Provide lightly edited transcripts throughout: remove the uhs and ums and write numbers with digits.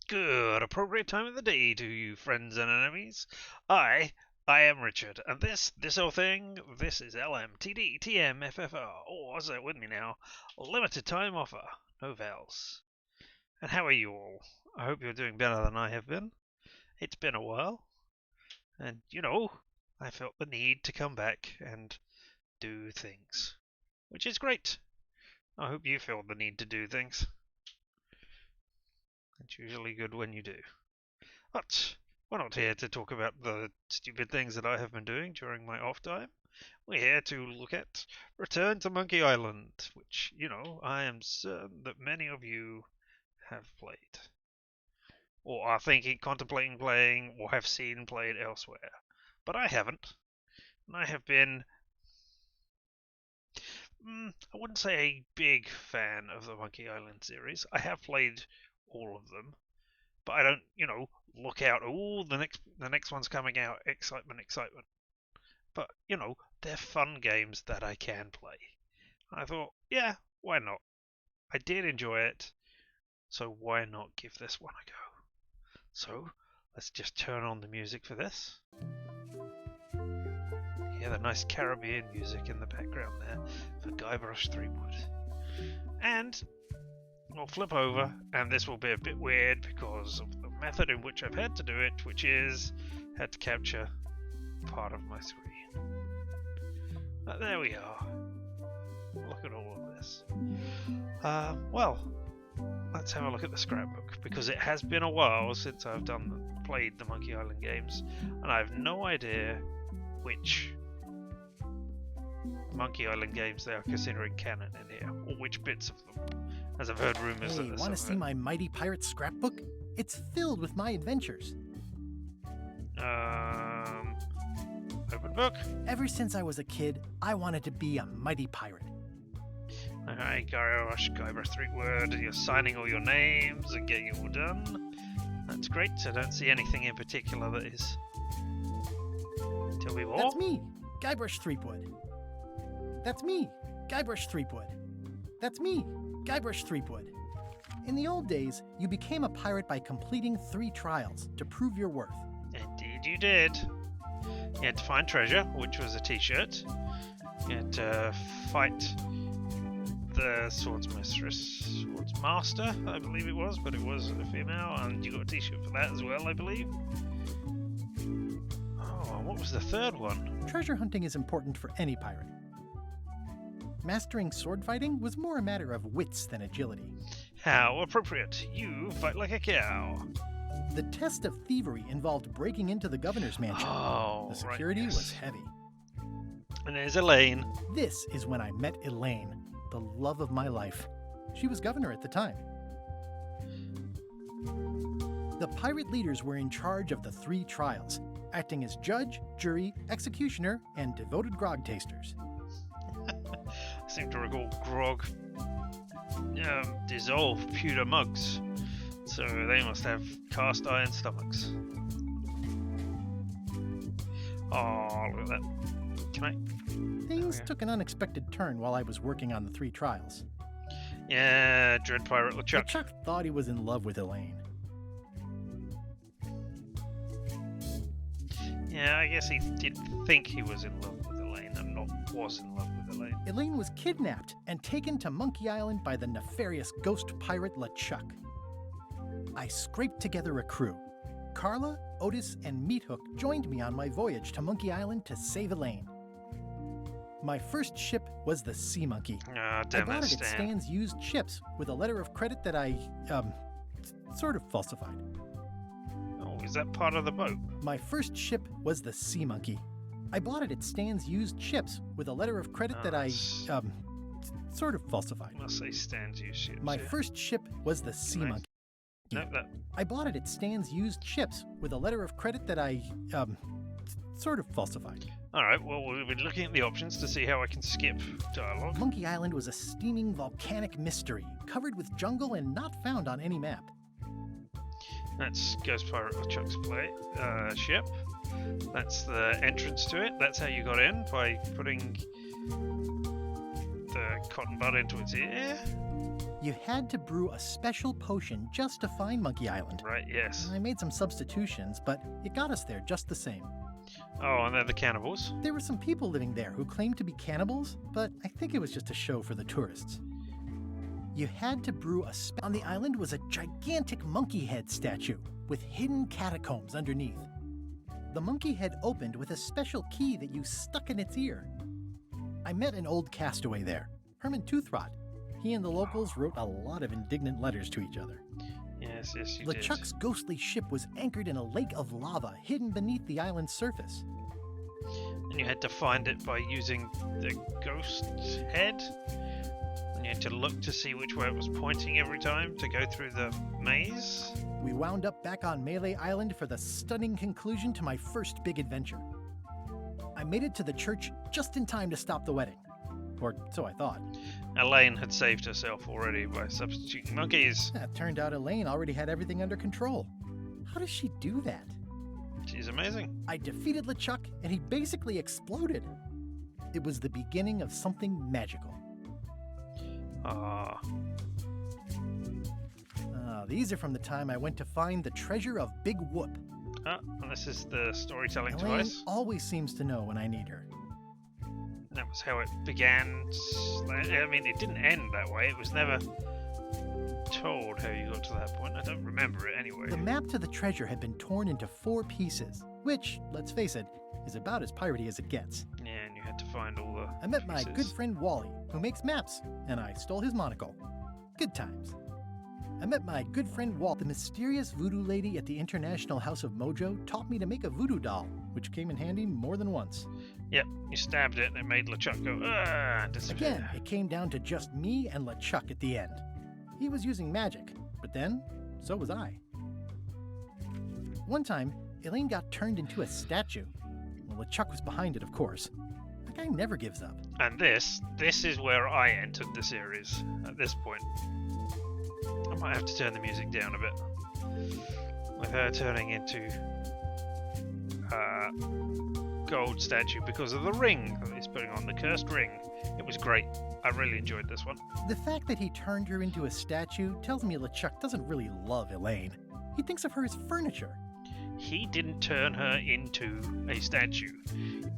Good, appropriate time of the day to you, friends and enemies. I am Richard, and this whole thing, this is LMTDTMFFR, or say it with me now, limited time offer, no vowels. And how are you all? I hope you're doing better than I have been. It's been a while, and I felt the need to come back and do things, which is great. I hope you feel the need to do things. It's usually good when you do. But we're not here to talk about the stupid things that I have been doing during my off time. We're here to look at Return to Monkey Island, which, I am certain that many of you have played. Or are thinking, contemplating playing, or have seen played elsewhere. But I haven't. And I have been, I wouldn't say a big fan of the Monkey Island series. I have played all of them. But I don't, look out, the next one's coming out, excitement. But, they're fun games that I can play. I thought, yeah, why not? I did enjoy it, so why not give this one a go? So, let's just turn on the music for this. Hear the nice Caribbean music in the background there for Guybrush Threepwood. And we'll flip over, and this will be a bit weird because of the method in which I've had to do it, which is had to capture part of my screen. But there we are. Look at all of this. Well, let's have a look at the scrapbook, because it has been a while since I've played the Monkey Island games, and I have no idea which Monkey Island games they are considering canon in here, or which bits of them. As I've heard rumors that there's want to see my Mighty Pirate scrapbook? It's filled with my adventures. Open book. Ever since I was a kid, I wanted to be a mighty pirate. Alright, Guybrush Threepwood, you're signing all your names and getting it all done. That's great. I don't see anything in particular that is. Tell me more. That's me, Guybrush Threepwood. That's me, Guybrush Threepwood. That's me, Guybrush Threepwood. In the old days, you became a pirate by completing 3 trials to prove your worth. Indeed you did. You had to find treasure, which was a t-shirt. You had to fight the swords master, I believe it was, but it was a female, and you got a t-shirt for that as well, I believe. Oh, what was the third one? Treasure hunting is important for any pirate. Mastering sword fighting was more a matter of wits than agility. How appropriate. You fight like a cow. The test of thievery involved breaking into the governor's mansion. Oh, the security right, yes. was heavy. And there's Elaine. This is when I met Elaine, the love of my life. She was governor at the time. The pirate leaders were in charge of the 3 trials, acting as judge, jury, executioner, and devoted grog tasters. I seem to recall grog dissolve pewter mugs, so they must have cast iron stomachs. Oh, look at that. Can I? Things took an unexpected turn while I was working on the 3 trials. Yeah, Dread Pirate LeChuck. LeChuck thought he was in love with Elaine. Yeah, I guess he did think he was in love with Elaine and not was in love with Elaine. Elaine was kidnapped and taken to Monkey Island by the nefarious ghost pirate LeChuck. I scraped together a crew. Carla, Otis, and Meathook joined me on my voyage to Monkey Island to save Elaine. My first ship was the Sea Monkey. Ah, I damn bought it, it at Stan. Stan's used ships with a letter of credit that I, sort of falsified. Oh, is that part of the boat? My first ship was the Sea Monkey. I bought it at Stan's used ships with a letter of credit that I, sort of falsified. I must say Stan's used ships. My yeah. first ship was the Sea Nice. Monkey. No, that. I bought it at Stan's used ships with a letter of credit that I, sort of falsified. Alright, well, we've been looking at the options to see how I can skip dialogue. Monkey Island was a steaming volcanic mystery, covered with jungle and not found on any map. That's Ghost Pirate LeChuck's ship. That's the entrance to it. That's how you got in, by putting the a cotton bud into its ear? You had to brew a special potion just to find Monkey Island. Right, yes. I made some substitutions, but it got us there just the same. Oh, and they're the cannibals. There were some people living there who claimed to be cannibals, but I think it was just a show for the tourists. You had to brew on the island was a gigantic monkey head statue with hidden catacombs underneath. The monkey head opened with a special key that you stuck in its ear. I met an old castaway there, Herman Toothrot. He and the locals wrote a lot of indignant letters to each other. Yes, you did. LeChuck's ghostly ship was anchored in a lake of lava hidden beneath the island's surface. And you had to find it by using the ghost head. And you had to look to see which way it was pointing every time to go through the maze. We wound up back on Melee Island for the stunning conclusion to my first big adventure. I made it to the church just in time to stop the wedding. Or so I thought. Elaine had saved herself already by substituting monkeys. It turned out Elaine already had everything under control. How does she do that? She's amazing. I defeated LeChuck, and he basically exploded. It was the beginning of something magical. These are from the time I went to find the treasure of Big Whoop. And this is the storytelling Elaine device. always seems to know when I need her. That was how it began. I mean, it didn't end that way. It was never told how you got to that point. I don't remember it anyway. The map to the treasure had been torn into 4 pieces, which, let's face it, is about as piratey as it gets. Yeah, and you had to find all the I met my pieces. good friend Wally, who makes maps, and I stole his monocle. Good times. I met my good friend Walt. The mysterious voodoo lady at the International House of Mojo taught me to make a voodoo doll, which came in handy more than once. Yep, you stabbed it and it made LeChuck go, and disappear. Again, it came down to just me and LeChuck at the end. He was using magic, but then, so was I. One time, Elaine got turned into a statue. Well, LeChuck was behind it, of course. That guy never gives up. And this is where I entered the series at this point. I might have to turn the music down a bit. With her turning into gold statue because of the ring that he's putting on, the cursed ring. It was great. I really enjoyed this one. The fact that he turned her into a statue tells me LeChuck doesn't really love Elaine. He thinks of her as furniture. He didn't turn her into a statue.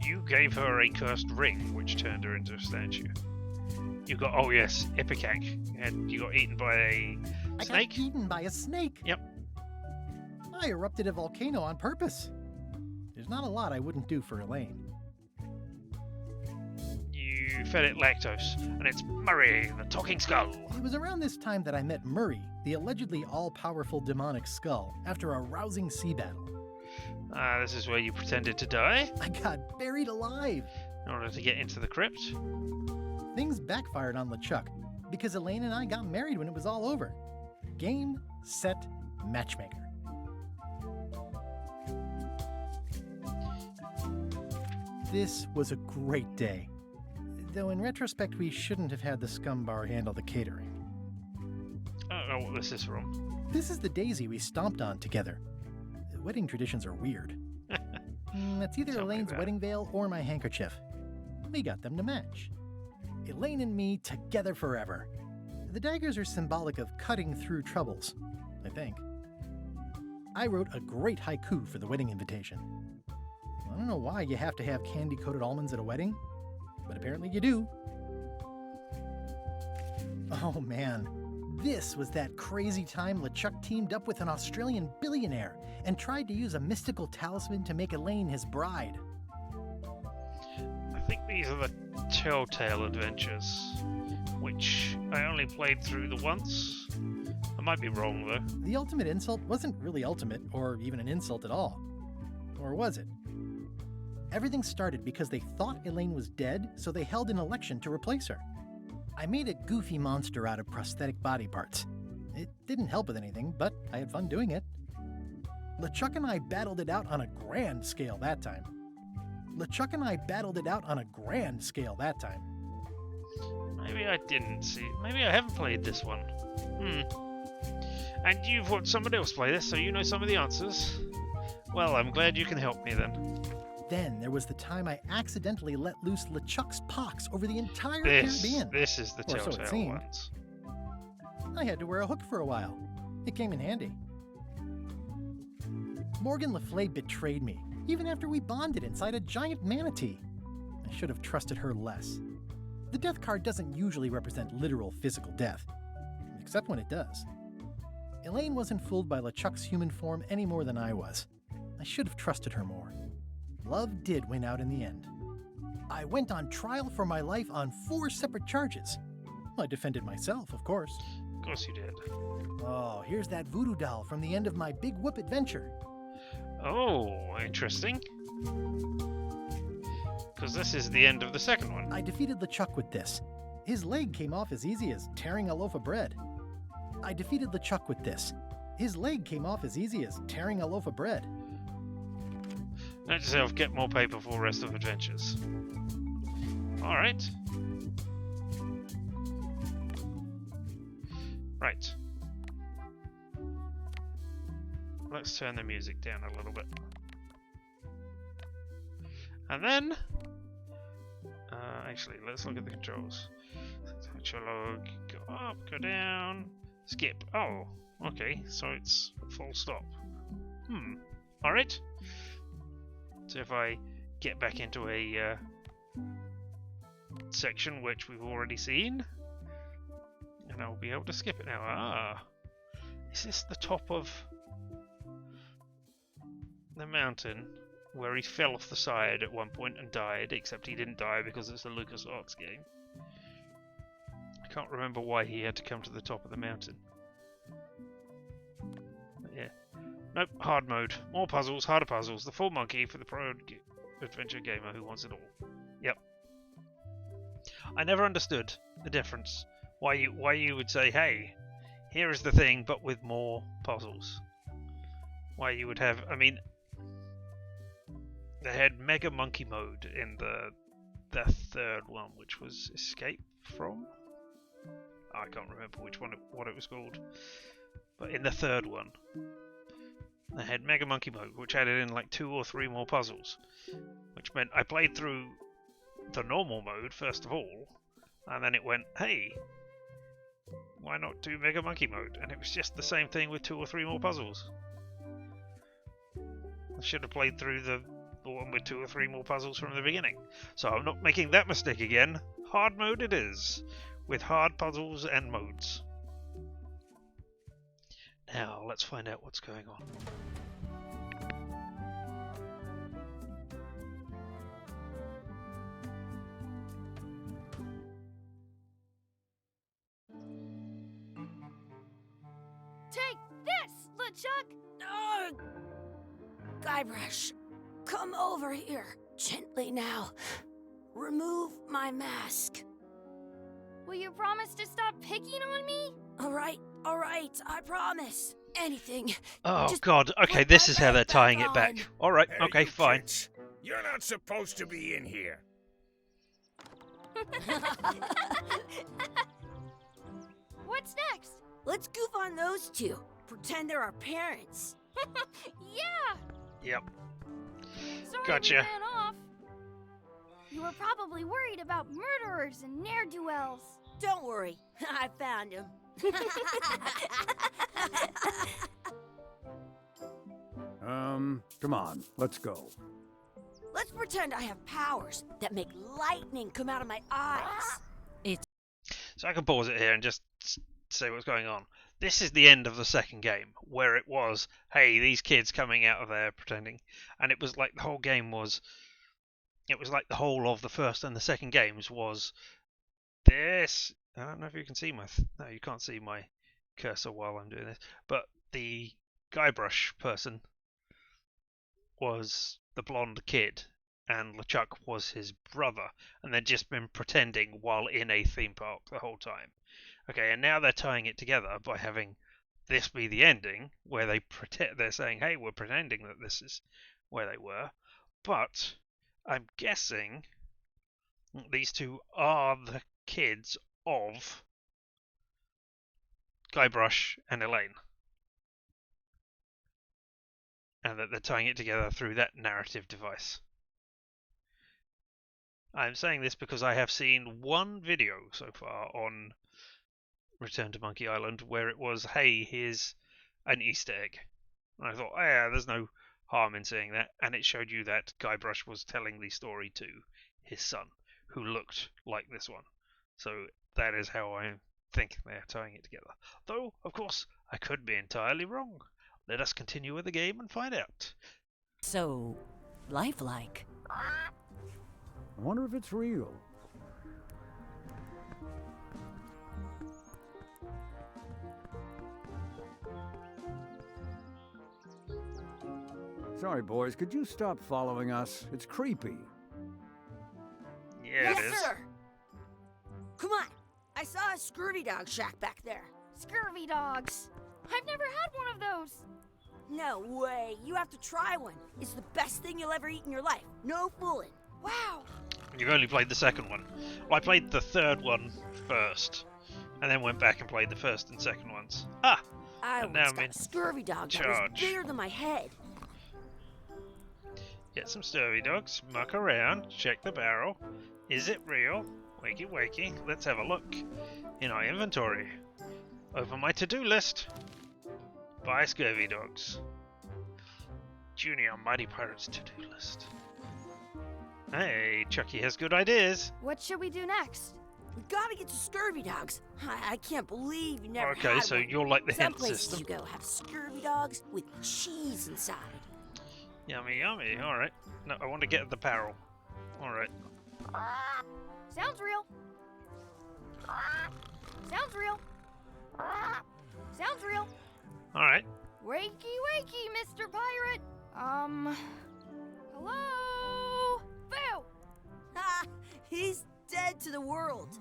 You gave her a cursed ring, which turned her into a statue. You got, oh yes, Ipecac. And you got eaten by a snake? I got eaten by a snake? Yep. I erupted a volcano on purpose. There's not a lot I wouldn't do for Elaine. You fed it lactose, and it's Murray, the talking skull. It was around this time that I met Murray, the allegedly all-powerful demonic skull, after a rousing sea battle. This is where you pretended to die I got buried alive. in order to get into the crypt. Things backfired on LeChuck because Elaine and I got married when it was all over. Game, set, matchmaker. This was a great day. Though in retrospect, we shouldn't have had the scumbar handle the catering. I don't know what this is from. This is the daisy we stomped on together. Wedding traditions are weird. It's either Tell me Elaine's about it. wedding veil or my handkerchief. We got them to match. Elaine and me together forever. The daggers are symbolic of cutting through troubles, I think. I wrote a great haiku for the wedding invitation. I don't know why you have to have candy-coated almonds at a wedding, but apparently you do. Oh man, this was that crazy time LeChuck teamed up with an Australian billionaire and tried to use a mystical talisman to make Elaine his bride. I think these are the Telltale Adventures, which I only played through the once. I might be wrong though. The ultimate insult wasn't really ultimate, or even an insult at all. Or was it? Everything started because they thought Elaine was dead, so they held an election to replace her. I made a goofy monster out of prosthetic body parts. It didn't help with anything, but I had fun doing it. LeChuck and I battled it out on a grand scale that time. Maybe I didn't see it. Maybe I haven't played this one. And you've watched somebody else play this, so you know some of the answers. Well, I'm glad you can help me then. Then there was the time I accidentally let loose LeChuck's pox over the entire This Caribbean. is the Or so it telltale seemed. ones. I had to wear a hook for a while. It came in handy. Morgan Le Fay betrayed me, even after we bonded inside a giant manatee. I should have trusted her less. The death card doesn't usually represent literal physical death, except when it does. Elaine wasn't fooled by LeChuck's human form any more than I was. I should have trusted her more. Love did win out in the end. I went on trial for my life on 4 separate charges. I defended myself, of course. Of course you did. Oh, here's that voodoo doll from the end of my Big Whoop adventure. Oh, interesting. Because this is the end of the second one. I defeated LeChuck with this. His leg came off as easy as tearing a loaf of bread. I defeated LeChuck with this. His leg came off as easy as tearing a loaf of bread. Note to self, get more paper for rest of adventures. Alright. Right. Let's turn the music down a little bit. And then... actually, let's look at the controls. Log, go up, go down, skip. Oh, okay, so it's full stop. Alright. So if I get back into a section which we've already seen, and I'll be able to skip it now. Ah, is this the top of the mountain where he fell off the side at one point and died, except he didn't die because it's a LucasArts game? I can't remember why he had to come to the top of the mountain. But yeah. Nope, hard mode. More puzzles, harder puzzles. The full monkey for the pro adventure gamer who wants it all. Yep. I never understood the difference. Why you would say, hey, here is the thing, but with more puzzles. Why you would have, I mean, they had Mega Monkey Mode in the third one, which was Escape From? I can't remember what it was called. But in the third one, they had Mega Monkey Mode, which added in like 2 or 3 more puzzles. Which meant I played through the normal mode first of all, and then it went, hey, why not do Mega Monkey Mode? And it was just the same thing with 2 or 3 more puzzles. I should have played through the one with 2 or 3 more puzzles from the beginning. So I'm not making that mistake again. Hard mode it is, with hard puzzles and modes. Now let's find out what's going on. Take this, LeChuck! Ugh! Guybrush, come over here. Gently now. Remove my mask. Will you promise to stop picking on me? All right, I promise. Anything. Oh Just god, okay, put this my is how they're mask tying back it back. on. Alright, Hey, okay, you fine. kids, you're not supposed to be in here. What's next? Let's goof on those two. Pretend they're our parents. Yeah! Yep. Sorry Gotcha. we ran off. You were probably worried about murderers and ne'er-do-wells. Don't worry, I found him. Come on, let's go. Let's pretend I have powers that make lightning come out of my eyes. So I can pause it here and just say what's going on. This is the end of the second game, where it was, hey, these kids coming out of there pretending. And it was like the whole game was... It was like the whole of the first and the second games was this. I don't know if you can see my... No, you can't see my cursor while I'm doing this. But the Guybrush person was the blonde kid, and LeChuck was his brother, and they'd just been pretending while in a theme park the whole time. Okay, and now they're tying it together by having this be the ending, where they're saying, hey, we're pretending that this is where they were, but I'm guessing these two are the kids of Guybrush and Elaine. And that they're tying it together through that narrative device. I'm saying this because I have seen one video so far on Return to Monkey Island where it was, hey, here's an Easter egg. And I thought, oh, yeah, there's no harm in saying that. And it showed you that Guybrush was telling the story to his son, who looked like this one. So that is how I think they're tying it together. Though, of course, I could be entirely wrong. Let us continue with the game and find out. So, lifelike. I wonder if it's real. Sorry, boys, could you stop following us? It's creepy. Yeah, Yes, it is. sir. Come on. I saw a scurvy dog shack back there. Scurvy dogs. I've never had one of those. No way. You have to try one. It's the best thing you'll ever eat in your life. No fooling. Wow. You've only played the second one. Well, I played the third one first, and then went back and played the first and second ones. Ah! I And now once I'm got in a scurvy dog that was charge. bigger than my head. Get some sturvy dogs, muck around, check the barrel. Is it real? Wakey wakey, let's have a look. In our inventory. Open my to-do list. Buy scurvy dogs. Junior Mighty Pirates to-do list. Hey, Chucky has good ideas. What should we do next? We gotta get to scurvy dogs. I can't believe you never Okay, had so one. you're like the Some hint places system. you go have scurvy dogs with cheese inside. Yummy, yummy. Alright. No, I want to get the barrel. Alright. Sounds real. Sounds real. Sounds real. Alright. Wakey, wakey, Mr. Pirate. Hello? Boo! Ha! He's dead to the world.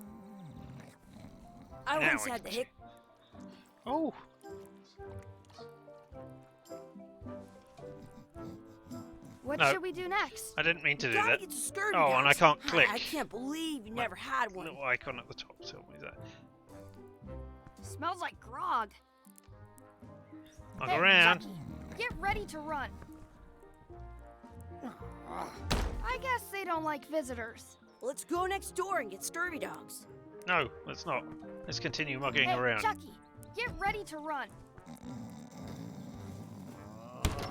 I Now once I had the can hic. Oh! What No. should we do next? I didn't mean to do Gotta that. get to scurvy Oh, dogs. and I can't click. I can't believe you never had one. Little icon at the top tells me that. Smells like grog. Look Hey, around. Chucky, get ready to run. I guess they don't like visitors. Let's go next door and get scurvy dogs. No, let's not. Let's continue mucking Hey, around. Chucky, get ready to run.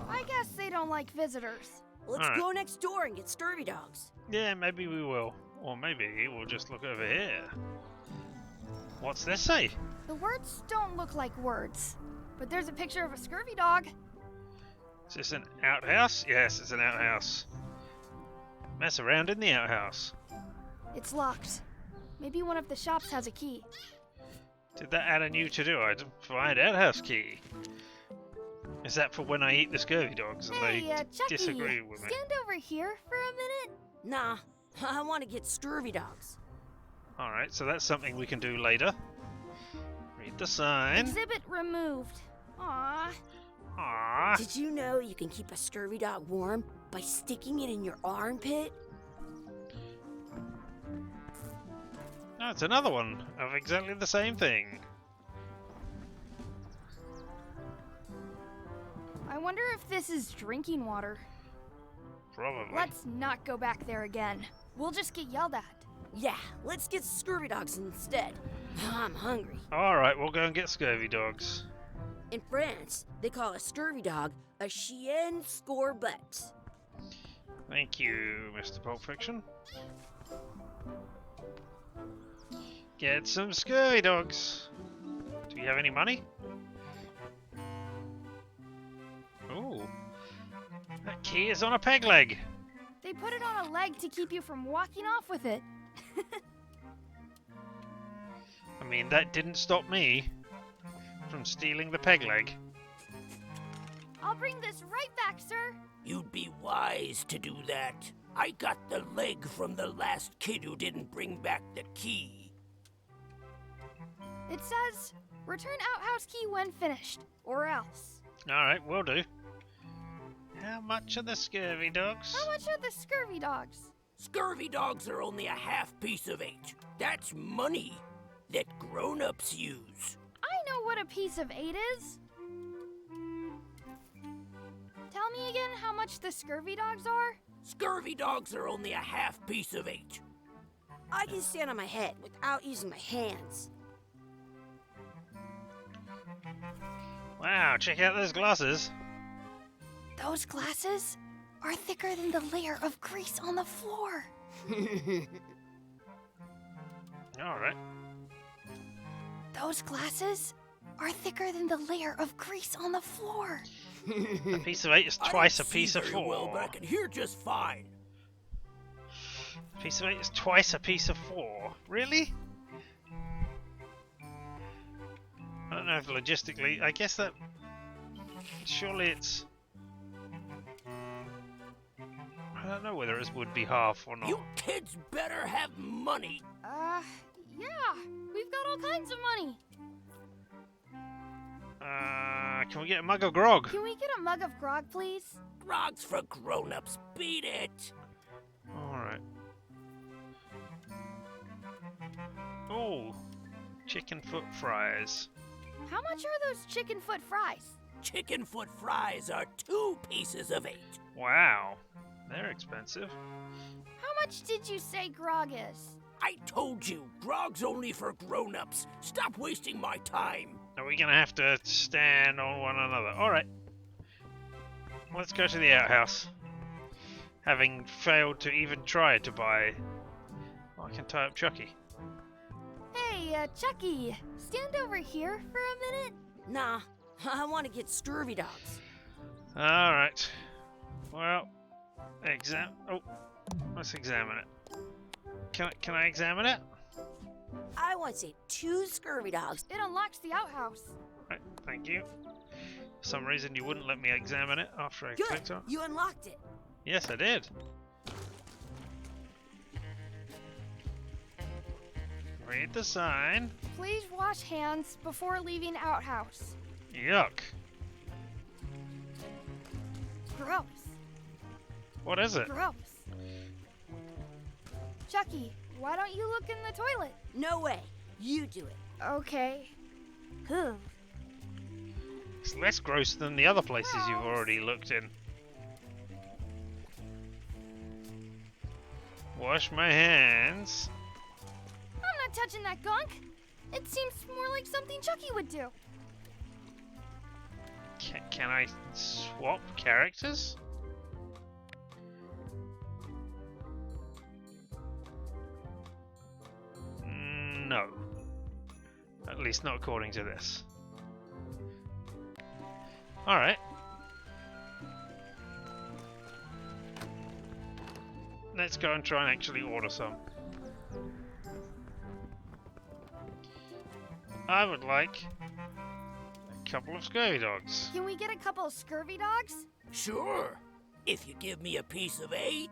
I guess they don't like visitors. Let's Alright. go next door and get scurvy dogs. Yeah, maybe we will. Or maybe we'll just look over here. What's this say? The words don't look like words, but there's a picture of a scurvy dog. Is this an outhouse? Yes, it's an outhouse. Mess around in the outhouse. It's locked. Maybe one of the shops has a key. Did that add a new to-do item? Find outhouse key. Is that for when I eat the scurvy dogs and Hey, they Chucky, disagree with me? stand over here for a minute. Nah, I want to get scurvy dogs. Alright, so that's something we can do later. Read the sign. Exhibit removed. Aww. Aww. Did you know you can keep a scurvy dog warm by sticking it in your armpit? No, it's another one of exactly the same thing. I wonder if this is drinking water. Probably. Let's not go back there again. We'll just get yelled at. Yeah, let's get scurvy dogs instead. I'm hungry. Alright, we'll go and get scurvy dogs. In France, they call a scurvy dog a chien scorbut. Thank you, Mr. Pulp Fiction. Get some scurvy dogs. Do you have any money? Ooh. That key is on a peg leg. They put it on a leg to keep you from walking off with it. I mean, that didn't stop me from stealing the peg leg. I'll bring this right back, sir. You'd be wise to do that. I got the leg from the last kid who didn't bring back the key. It says, return outhouse key when finished, or else. Alright, will do. How much are the scurvy dogs? How much are the scurvy dogs? Scurvy dogs are only a half piece of 8. That's money that grown-ups use. I know what a piece of 8 is. Tell me again how much the scurvy dogs are? Scurvy dogs are only a half piece of 8. I can stand on my head without using my hands. Wow, check out those glasses. Those glasses are thicker than the layer of grease on the floor. Alright. Those glasses are thicker than the layer of grease on the floor. A piece of 8 is twice a piece of 4. Well, but I can hear just fine. A piece of 8 is twice a piece of 4. Really? I don't know if logistically... I guess that... Surely it's... I don't know whether it would be half or not. You kids better have money. Yeah. We've got all kinds of money. Can we get a mug of grog? Can we get a mug of grog, please? Grog's for grown-ups. Beat it. Alright. Oh, chicken foot fries. How much are those chicken foot fries? Chicken foot fries are 2 pieces of 8. Wow, they're expensive. How much did you say grog is? I told you, grog's only for grown-ups. Stop wasting my time. Are we gonna have to stand on one another? Alright. Let's go to the outhouse. Having failed to even try to buy... Oh, I can tie up Chucky. Hey, Chucky, stand over here for a minute. Nah, I want to get scurvy dogs. Alright. Well, let's examine it. Can I examine it? I want to say 2 scurvy dogs. It unlocks the outhouse. Right, thank you. For some reason you wouldn't let me examine it after I clicked Good, on it. you unlocked it. Yes, I did. Read the sign. Please wash hands before leaving outhouse. Yuck. Gross. What is it? Gross. Chucky, why don't you look in the toilet? No way. You do it. Okay. Huh. It's less gross than the other places you've Gross. already looked in. Wash my hands. I'm not touching that gunk. It seems more like something Chucky would do. Can I swap characters? No. At least not according to this. Alright. Let's go and try and actually order some. I would like a couple of scurvy dogs. Can we get a couple of scurvy dogs? Sure. If you give me a piece of 8.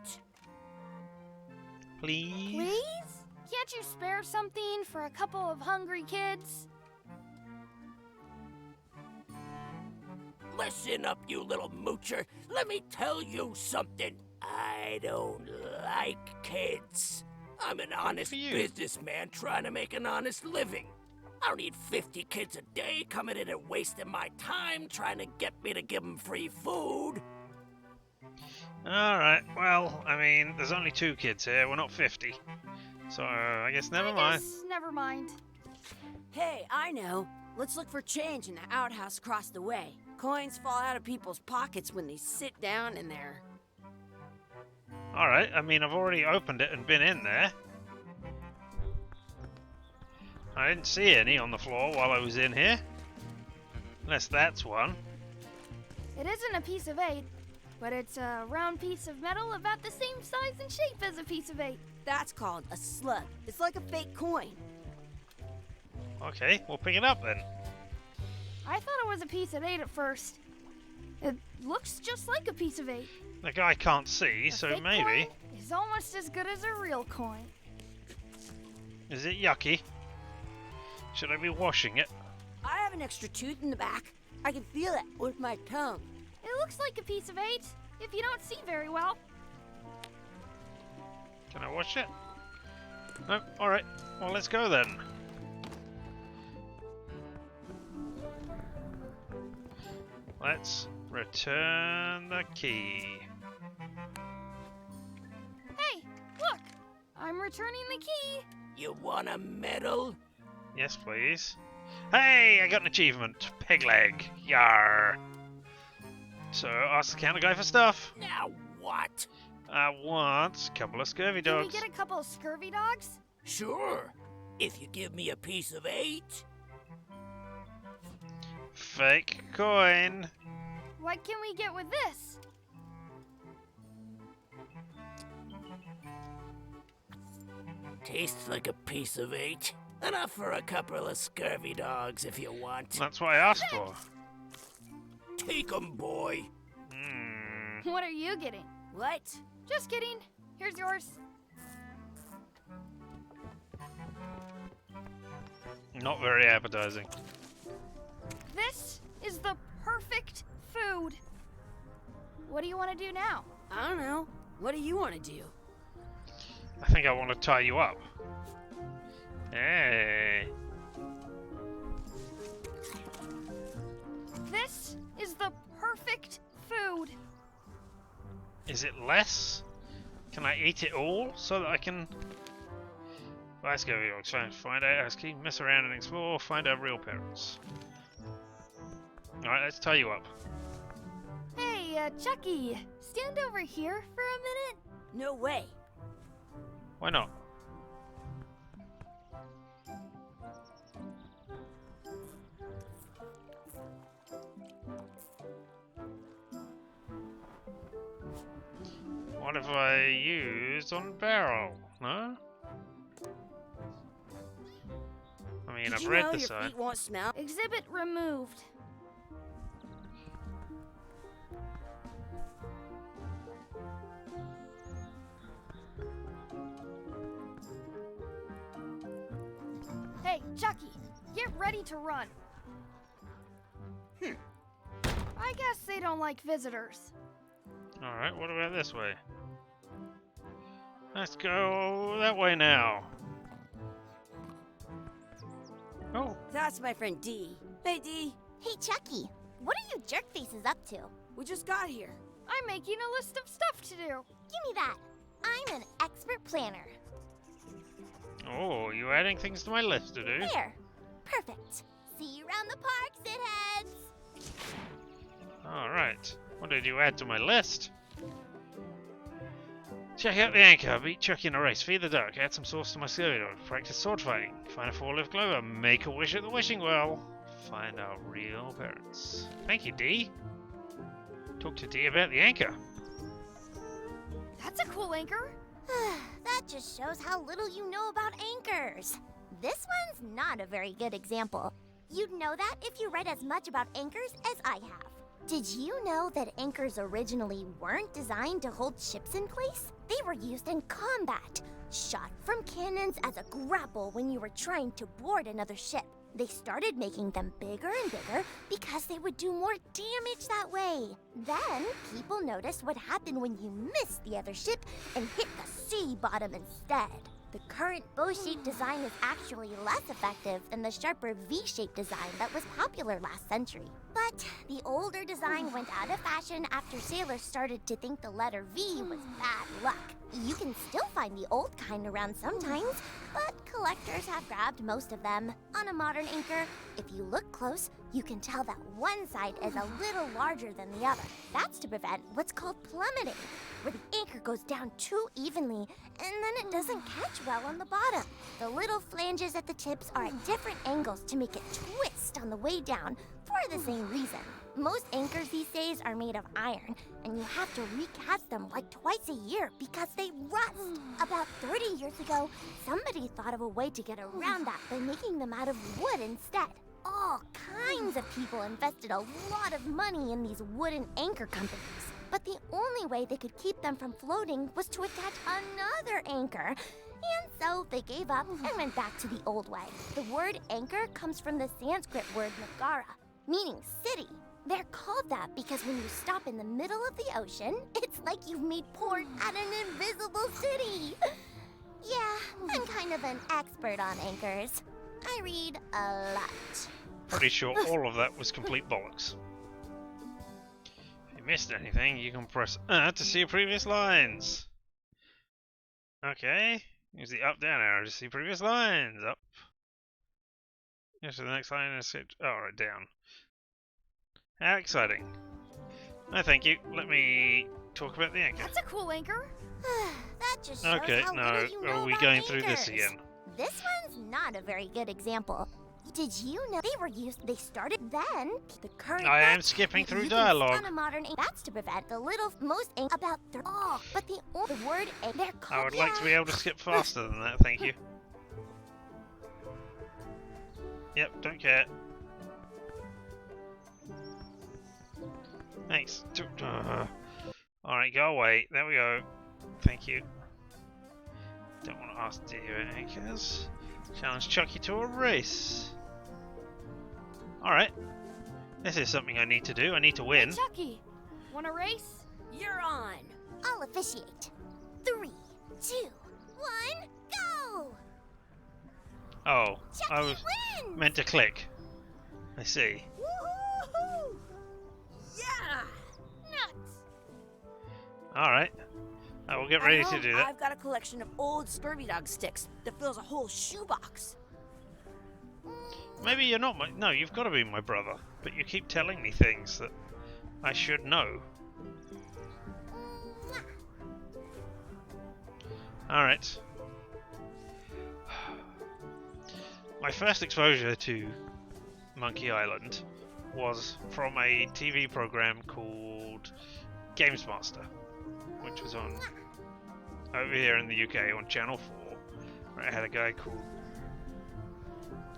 Please? Please? Can't you spare something for a couple of hungry kids? Listen up, you little moocher. Let me tell you something. I don't like kids. I'm an honest for you. businessman trying to make an honest living. I don't need 50 kids a day coming in and wasting my time trying to get me to give them free food. Alright, well, I mean, there's only 2 kids here, we're not 50. So, I guess never mind. Never mind. Hey, I know. Let's look for change in the outhouse across the way. Coins fall out of people's pockets when they sit down in there. Alright, I mean, I've already opened it and been in there. I didn't see any on the floor while I was in here. Unless that's one. It isn't a piece of 8, but it's a round piece of metal about the same size and shape as a piece of 8. That's called a slug. It's like a fake coin. Okay, we'll pick it up then. I thought it was a piece of 8 at first. It looks just like a piece of 8. The guy can't see, A so fake maybe. coin is almost as good as a real coin. Is it yucky? Should I be washing it? I have an extra tooth in the back. I can feel it with my tongue. It looks like a piece of 8 if you don't see very well. Can I wash it? No? Alright. Well, let's go then. Let's return the key. Hey, look! I'm returning the key. You want a medal? Yes, please. Hey, I got an achievement. Peg leg. Yar. So, ask the counter guy for stuff. Now what? I want a couple of scurvy Can we dogs. get a couple of scurvy dogs? Sure. If you give me a piece of 8. Fake coin. What can we get with this? Tastes like a piece of 8. Enough for a couple of scurvy dogs if you want. That's what I asked for. Take 'em, boy. What are you getting? What? Just kidding. Here's yours. Not very appetizing. This is the perfect food. What do you want to do now? I don't know. What do you want to do? I think I want to tie you up. Hey. This is the perfect food. Is it less? Can I eat it all so that I can... Let's go, Vowels. Find out our key, mess around and explore, find our real parents. Alright, let's tie you up. Hey, Chucky, stand over here for a minute. No way. Why not? What have I used on barrel? No? I mean, Did I've you read know the your sign. feet won't smell? Exhibit removed. Hey, Chucky, get ready to run. I guess they don't like visitors. Alright, what about this way? Let's go that way now. Oh, That's my friend D. Hey, D. Hey, Chucky, what are you jerk faces up to? We just got here. I'm making a list of stuff to do. Give me that. I'm an expert planner. oh, you adding things to my list to do? There. Perfect. See you around the park, shitheads. Alright, what did you add to my list? Check out the anchor, beat Chucky in a race, feed the duck, add some sauce to my scurvy dog, practice sword fighting, find a four-leaf clover, make a wish at the wishing well, find our real parents. Thank you, D. Talk to D about the anchor. That's a cool anchor. That just shows how little you know about anchors. This one's not a very good example. You'd know that if you read as much about anchors as I have. Did you know that anchors originally weren't designed to hold ships in place? They were used in combat, shot from cannons as a grapple when you were trying to board another ship. They started making them bigger and bigger because they would do more damage that way. Then, people noticed what happened when you missed the other ship and hit the sea bottom instead. The current bow-shaped design is actually less effective than the sharper V-shaped design that was popular last century. But the older design went out of fashion after sailors started to think the letter V was bad luck. You can still find the old kind around sometimes, but collectors have grabbed most of them. On a modern anchor, if you look close, you can tell that one side is a little larger than the other. That's to prevent what's called plummeting, where the anchor goes down too evenly and then it doesn't catch well on the bottom. The little flanges at the tips are at different angles to make it twist on the way down for the same reason. Most anchors these days are made of iron, and you have to recast them like twice a year because they rust. About 30 years ago, somebody thought of a way to get around that by making them out of wood instead. All kinds of people invested a lot of money in these wooden anchor companies. But the only way they could keep them from floating was to attach another anchor. And so they gave up and went back to the old way. The word anchor comes from the Sanskrit word nagara, meaning city. They're called that because when you stop in the middle of the ocean, it's like you've made port at an invisible city. Yeah, I'm kind of an expert on anchors. I read a lot. Pretty sure all of that was complete bollocks. If you missed anything, you can press to see previous lines. Okay, Use the up-down arrow to see previous lines. Up. Yes, to the next line is it. Oh, right, down. How exciting. No, thank you. Let me talk about the anchor. That's a cool anchor. That just shows Okay, how no, little you know are we about going through this anchors. again? This one's not a very good example. Did you know they started then? The current I am book, skipping through you can dialogue. on a modern that's to prevent the little most about the but the word they're called. I would like to be able to skip faster than that, thank you. Yep, don't care. Thanks. Alright, go away. There we go. Thank you. Don't want to ask dear anchors. Challenge Chucky to a race. Alright. This is something I need to do. I need to win. Hey, Chucky, want a race? You're on. I'll officiate. 3, 2, 1, go! Oh, Chucky I was wins! meant to click. I see. Woohoo! Yeah! Nuts. Alright. I will get At ready home, to do that. I've got a collection of old scurvy dog sticks that fills a whole shoebox. Maybe you're not my... No, you've got to be my brother. But you keep telling me things that I should know. Alright. My first exposure to Monkey Island was from a TV program called Games Master, which was on over here in the UK on Channel 4, where it had a guy called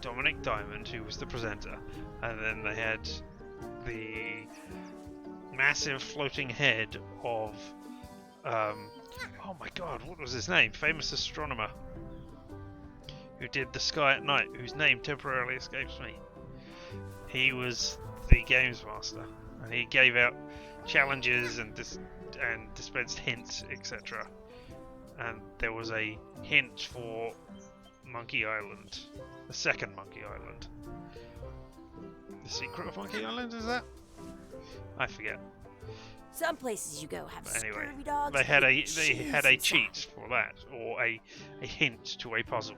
Dominic Diamond who was the presenter, and then they had the massive floating head of oh my god, what was his name? Famous astronomer who did The Sky at Night, whose name temporarily escapes me. He was the Games Master, and he gave out challenges and dispensed hints, etc. And there was a hint for Monkey Island, the second Monkey Island. The Secret of Monkey Island, is that? I forget. Some places you go have But anyway, scurvy dogs. they had with a cheese cheat inside. for that, or a hint to a puzzle.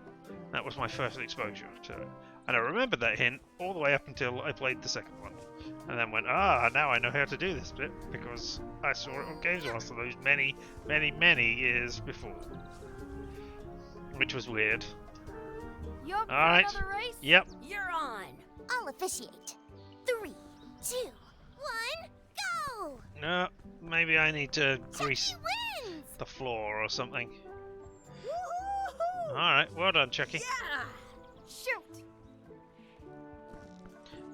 That was my first exposure to it, and I remembered that hint all the way up until I played the second one, and then went, now I know how to do this bit because I saw it on Games Master those many, many, many years before, which was weird. You up for Alright. another race? Yep. You're on. I'll officiate. 3, 2, 1, go! No, maybe I need to grease Chucky wins! the floor or something. Woohoo! Alright, well done, Chucky. Yeah! Shoot.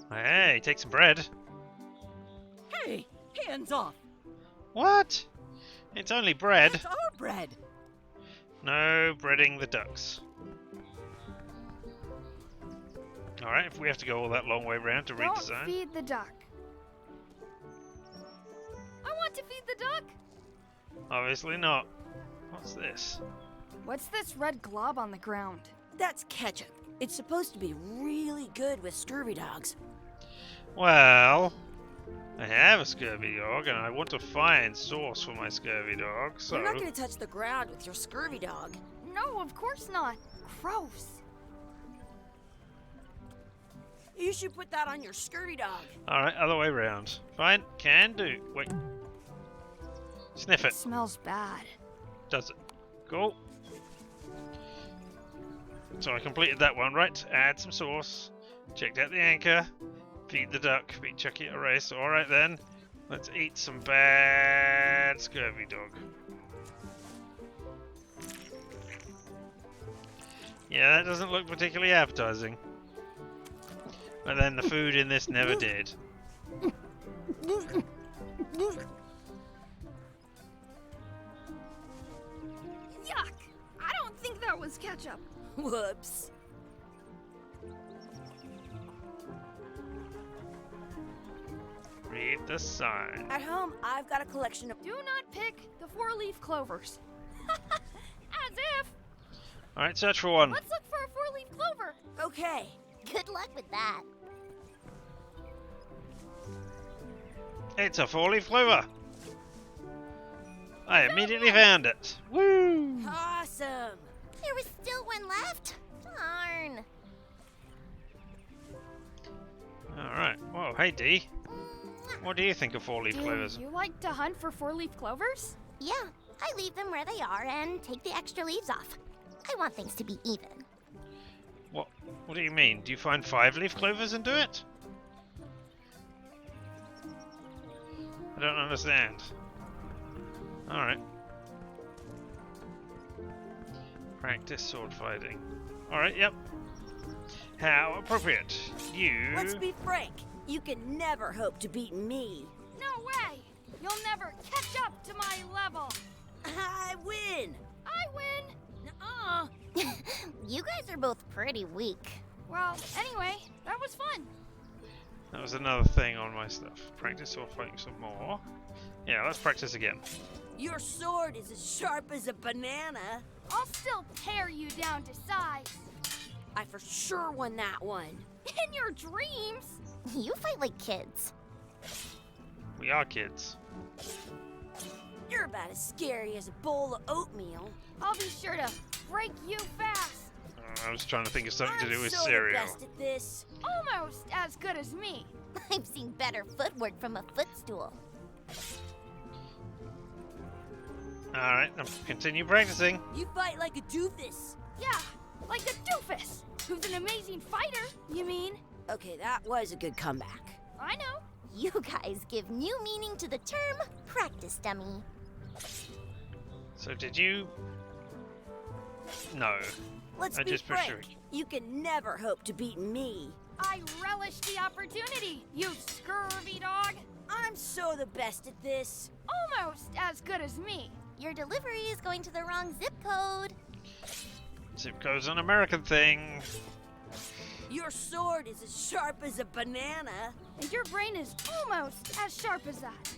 Hey, take some bread. Hey, hands off. What? It's only bread. That's our bread. No breading the ducks. Alright, if we have to go all that long way round to read Don't the zone. feed the duck. I want to feed the duck. Obviously not. What's this? What's this red glob on the ground? That's ketchup. It's supposed to be really good with scurvy dogs. Well, I have a scurvy dog and I want to find sauce for my scurvy dog, so... You're not going to touch the ground with your scurvy dog. No, of course not. Gross. You should put that on your scurvy dog. Alright, other way round. Fine, can do. Wait. Sniff It it. smells bad. Does it? Cool. So I completed that one, right? Add some sauce. Checked out the anchor. Feed the duck. Beat Chucky at a race. Alright then. Let's eat some bad scurvy dog. Yeah, that doesn't look particularly appetizing. But then the food in this never did. Yuck! I don't think that was ketchup. Whoops. Read the sign. At home, I've got a collection of... Do not pick the 4-leaf clovers. As if. Alright, search for one. Let's look for a 4-leaf clover. Okay. Good luck with that. It's a 4-leaf clover. I immediately found it. Woo! Awesome. There was still one left. Darn. Alright. Whoa, hey Dee. What do you think of four-leaf clovers? Do you like to hunt for four-leaf clovers? Yeah, I leave them where they are and take the extra leaves off. I want things to be even. What do you mean? Do you find five-leaf clovers and do it? I don't understand. Alright. Practice sword fighting. Alright, yep. How appropriate. Let's be frank. You can never hope to beat me. No way! You'll never catch up to my level! I win! I win! Nuh-uh. You guys are both pretty weak. Well, anyway, that was fun. That was another thing on my stuff. Practice sword fighting some more. Yeah, let's practice again. Your sword is as sharp as a banana. I'll still tear you down to size. I for sure won that one. In your dreams! You fight like kids. We are kids. You're about as scary as a bowl of oatmeal. I'll be sure to break you fast. I was trying to think of something to do with I'm so cereal. the best at this. Almost as good as me. I've seen better footwork from a footstool. Alright, continue practicing. You fight like a doofus. Yeah, like a doofus, who's an amazing fighter, you mean? Okay, that was a good comeback. I know. You guys give new meaning to the term practice dummy. So did you... No. Let's I be just frank. picture- You can never hope to beat me. I relish the opportunity, you scurvy dog. I'm so the best at this. Almost as good as me. Your delivery is going to the wrong zip code. Zip code's an American thing. Your sword is as sharp as a banana. And your brain is almost as sharp as that.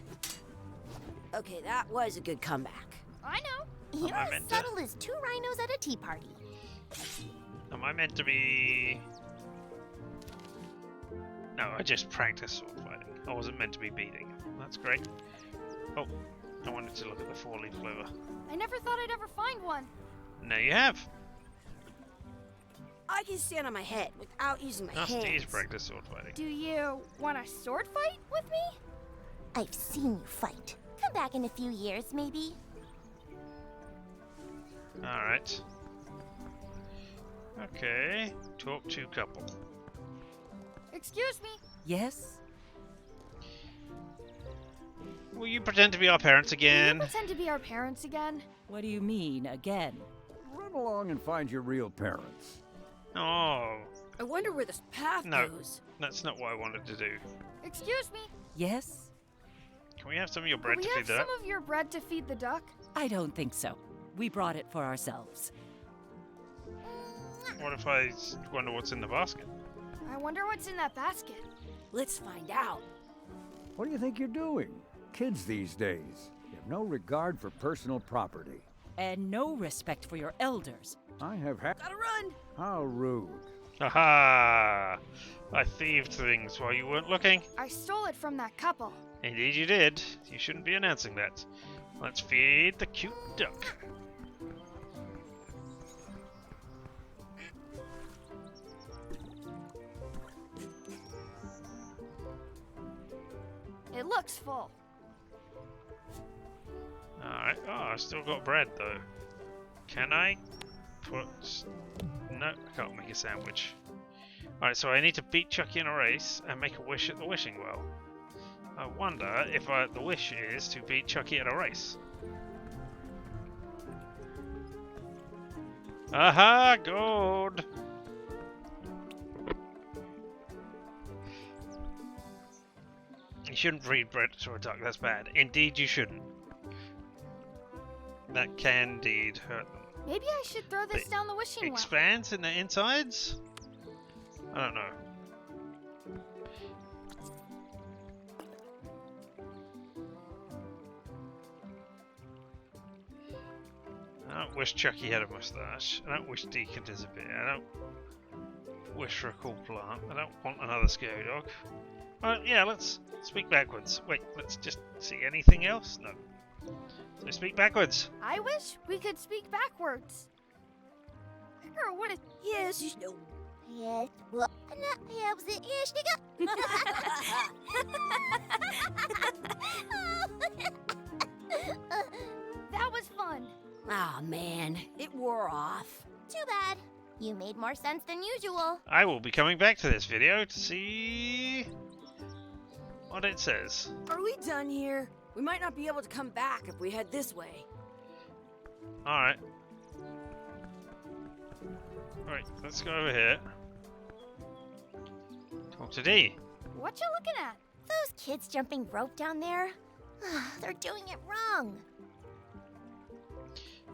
Okay, that was a good comeback. I know. You're I as meant to- subtle as two rhinos at a tea party. Am I meant to be... No, I just practiced sword fighting. I wasn't meant to be beating. That's great. Oh, I wanted to look at the four-leaf clover. I never thought I'd ever find one. Now you have. I can stand on my head without using my Nasty hands. is practice sword fighting. Do you want a sword fight with me? I've seen you fight. Come back in a few years, maybe. Alright. Okay. Talk to couple. Excuse me. Yes? Will you pretend to be our parents Can you again? pretend to be our parents again? What do you mean, again? Run along and find your real parents. Oh, I wonder where this path No. goes. that's not what I wanted to do. Excuse me. Yes? Can we have some of your bread Can to we feed have that? some of your bread to feed the duck? I don't think so. We brought it for ourselves. What if I wonder what's in the basket? I wonder what's in that basket. Let's find out. What do you think you're doing? Kids these days. You have no regard for personal property. And no respect for your elders. I have had. Gotta run. How rude. Aha! I thieved things while you weren't looking. I stole it from that couple. Indeed you did. You shouldn't be announcing that. Let's feed the cute duck. It looks full. Alright. Oh, I still got bread though. Can I put... No, I can't make a sandwich. Alright, so I need to beat Chucky in a race and make a wish at the wishing well. I wonder if the wish is to beat Chucky at a race. Aha! Gold! You shouldn't feed bread to a duck, that's bad. Indeed you shouldn't. That can indeed hurt them. Maybe I should throw this It down the wishing well. Expands in the insides? I don't know. I don't wish Chucky had a mustache. I don't wish Dee could disappear. I don't wish for a cool plant. I don't want another scary dog. Yeah, let's speak backwards. Wait, let's just see anything else? No. So speak backwards. I wish we could speak backwards. Or what is... Yes, you know. Yes. Well, That was fun. Aw, man. It wore off. Too bad. You made more sense than usual. I will be coming back to this video to see what it says. Are we done here? We might not be able to come back if we head this way. Alright. Right, let's go over here. Talk to D. What you looking at? Those kids jumping rope down there, they're doing it wrong.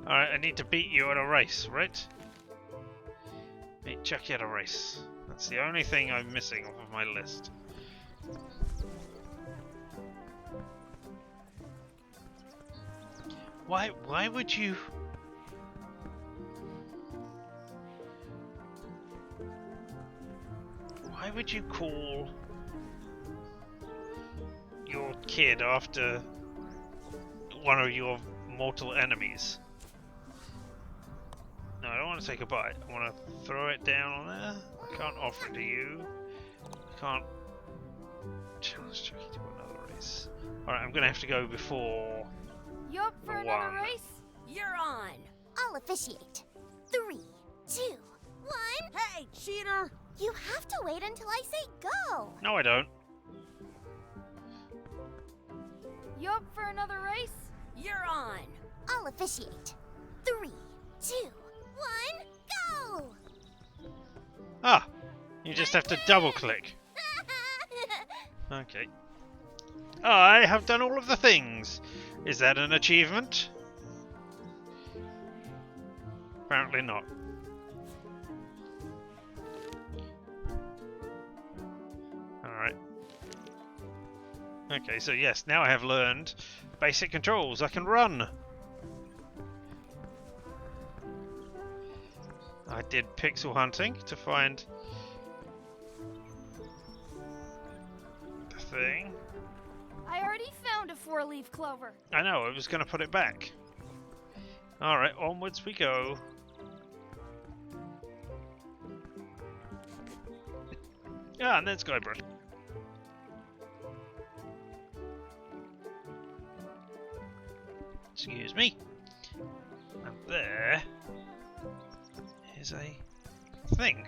Alright, I need to beat you at a race, right? Beat Chucky at a race. That's the only thing I'm missing off of my list. Why would you... Why would you call your kid after one of your mortal enemies? No, I don't want to take a bite. I want to throw it down on there. I can't offer it to you. I can't challenge Chucky to another race. Alright, I'm gonna have to go before... You up for another race? You're on. I'll officiate. 3, 2, 1. Hey, cheater! You have to wait until I say go. No, I don't. You up for another race? You're on. I'll officiate. 3, 2, 1, go! Ah! You just have to double click. Okay. I have done all of the things. Is that an achievement? Apparently not. Alright. Okay, so yes, now I have learned basic controls. I can run. I did pixel hunting to find the thing. I already found a 4-leaf clover. I know, I was going to put it back. Alright, onwards we go. Yeah, and there's Guybrush. Excuse me. And there is a thing.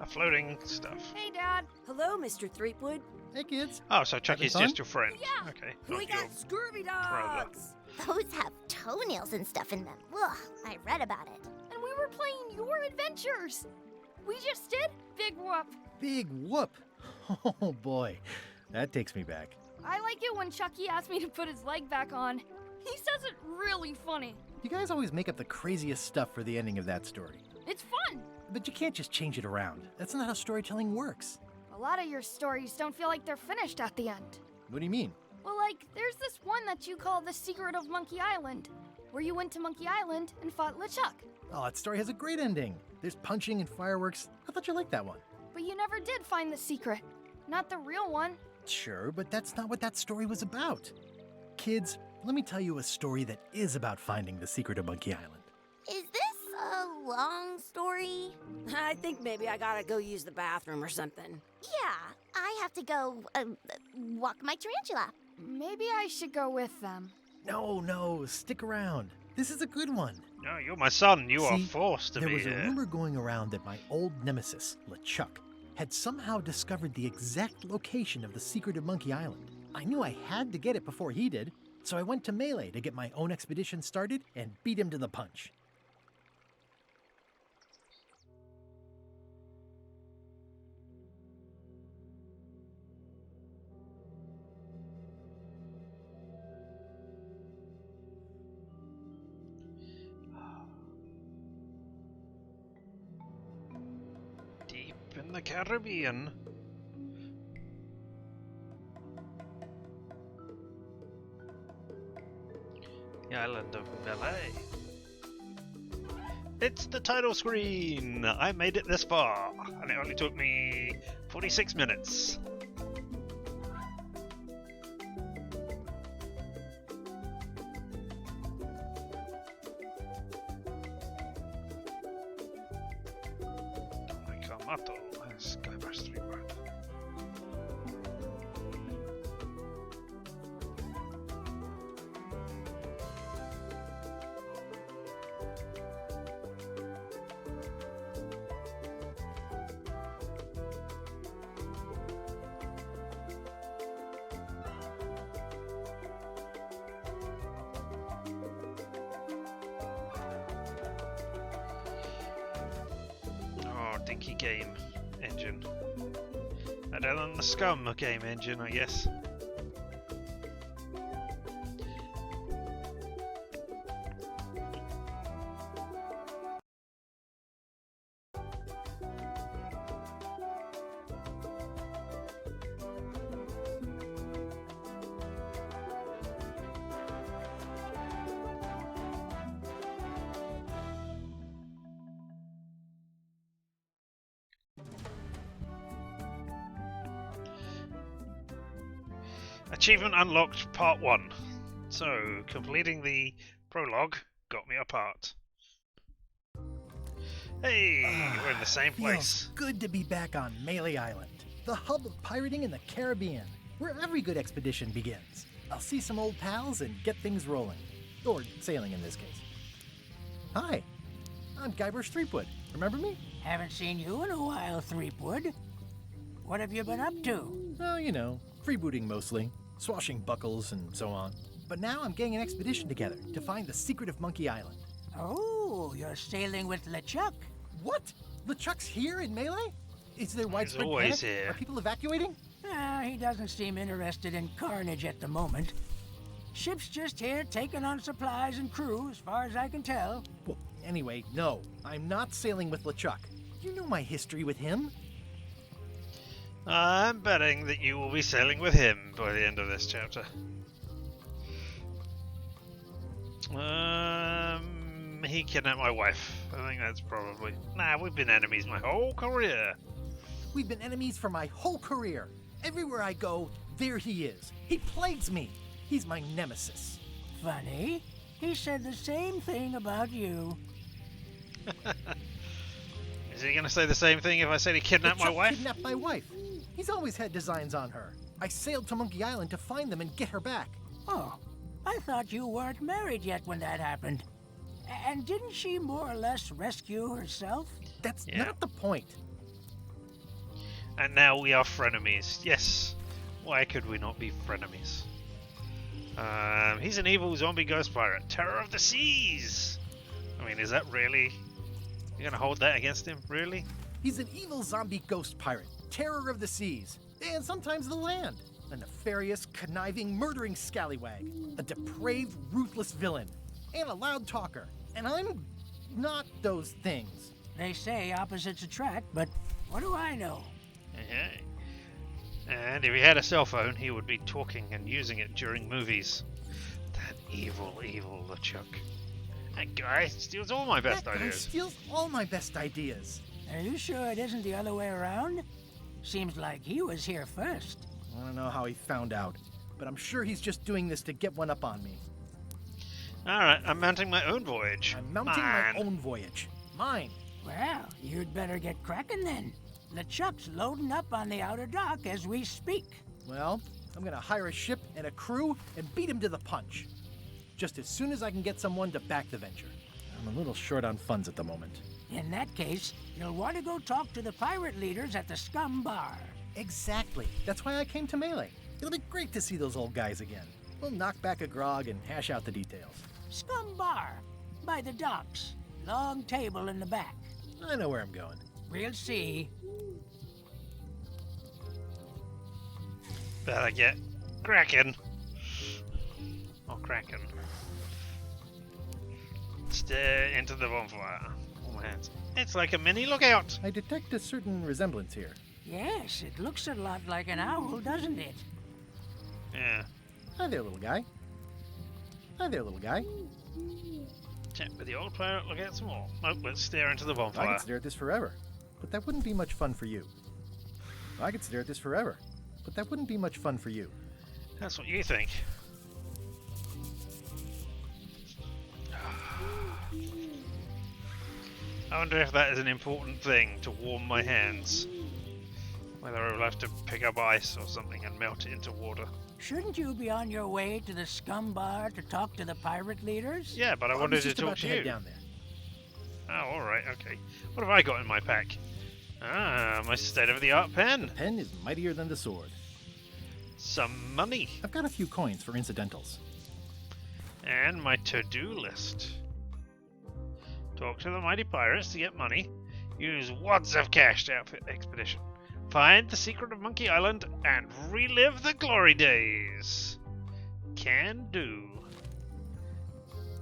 A floating stuff. Hey, Dad. Hello, Mr. Threepwood. Hey, kids. Oh, so Chucky's Having just your friend. Yeah. Okay. We not your got scurvy brother. dogs. Those have toenails and stuff in them. Ugh, I read about it. And we were playing your adventures. We just did Big Whoop. Big whoop. Oh boy, that takes me back. I like it when Chucky asked me to put his leg back on. He says it really funny. You guys always make up the craziest stuff for the ending of that story. It's fun. But you can't just change it around. That's not how storytelling works. A lot of your stories don't feel like they're finished at the end. What do you mean? Well, like, there's this one that you call The Secret of Monkey Island, where you went to Monkey Island and fought LeChuck. Oh, that story has a great ending. There's punching and fireworks. I thought you liked that one. But you never did find the secret. Not the real one. Sure, but that's not what that story was about. Kids, let me tell you a story that is about finding the secret of Monkey Island. Is this a long story? I think maybe I gotta go use the bathroom or something. Yeah, I have to go walk my tarantula. Maybe I should go with them. No, stick around. This is a good one. No, you're my son. You are See, forced to there be was here. a rumor going around that my old nemesis, LeChuck, had somehow discovered the exact location of the secret of Monkey Island. I knew I had to get it before he did, so I went to Melee to get my own expedition started and beat him to the punch. Deep in the Caribbean. The island of Melee. It's the title screen! I made it this far, and it only took me 46 minutes. Tomato. That's Guybrush 3 word. Oh, dinky game engine. Better than the Scum game engine, I guess. Achievement unlocked part 1. So, completing the prologue got me a part. Hey, we're in the same Feels place. good to be back on Melee Island, the hub of pirating in the Caribbean, where every good expedition begins. I'll see some old pals and get things rolling. Or sailing in this case. Hi, I'm Guybrush Threepwood. Remember me? Haven't seen you in a while, Threepwood. What have you been up to? Oh, you know, freebooting mostly, swashing buckles and so on. But now I'm getting an expedition together to find the secret of Monkey Island. Oh, you're sailing with LeChuck. What? LeChuck's here in Melee? Is there widespread always panic? here. Are people evacuating? He doesn't seem interested in carnage at the moment. Ship's just here taking on supplies and crew, as far as I can tell. Well, anyway, no. I'm not sailing with LeChuck. You know my history with him. I'm betting that you will be sailing with him by the end of this chapter. He kidnapped my wife. I think that's probably... Nah, we've been enemies my whole career. We've been enemies for my whole career. Everywhere I go, there he is. He plagues me. He's my nemesis. Funny. He said the same thing about you. Is he going to say the same thing if I said he kidnapped my LeChuck wife? kidnapped my wife. He's always had designs on her. I sailed to Monkey Island to find them and get her back. Oh, I thought you weren't married yet when that happened. And didn't she more or less rescue herself? That's Yeah. not the point. And now we are frenemies. Yes. Why could we not be frenemies? He's an evil zombie ghost pirate. Terror of the seas! I mean, is that really... You're gonna hold that against him? Really? He's an evil zombie ghost pirate, terror of the seas, and sometimes the land. A nefarious, conniving, murdering scallywag. A depraved, ruthless villain. And a loud talker. And I'm not those things. They say opposites attract, but what do I know? Okay. And if he had a cell phone, he would be talking and using it during movies. That evil, evil LeChuck. That guy steals all my best That guy ideas. steals all my best ideas. Are you sure it isn't the other way around? Seems like he was here first. I don't know how he found out, but I'm sure he's just doing this to get one up on me. Alright, I'm mounting my own voyage. I'm mounting Mine. my own voyage. Mine. Well, you'd better get cracking then. LeChuck's loading up on the outer dock as we speak. Well, I'm gonna hire a ship and a crew and beat him to the punch. Just as soon as I can get someone to back the venture. I'm a little short on funds at the moment. In that case, you'll want to go talk to the pirate leaders at the Scum Bar. Exactly. That's why I came to Melee. It'll be great to see those old guys again. We'll knock back a grog and hash out the details. Scum Bar, by the docks. Long table in the back. I know where I'm going. We'll see. Better get cracking. Or cracking. Stare into the bonfire. Oh my hands. It's like a mini lookout. I detect a certain resemblance here. Yes, it looks a lot like an owl, doesn't it? Yeah. Hi there, little guy. Hi there, little guy. Chat with the old pirate, look out some more. Nope, let's stare into the I bonfire. could stare at this forever, but that wouldn't be much fun for you. I could stare at this forever, but that wouldn't be much fun for you. That's what you think. I wonder if that is an important thing to warm my hands. Whether I will have to pick up ice or something and melt it into water. Shouldn't you be on your way to the scum bar to talk to the pirate leaders? Yeah, but I was wanted to just talk about to head you. down there. Oh, alright, okay. What have I got in my pack? Ah, my state-of-the-art pen. Pen is mightier than the sword. Some money. I've got a few coins for incidentals. And my to-do list. Talk to the mighty pirates to get money. Use wads of cash to outfit the expedition. Find the secret of Monkey Island and relive the glory days. Can do.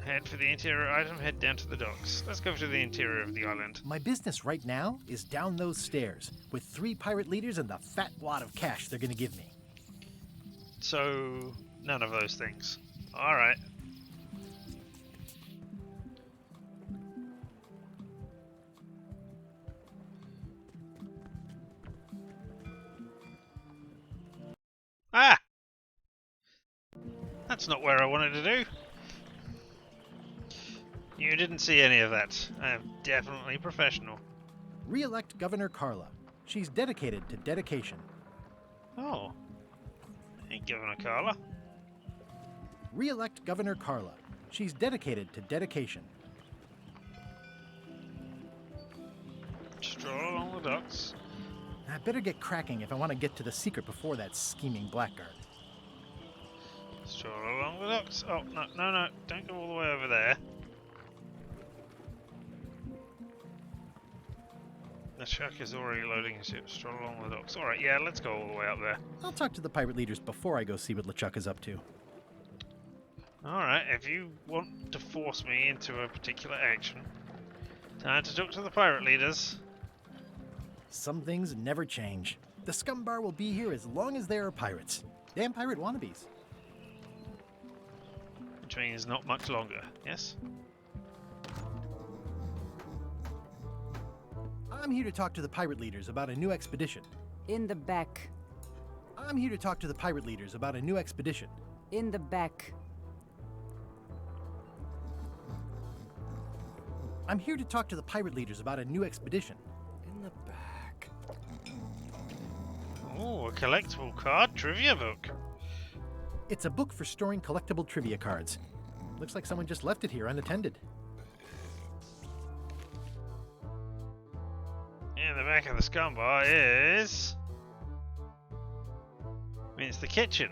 Head for the interior item, head down to the docks. Let's go to the interior of the island. My business right now is down those stairs, with 3 pirate leaders and the fat wad of cash they're gonna give me. So, none of those things. Alright. Ah! That's not where I wanted to do. You didn't see any of that. I am definitely professional. Re-elect Governor Carla. She's dedicated to dedication. Oh. Hey, Governor Carla. Re-elect Governor Carla. She's dedicated to dedication. Stroll along the docks. I better get cracking if I want to get to the secret before that scheming blackguard. Stroll along the docks. Oh, no. Don't go all the way over there. The shark is already loading his ship. Stroll along the docks. Alright, yeah, let's go all the way up there. I'll talk to the pirate leaders before I go see what LeChuck is up to. Alright, if you want to force me into a particular action, time to talk to the pirate leaders. Some things never change. The scum bar will be here as long as there are pirates. Damn pirate wannabes. Which means not much longer, yes? I'm here to talk to the pirate leaders about a new expedition. In the back. I'm here to talk to the pirate leaders about a new expedition. In the back. I'm here to talk to the pirate leaders about a new expedition. In the back. Oh, a collectible card trivia book. It's a book for storing collectible trivia cards. Looks like someone just left it here unattended. In the back of the scum bar is... I mean, it's the kitchen.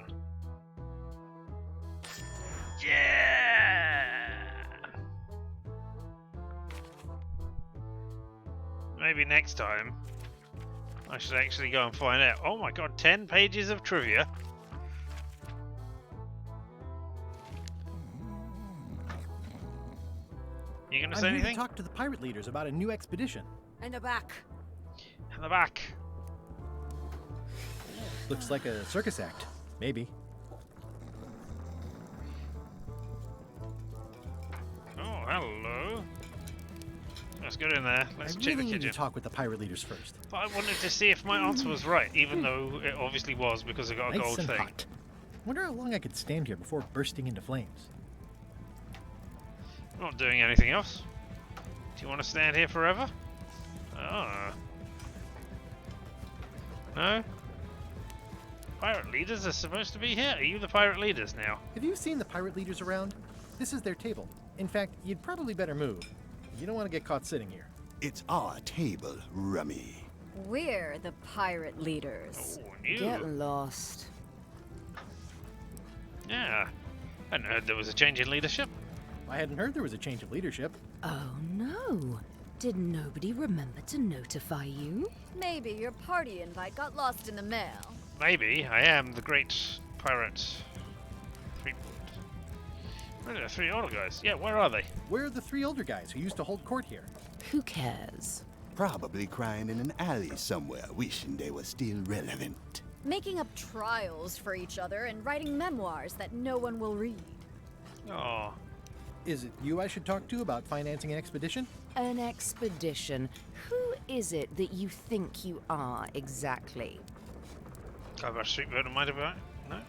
Yeah! Maybe next time I should actually go and find out. Oh my god, 10 pages of trivia. You gonna say I'm here anything? to talk to the pirate leaders about a new expedition. In the back. In the back. Looks like a circus act. Maybe. Oh, hello. Let's get in there. Let's I check really the need kitchen. to talk with the pirate leaders first. But I wanted to see if my answer was right, even though it obviously was because I got a Nice gold and thing. hot. Wonder how long I could stand here before bursting into flames. I'm not doing anything else. Do you want to stand here forever? Ah. No? Pirate leaders are supposed to be here. Are you the pirate leaders now? Have you seen the pirate leaders around? This is their table. In fact, you'd probably better move. You don't want to get caught sitting here. It's our table, Rummy. We're the pirate leaders. Oh, new. Get lost. Yeah. I hadn't heard there was a change in leadership. I hadn't heard there was a change of leadership. Oh no. Did nobody remember to notify you? Maybe your party invite got lost in the mail. Maybe. I am the great pirate. Where are the 3 older guys? Yeah, where are they? Where are the 3 older guys who used to hold court here? Who cares? Probably crying in an alley somewhere, wishing they were still relevant. Making up trials for each other and writing memoirs that no one will read. Oh. Is it you I should talk to about financing an expedition? An expedition? Who is it that you think you are exactly? Guybrush Street Voter might about it? No?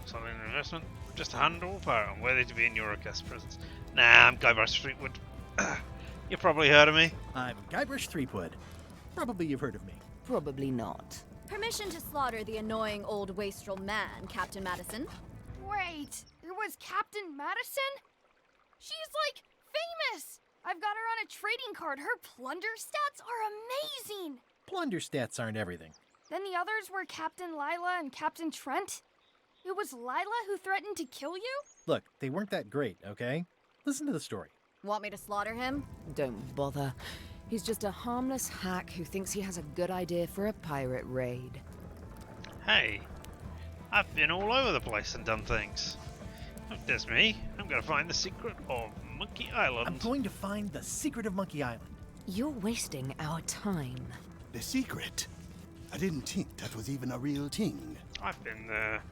Something in investment? Just a handle pirate. I'm worthy to be in your guest presence. Nah, I'm Guybrush Streetwood. You probably heard of me. I'm Guybrush Threepwood. Probably you've heard of me. Probably not. Permission to slaughter the annoying old wastrel man, Captain Madison. Wait, it was Captain Madison? She's like famous! I've got her on a trading card. Her plunder stats are amazing! Plunder stats aren't everything. Then the others were Captain Lila and Captain Trent. It was Lila who threatened to kill you? Look, they weren't that great, okay? Listen to the story. Want me to slaughter him? Don't bother. He's just a harmless hack who thinks he has a good idea for a pirate raid. Hey, I've been all over the place and done things. Look, there's me. I'm gonna find the secret of Monkey Island. I'm going to find the secret of Monkey Island. You're wasting our time. The secret? I didn't think that was even a real thing. I've been there.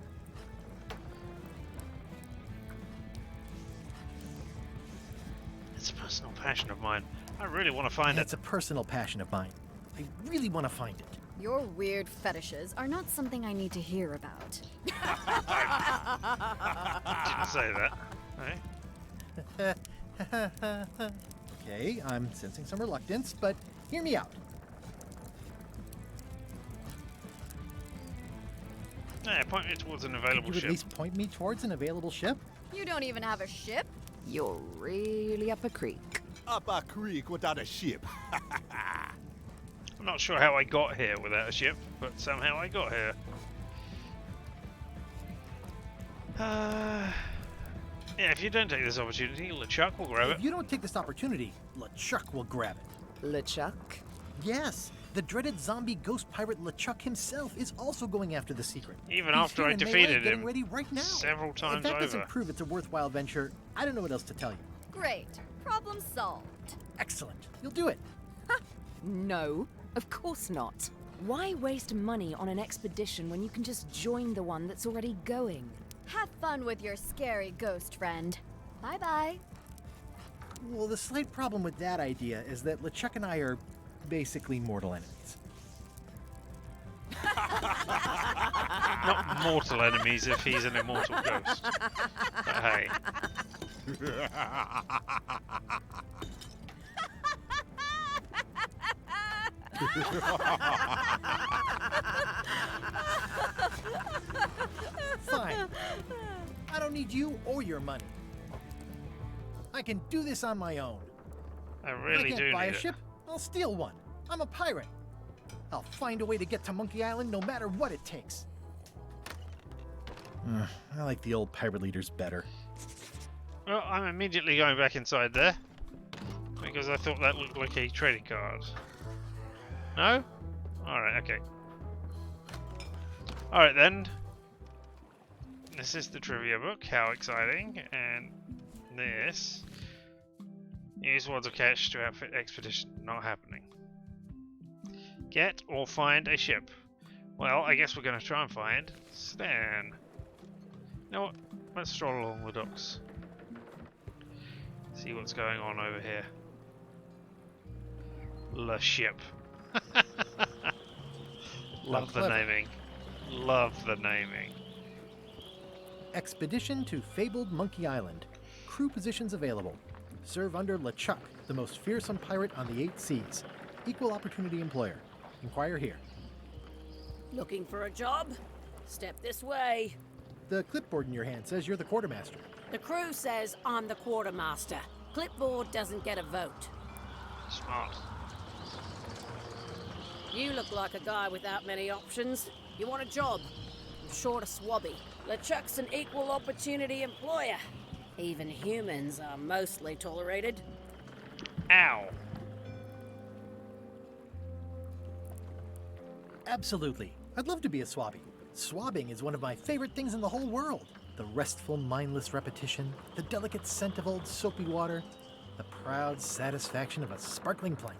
It's a personal passion of mine. I really want to find it. It's a personal passion of mine. I really want to find it. Your weird fetishes are not something I need to hear about. Didn't say that. Hey? Okay, I'm sensing some reluctance, but hear me out. Yeah, point me towards an Could available you at ship. least point me towards an available ship? You don't even have a ship? You're really up a creek. Up a creek without a ship. I'm not sure how I got here without a ship, but somehow I got here. Yeah, if you don't take this opportunity, LeChuck will grab it. If you don't take this opportunity, LeChuck will grab it. LeChuck? Yes, the dreaded zombie ghost pirate LeChuck himself is also going after the secret. Even He's after here I in Melee defeated getting him ready right now. several times If that over. doesn't prove it's a worthwhile venture, I don't know what else to tell you. Great. Problem solved. Excellent. You'll do it. No, of course not. Why waste money on an expedition when you can just join the one that's already going? Have fun with your scary ghost friend. Bye-bye. Well, the slight problem with that idea is that LeChuck and I are basically mortal enemies. Not mortal enemies if he's an immortal ghost. But hey. Fine. I don't need you or your money. I can do this on my own. I If really I can't do buy need a it. ship, I'll steal one. I'm a pirate. I'll find a way to get to Monkey Island no matter what it takes. I like the old pirate leaders better. Well, I'm immediately going back inside there. Because I thought that looked like a trading card. No? Alright, okay. Alright then. This is the trivia book. How exciting. And this. Use words of cash to outfit expedition. Not happening. Get or find a ship. Well, I guess we're going to try and find Stan. You know what? Let's stroll along the docks. See what's going on over here. Le ship. Love the clever. naming. Love the naming. Expedition to fabled Monkey Island. Crew positions available. Serve under LeChuck, the most fearsome pirate on the 8 seas. Equal opportunity employer. Inquire here. Looking for a job? Step this way. The clipboard in your hand says you're the quartermaster. The crew says I'm the quartermaster. Clipboard doesn't get a vote. Smart. You look like a guy without many options. You want a job? I'm short a swabby. LeChuck's an equal opportunity employer. Even humans are mostly tolerated. Ow. Absolutely. I'd love to be a swabby. Swabbing is one of my favorite things in the whole world. The restful, mindless repetition, the delicate scent of old soapy water, the proud satisfaction of a sparkling plank.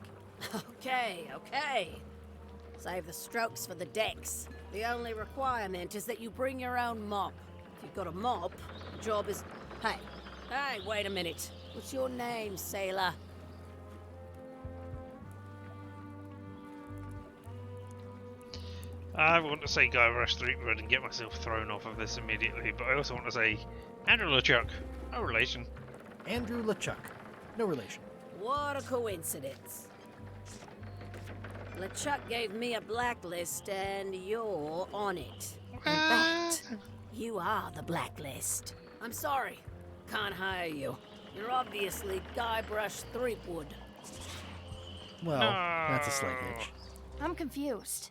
Okay. Save the strokes for the decks. The only requirement is that you bring your own mop. If you've got a mop, the job is... Hey, wait a minute. What's your name, sailor? I want to say Guybrush Threepwood and get myself thrown off of this immediately, but I also want to say Andrew LeChuck. No relation. Andrew LeChuck. No relation. What a coincidence. LeChuck gave me a blacklist, and you're on it. In fact, you are the blacklist. I'm sorry. Can't hire you. You're obviously Guybrush Threepwood. Well, that's a slight hitch. I'm confused.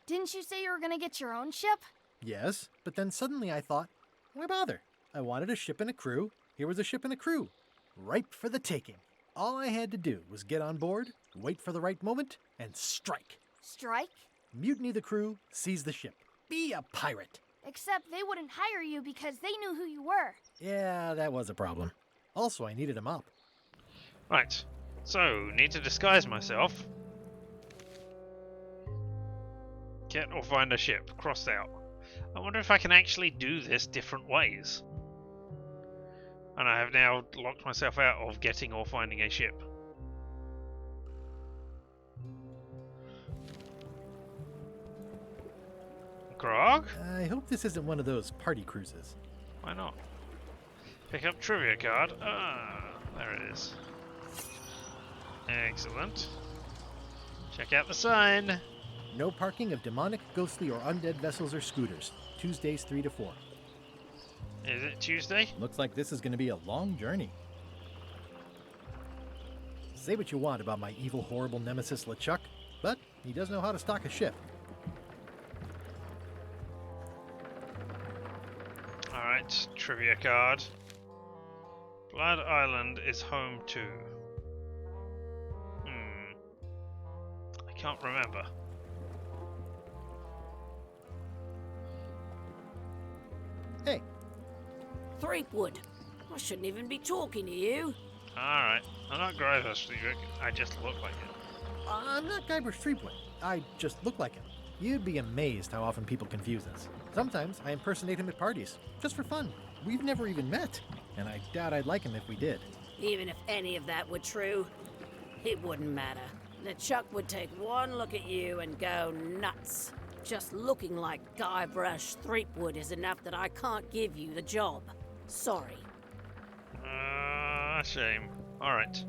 Didn't you say you were gonna get your own ship? Yes, but then suddenly I thought, why bother? I wanted a ship and a crew. Here was a ship and a crew. Ripe for the taking. All I had to do was get on board, wait for the right moment, and strike. Strike? Mutiny the crew, seize the ship. Be a pirate. Except they wouldn't hire you because they knew who you were. Yeah, that was a problem. Also, I needed a mop. Right. So, need to disguise myself. Get or find a ship. Crossed out. I wonder if I can actually do this different ways. And I have now locked myself out of getting or finding a ship. Grog? I hope this isn't one of those party cruises. Why not? Pick up trivia card. Ah, there it is. Excellent. Check out the sign. No parking of demonic, ghostly, or undead vessels or scooters. Tuesdays 3 to 4. Is it Tuesday? Looks like this is going to be a long journey. Say what you want about my evil, horrible nemesis LeChuck, but he does know how to stock a ship. Alright, trivia card. Blood Island is home to... I can't remember. Hey. Threepwood. I shouldn't even be talking to you. Alright, I'm not Guybrush, I just look like it. I'm not Guybrush Threepwood. I just look like him. You'd be amazed how often people confuse us. Sometimes I impersonate him at parties, just for fun. We've never even met, and I doubt I'd like him if we did. Even if any of that were true, it wouldn't matter. LeChuck would take one look at you and go nuts. Just looking like Guybrush Threepwood is enough that I can't give you the job. Sorry. Shame. Alright.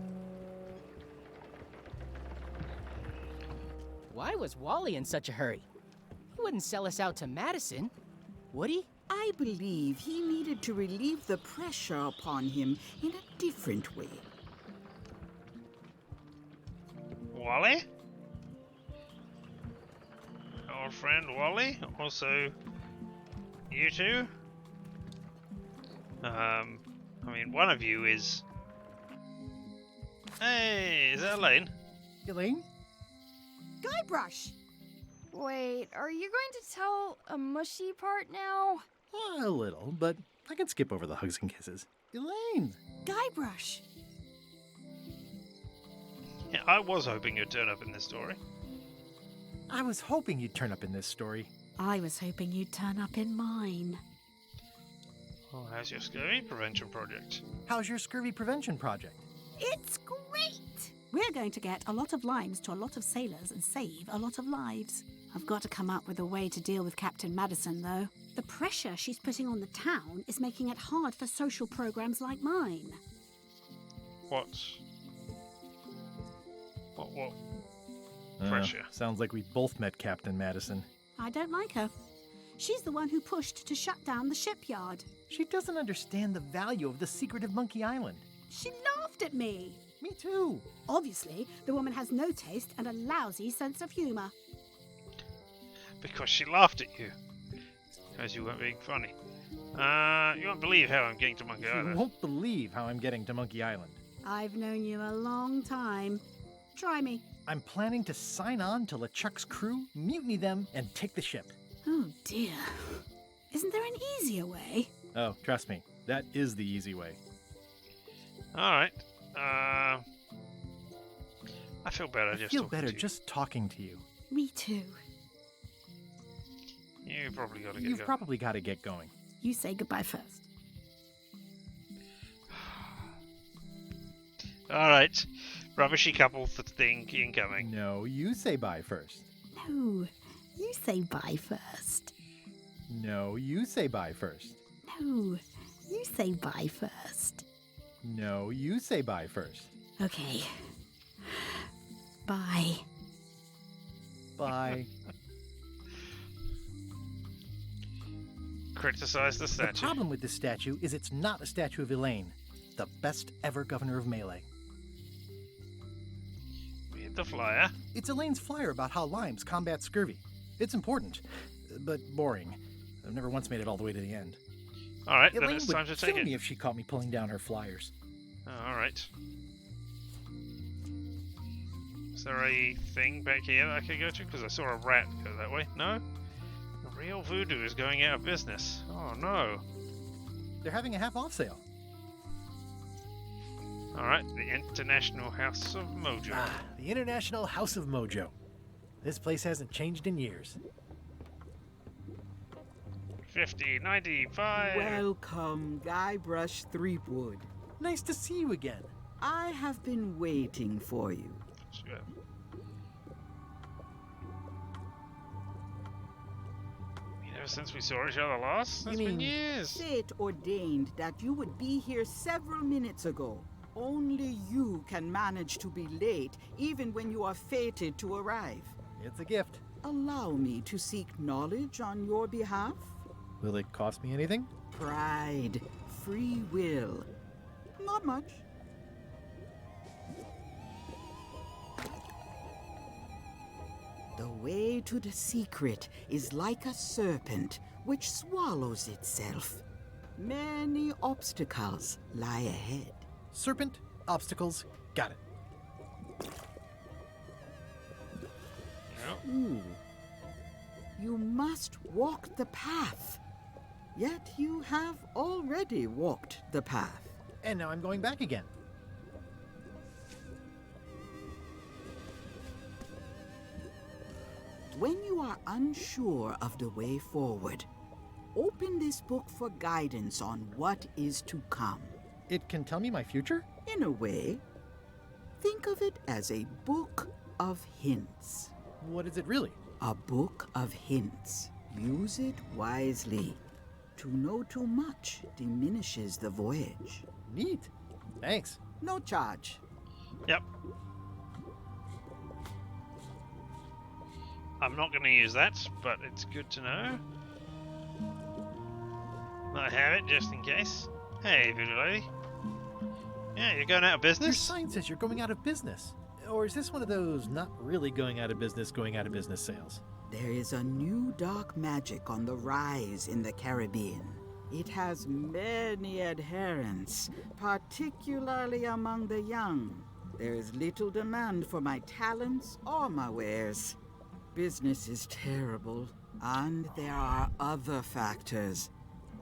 Why was Wally in such a hurry? He wouldn't sell us out to Madison, would he? I believe he needed to relieve the pressure upon him in a different way. Wally? Our friend Wally? Also, you two? I mean, one of you is... Hey, is that Elaine? Elaine? Guybrush! Wait, are you going to tell a mushy part now? A little, but I can skip over the hugs and kisses. Elaine! Guybrush! Yeah, I was hoping you'd turn up in this story. I was hoping you'd turn up in this story. I was hoping you'd turn up in mine. Oh, how's your scurvy prevention project? How's your scurvy prevention project? It's great! We're going to get a lot of limes to a lot of sailors and save a lot of lives. I've got to come up with a way to deal with Captain Madison, though. The pressure she's putting on the town is making it hard for social programs like mine. What pressure? Sounds like we both met Captain Madison. I don't like her. She's the one who pushed to shut down the shipyard. She doesn't understand the value of the secret of Monkey Island. She laughed at me. Me too. Obviously, the woman has no taste and a lousy sense of humor. Because she laughed at you. Because you weren't being funny. You won't believe how I'm getting to Monkey Island. You won't believe how I'm getting to Monkey Island. I've known you a long time. Try me. I'm planning to sign on to LeChuck's crew, mutiny them, and take the ship. Oh dear. Isn't there an easier way? Oh, trust me, that is the easy way. Alright. I feel better I just feel talking better to you. just talking to you. Me too. You probably got to get You've going. probably got to get going. You say goodbye first. Alright. Rubbishy couple thing incoming. No, you say bye first. No, you say bye first. No, you say bye first. No, you say bye first. No, you say bye first. Okay. Bye. Bye. Criticize the The statue. problem with this statue is it's not a statue of Elaine, the best ever governor of Melee. Read the flyer. It's Elaine's flyer about how limes combat scurvy. It's important, but boring. I've never once made it all the way to the end. Alright, then Elaine it's would time to take kill it. me if she caught me pulling down her flyers. Alright. Is there a thing back here that I could go to? Because I saw a rat go that way. No? The real voodoo is going out of business. Oh no. They're having a half-off sale. Alright, the International House of Mojo. Ah, the International House of Mojo. This place hasn't changed in years. 50, 95. Welcome, Guybrush Threepwood. Nice to see you again. I have been waiting for you. Sure. Ever since we saw each other last? That's been years. Fate ordained that you would be here several minutes ago. Only you can manage to be late, even when you are fated to arrive. It's a gift. Allow me to seek knowledge on your behalf. Will it cost me anything? Pride, free will. Not much. The way to the secret is like a serpent which swallows itself. Many obstacles lie ahead. Serpent, obstacles, got it. Ooh. You must walk the path. Yet you have already walked the path. And now I'm going back again. When you are unsure of the way forward, open this book for guidance on what is to come. It can tell me my future? In a way. Think of it as a book of hints. What is it really? A book of hints. Use it wisely. To know too much diminishes the voyage. Neat. Thanks. No charge. Yep. I'm not going to use that, but it's good to know. I have it just in case. Hey, voodoo lady. Yeah, you're going out of business? Your sign says you're going out of business. Or is this one of those not really going out of business sales? There is a new dark magic on the rise in the Caribbean. It has many adherents, particularly among the young. There is little demand for my talents or my wares. Business is terrible, and there are other factors.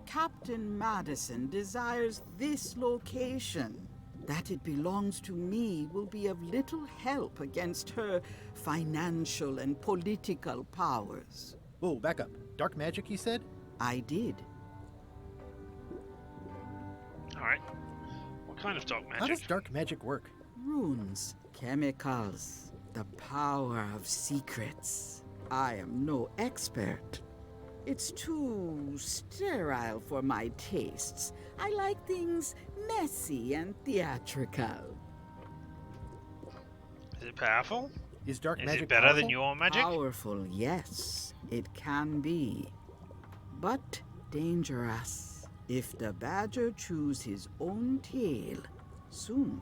Captain Madison desires this location. That it belongs to me will be of little help against her financial and political powers. Whoa, back up. Dark magic, you said? I did. Alright. What kind of dark magic? How does dark magic work? Runes, chemicals, the power of secrets. I am no expert. It's too sterile for my tastes. I like things messy and theatrical. Is it powerful? Is dark Is magic it better powerful? than your magic? Powerful, yes. It can be. But dangerous. If the badger chews his own tail, soon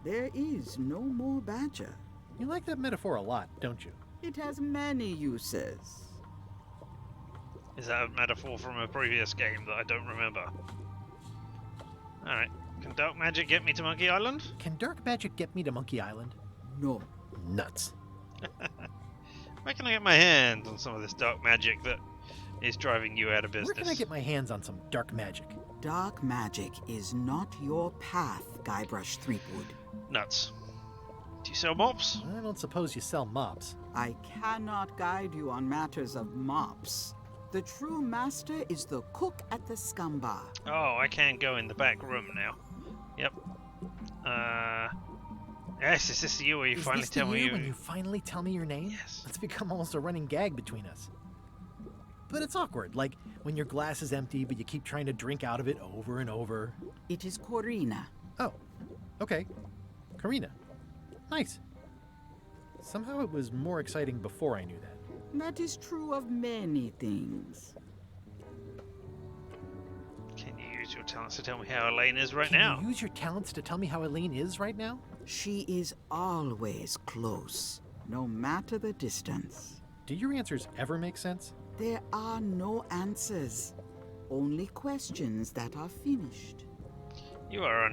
there is no more badger. You like that metaphor a lot, don't you? It has many uses. Is that a metaphor from a previous game that I don't remember? Alright. Can dark magic get me to Monkey Island? Can dark magic get me to Monkey Island? No. Nuts. Where can I get my hands on some of this dark magic that is driving you out of business? Where can I get my hands on some dark magic? Dark magic is not your path, Guybrush Threepwood. Nuts. Do you sell mops? I don't suppose you sell mops. I cannot guide you on matters of mops. The true master is the cook at the scum bar. Oh, I can go in the back room now. Yep. Yes, is this you where you Is finally this the tell me year when you finally tell me your name? Yes. It's become almost a running gag between us. But it's awkward, like when your glass is empty but you keep trying to drink out of it over and over. It is Corina. Oh, okay. Karina. Nice. Somehow it was more exciting before I knew that. That is true of many things. Can you use your talents to tell me how Elaine is right Can now? you use your talents to tell me how Elaine is right now? She is always close, no matter the distance. Do your answers ever make sense? There are no answers, only questions that are finished. You are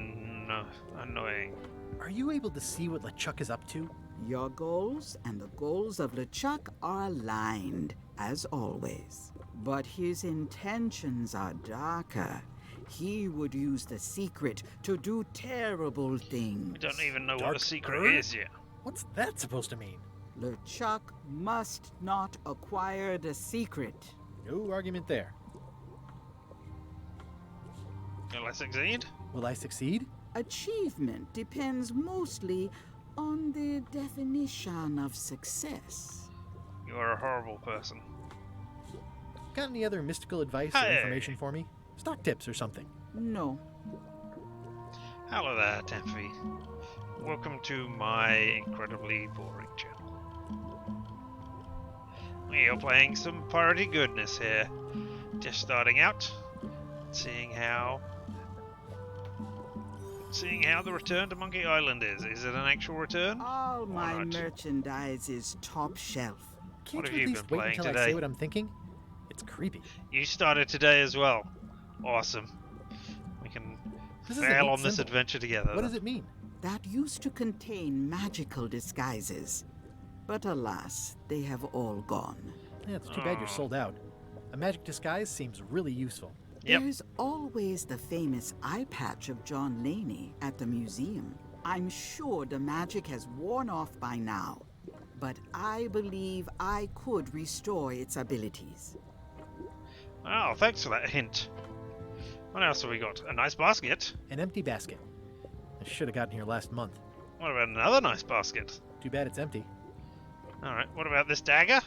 annoying. Are you able to see what LeChuck is up to? Your goals and the goals of LeChuck are aligned, as always. But his intentions are darker. He would use the secret to do terrible things. We don't even know what Dark the secret Earth? is yet. What's that supposed to mean? LeChuck must not acquire the secret. No argument there. Will I succeed? Will I succeed? Achievement depends mostly on the definition of success. You are a horrible person. Got any other mystical advice or Hey. information for me? Stock tips or something? No. Hello there, Taffy. Welcome to my incredibly boring channel. We are playing some piratey goodness here. Just starting out, seeing how the return to Monkey Island is. Is it an actual return? All my not? merchandise is top shelf. Can't What have you at you least been wait playing until I today? say what I'm thinking? It's creepy. You started today as well. Awesome. We can This is a fail neat on this symbol. adventure together. What does it mean? That used to contain magical disguises. But alas, they have all gone. Yeah, it's too bad you're sold out. A magic disguise seems really useful. Yep. There's always the famous eye patch of John Laney at the museum. I'm sure the magic has worn off by now, but I believe I could restore its abilities. Oh, thanks for that hint. What else have we got? A nice basket. An empty basket. I should have gotten here last month. What about another nice basket? Too bad it's empty. Alright, what about this dagger?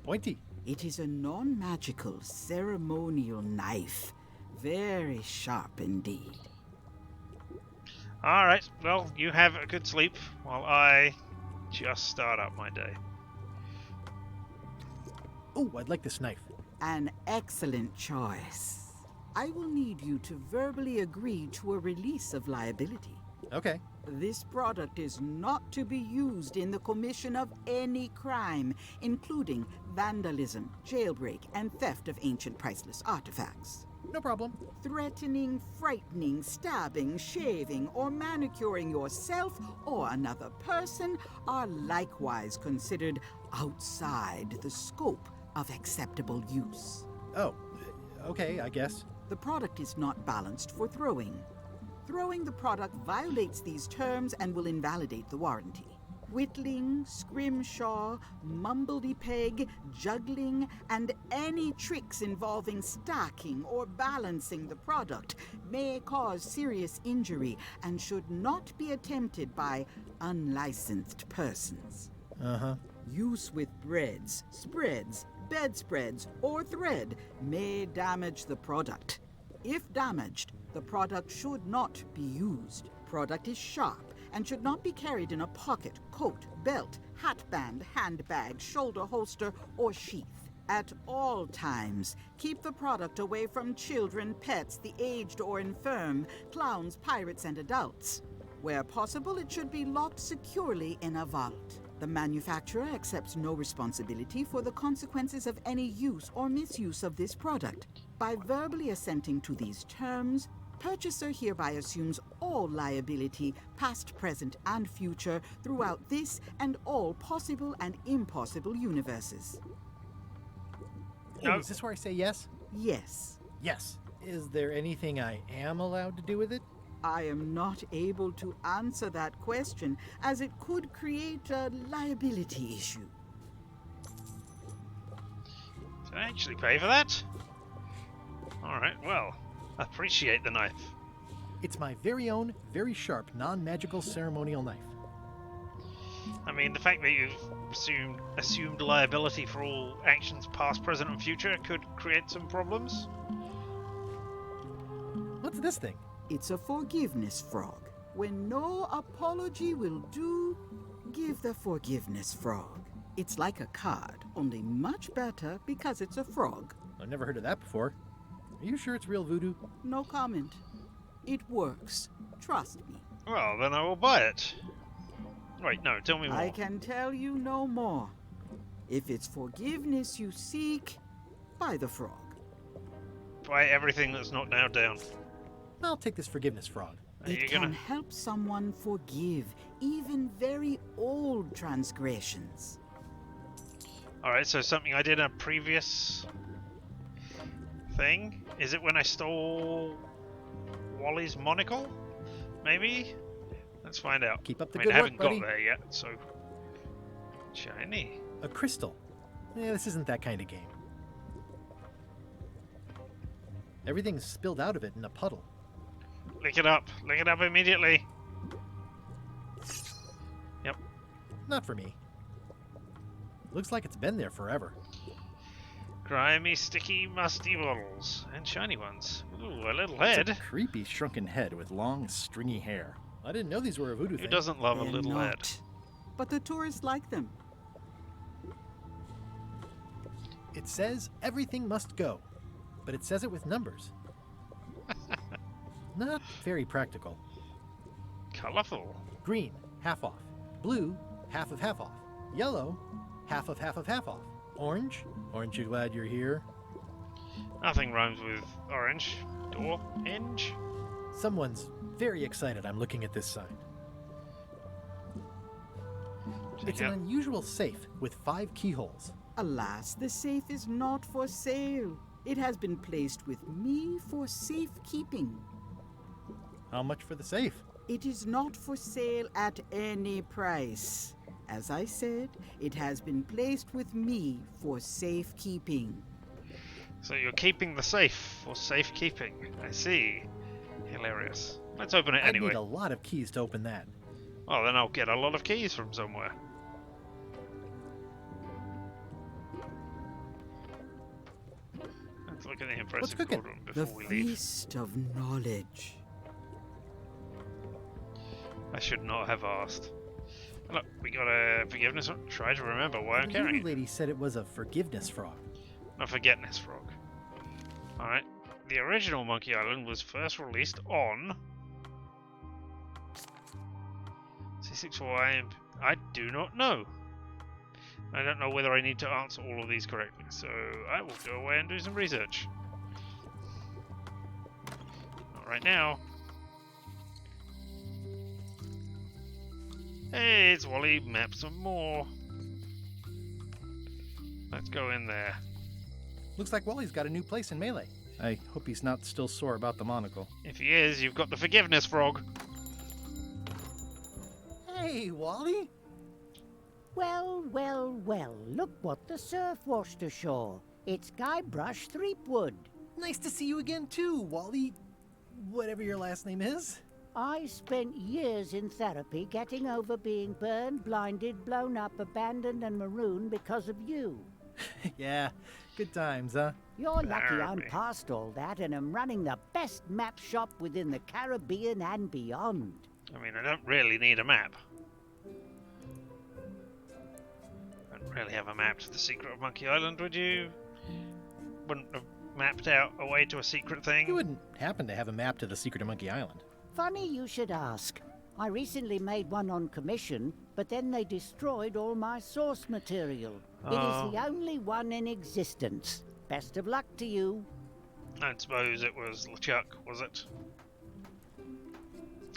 Pointy. It is a non-magical ceremonial knife. Very sharp indeed. Alright, well, you have a good sleep while I just start up my day. Oh, I'd like this knife. An excellent choice. I will need you to verbally agree to a release of liability. Okay. This product is not to be used in the commission of any crime, including vandalism, jailbreak, and theft of ancient priceless artifacts. No problem. Threatening, frightening, stabbing, shaving, or manicuring yourself or another person are likewise considered outside the scope of acceptable use. Oh, okay, I guess. The product is not balanced for throwing. Throwing the product violates these terms and will invalidate the warranty. Whittling, scrimshaw, mumbledy-peg, juggling, and any tricks involving stacking or balancing the product may cause serious injury and should not be attempted by unlicensed persons. Uh-huh. Use with breads, spreads, bedspreads, or thread may damage the product. If damaged, the product should not be used. Product is sharp and should not be carried in a pocket, coat, belt, hatband, handbag, shoulder holster, or sheath. At all times, keep the product away from children, pets, the aged or infirm, clowns, pirates, and adults. Where possible, it should be locked securely in a vault. The manufacturer accepts no responsibility for the consequences of any use or misuse of this product. By verbally assenting to these terms, purchaser hereby assumes all liability, past, present, and future, throughout this and all possible and impossible universes. Oh, is this where I say yes? Yes. Yes. Is there anything I am allowed to do with it? I am not able to answer that question, as it could create a liability issue. Did I actually pay for that? Alright, well, appreciate the knife. It's my very own, very sharp, non-magical ceremonial knife. I mean, the fact that you've assumed liability for all actions past, present, and future could create some problems. What's this thing? It's a forgiveness frog. When no apology will do, give the forgiveness frog. It's like a card, only much better because it's a frog. I've never heard of that before. Are you sure it's real voodoo? No comment. It works. Trust me. Well, then I will buy it. Wait, no, tell me more. I can tell you no more. If it's forgiveness you seek, buy the frog. Buy everything that's not now down. I'll take this forgiveness frog. It can help someone forgive even very old transgressions. Alright, so something I did in a previous thing? Is it when I stole Wally's monocle? Maybe? Let's find out. Keep up the I good haven't work, buddy. got there yet, so... Shiny. A crystal. This isn't that kind of game. Everything's spilled out of it in a puddle. Lick it up. Lick it up immediately. Yep. Not for me. Looks like it's been there forever. Grimy, sticky, musty bottles. And shiny ones. Ooh, a little head. It's a creepy shrunken head with long, stringy hair. I didn't know these were a voodoo thing. Who doesn't love a They're little not. head? But the tourists like them. It says everything must go, but it says it with numbers. Not very practical. Colourful. Green, half off. Blue, half of half off. Yellow, half of half of half off. Orange, aren't you glad you're here? Nothing rhymes with orange. Orange. Someone's very excited I'm looking at this sign. It's an unusual safe with 5 keyholes. Alas, the safe is not for sale. It has been placed with me for safekeeping. How much for the safe? It is not for sale at any price. As I said, it has been placed with me for safekeeping. So you're keeping the safe for safekeeping. I see. Hilarious. Let's open it I anyway. need a lot of keys to open that. Well, then I'll get a lot of keys from somewhere. Let's look at the impressive courtroom before The we leave. feast of knowledge. I should not have asked. Look, we got a forgiveness. Try to remember why I'm The carrying voodoo it. lady said it was a forgiveness frog. A forgetness frog. Alright. The original Monkey Island was first released on C64. I do not know. I don't know whether I need to answer all of these correctly, so I will go away and do some research. Not right now. Hey, it's Wally. Map some more. Let's go in there. Looks like Wally's got a new place in Melee. I hope he's not still sore about the monocle. If he is, you've got the forgiveness frog. Hey, Wally! Well, well, well, look what the surf washed ashore. It's Guybrush Threepwood. Nice to see you again too, Wally. Whatever your last name is. I spent years in therapy getting over being burned, blinded, blown up, abandoned, and marooned because of you. Yeah, good times, huh? You're lucky I'm past all that and am running the best map shop within the Caribbean and beyond. I mean, I don't really need a map. I don't really have a map to the secret of Monkey Island, would you? Wouldn't have mapped out a way to a secret thing? You wouldn't happen to have a map to the secret of Monkey Island. Funny you should ask. I recently made one on commission, but then they destroyed all my source material. It is the only one in existence. Best of luck to you. I suppose it was LeChuck, was it?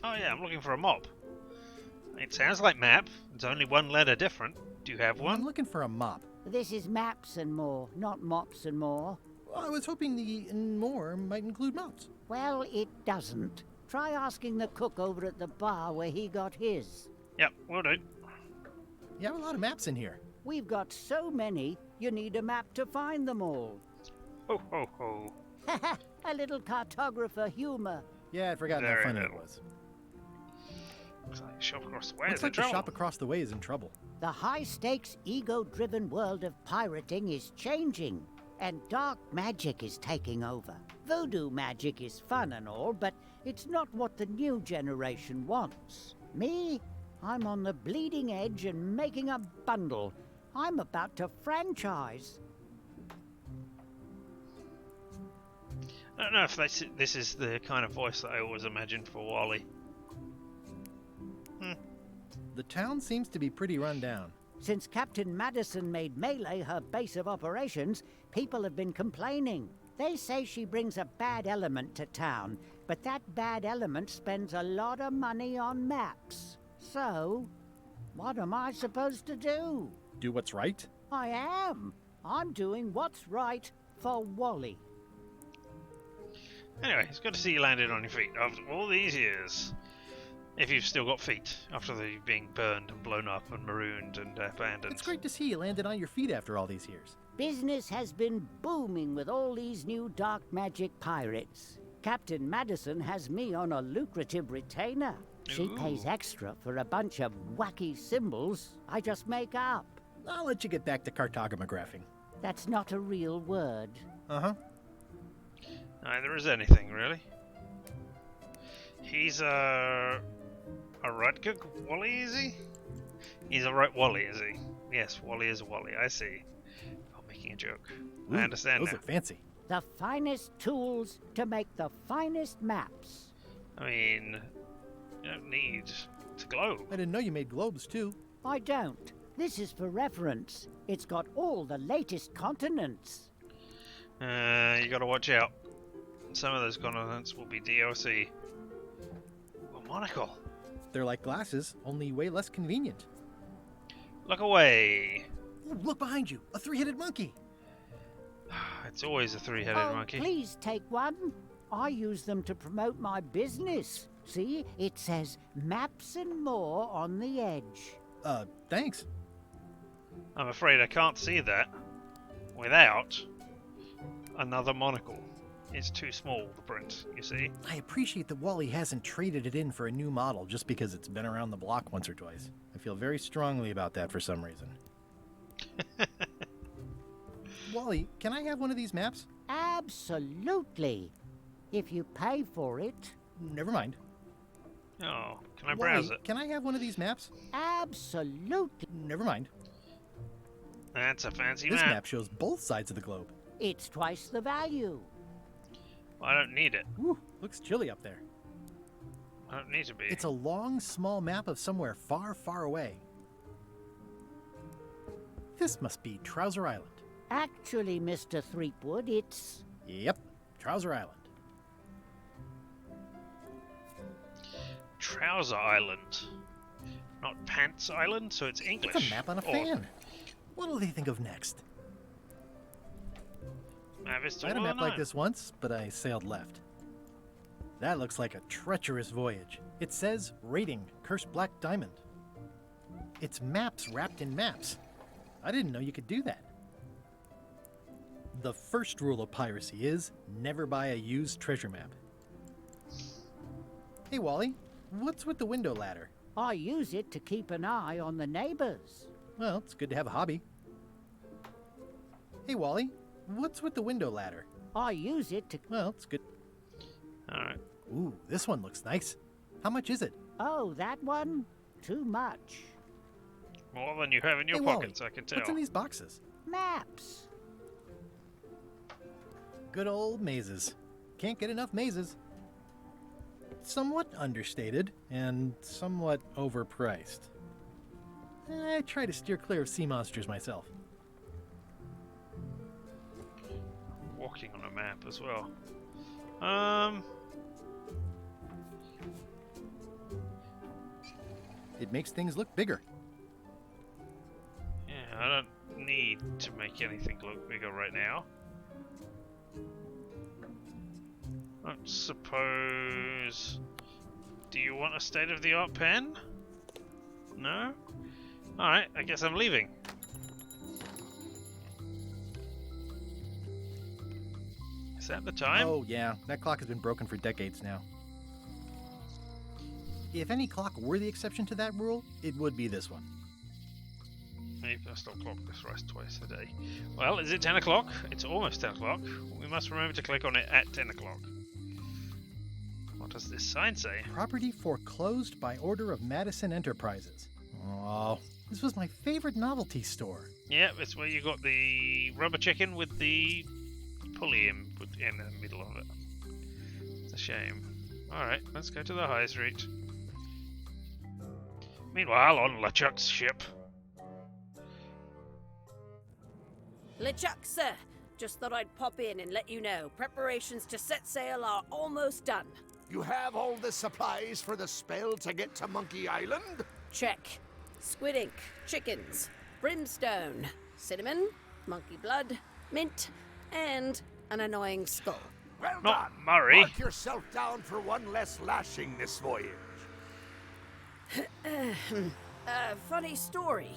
Oh yeah, I'm looking for a mop. It sounds like map. It's only one letter different. Do you have one? I'm looking for a mop. This is maps and more, not mops and more. I was hoping the and more might include mops. Well, it doesn't. Try asking the cook over at the bar where he got his. Yep, will do. You have a lot of maps in here. We've got so many, you need a map to find them all. Ho ho ho. A little cartographer humor. Yeah, I'd forgotten how funny it was. Looks like shop across the way. Looks like the shop across the way is in trouble. The high-stakes, ego-driven world of pirating is changing, and dark magic is taking over. Voodoo magic is fun and all, but It's not what the new generation wants. Me? I'm on the bleeding edge and making a bundle. I'm about to franchise. I don't know if this is the kind of voice that I always imagined for Wally. The town seems to be pretty run down. Since Captain Madison made Melee her base of operations, people have been complaining. They say she brings a bad element to town, but that bad element spends a lot of money on maps. So, what am I supposed to do? Do what's right? I am. I'm doing what's right for Wally. Anyway, it's good to see you landed on your feet after all these years. If you've still got feet after being burned and blown up and marooned and abandoned. It's great to see you landed on your feet after all these years. Business has been booming with all these new dark magic pirates. Captain Madison has me on a lucrative retainer. She pays extra for a bunch of wacky symbols I just make up. I'll let you get back to cartographing. That's not a real word. Uh-huh. Neither is anything, really. He's a right good Wally, is he? He's a right Wally, is he? Yes, Wally is a Wally, I see. I'm making a joke. I understand those now. Look fancy. The finest tools to make the finest maps. I mean, you don't need to globe. I didn't know you made globes, too. I don't. This is for reference. It's got all the latest continents. You gotta watch out. Some of those continents will be DLC. A monocle. They're like glasses, only way less convenient. Look away. Ooh, look behind you. A three-headed monkey. It's always a three-headed monkey. Please take one. I use them to promote my business. See, it says maps and more on the edge. Thanks. I'm afraid I can't see that without another monocle. It's too small, the print, you see. I appreciate that Wally hasn't traded it in for a new model just because it's been around the block once or twice. I feel very strongly about that for some reason. Wally, can I have one of these maps? Absolutely. If you pay for it. Never mind. Oh, can I browse Wally, it? Can I have one of these maps? Absolutely. Never mind. That's a fancy This map. map shows both sides of the globe. It's twice the value. I don't need it. Whew, looks chilly up there. I don't need to be. It's a long, small map of somewhere far, far away. This must be Trouser Island. Actually, Mr. Threepwood, it's... Yep, Trouser Island. Trouser Island. Not Pants Island, so it's English. It's a map on a fan. What'll they think of next? I had a map like this once, but I sailed left. That looks like a treacherous voyage. It says, rating, Cursed Black Diamond. It's maps wrapped in maps. I didn't know you could do that. The first rule of piracy is, never buy a used treasure map. Hey Wally, what's with the window ladder? I use it to keep an eye on the neighbors. Well, it's good to have a hobby. Hey Wally, what's with the window ladder? I use it to... Well, it's good. Alright. Ooh, this one looks nice. How much is it? Oh, that one? Too much. More than you have in your Hey, pockets, Wally, I can tell. What's in these boxes? Maps. Good old mazes. Can't get enough mazes. Somewhat understated and somewhat overpriced. I try to steer clear of sea monsters myself. Walking on a map as well. It makes things look bigger. Yeah, I don't need to make anything look bigger right now. I suppose... Do you want a state-of-the-art pen? No? Alright, I guess I'm leaving. Is that the time? Oh yeah, that clock has been broken for decades now. If any clock were the exception to that rule, it would be this one. Maybe I stop clock this rise twice a day. Well, is it 10 o'clock? It's almost 10 o'clock. We must remember to click on it at 10 o'clock. What does this sign say? Property foreclosed by order of Madison Enterprises. Oh, this was my favorite novelty store. Yeah, it's where you got the rubber chicken with the pulley in the middle of it. It's a shame. Alright, let's go to the high street. Meanwhile, on LeChuck's ship. LeChuck, sir. Just thought I'd pop in and let you know. Preparations to set sail are almost done. You have all the supplies for the spell to get to Monkey Island? Check. Squid ink, chickens, brimstone, cinnamon, monkey blood, mint, and an annoying skull. Well Not done. Murray. Mark yourself down for one less lashing this voyage. Funny story.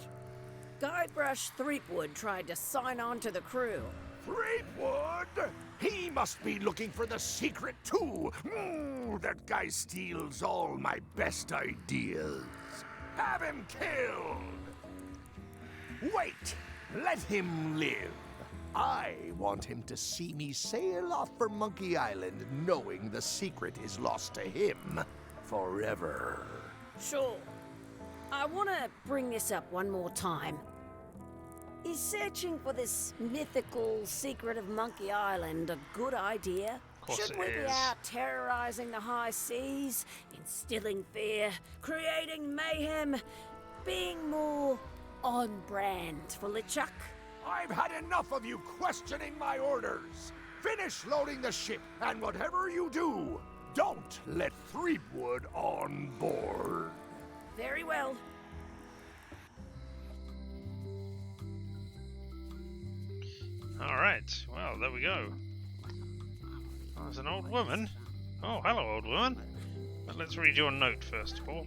Guybrush Threepwood tried to sign on to the crew. Threepwood? He must be looking for the secret too. That guy steals all my best ideas. Have him killed. Wait, let him live. I want him to see me sail off for Monkey Island knowing the secret is lost to him forever. Sure. I want to bring this up one more time. Is searching for this mythical secret of Monkey Island a good idea? Should we be out terrorizing the high seas, instilling fear, creating mayhem, being more on brand for LeChuck? I've had enough of you questioning my orders. Finish loading the ship, and whatever you do, don't let Threepwood on board. Very well. Alright, well, there we go. There's an old woman. Oh, hello, old woman. But let's read your note first of all.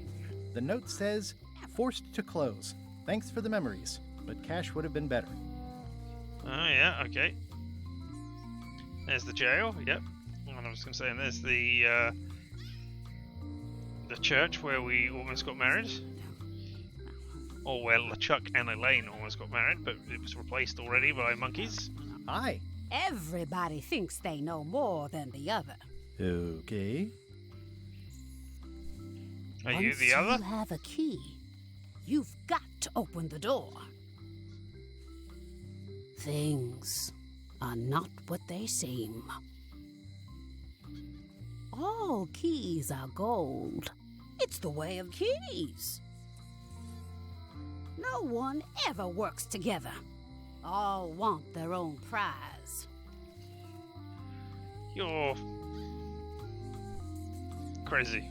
The note says, forced to close. Thanks for the memories, but cash would have been better. Oh, yeah, okay. There's the jail, yep. And I was going to say, and there's the church where we almost got married. Or where LeChuck and Elaine almost got married, but it was replaced already by monkeys. Aye. Everybody thinks they know more than the other. Okay. Are you the other? Once you have a key, you've got to open the door. Things are not what they seem. All keys are gold. It's the way of keys. No one ever works together. All want their own prize. You're crazy.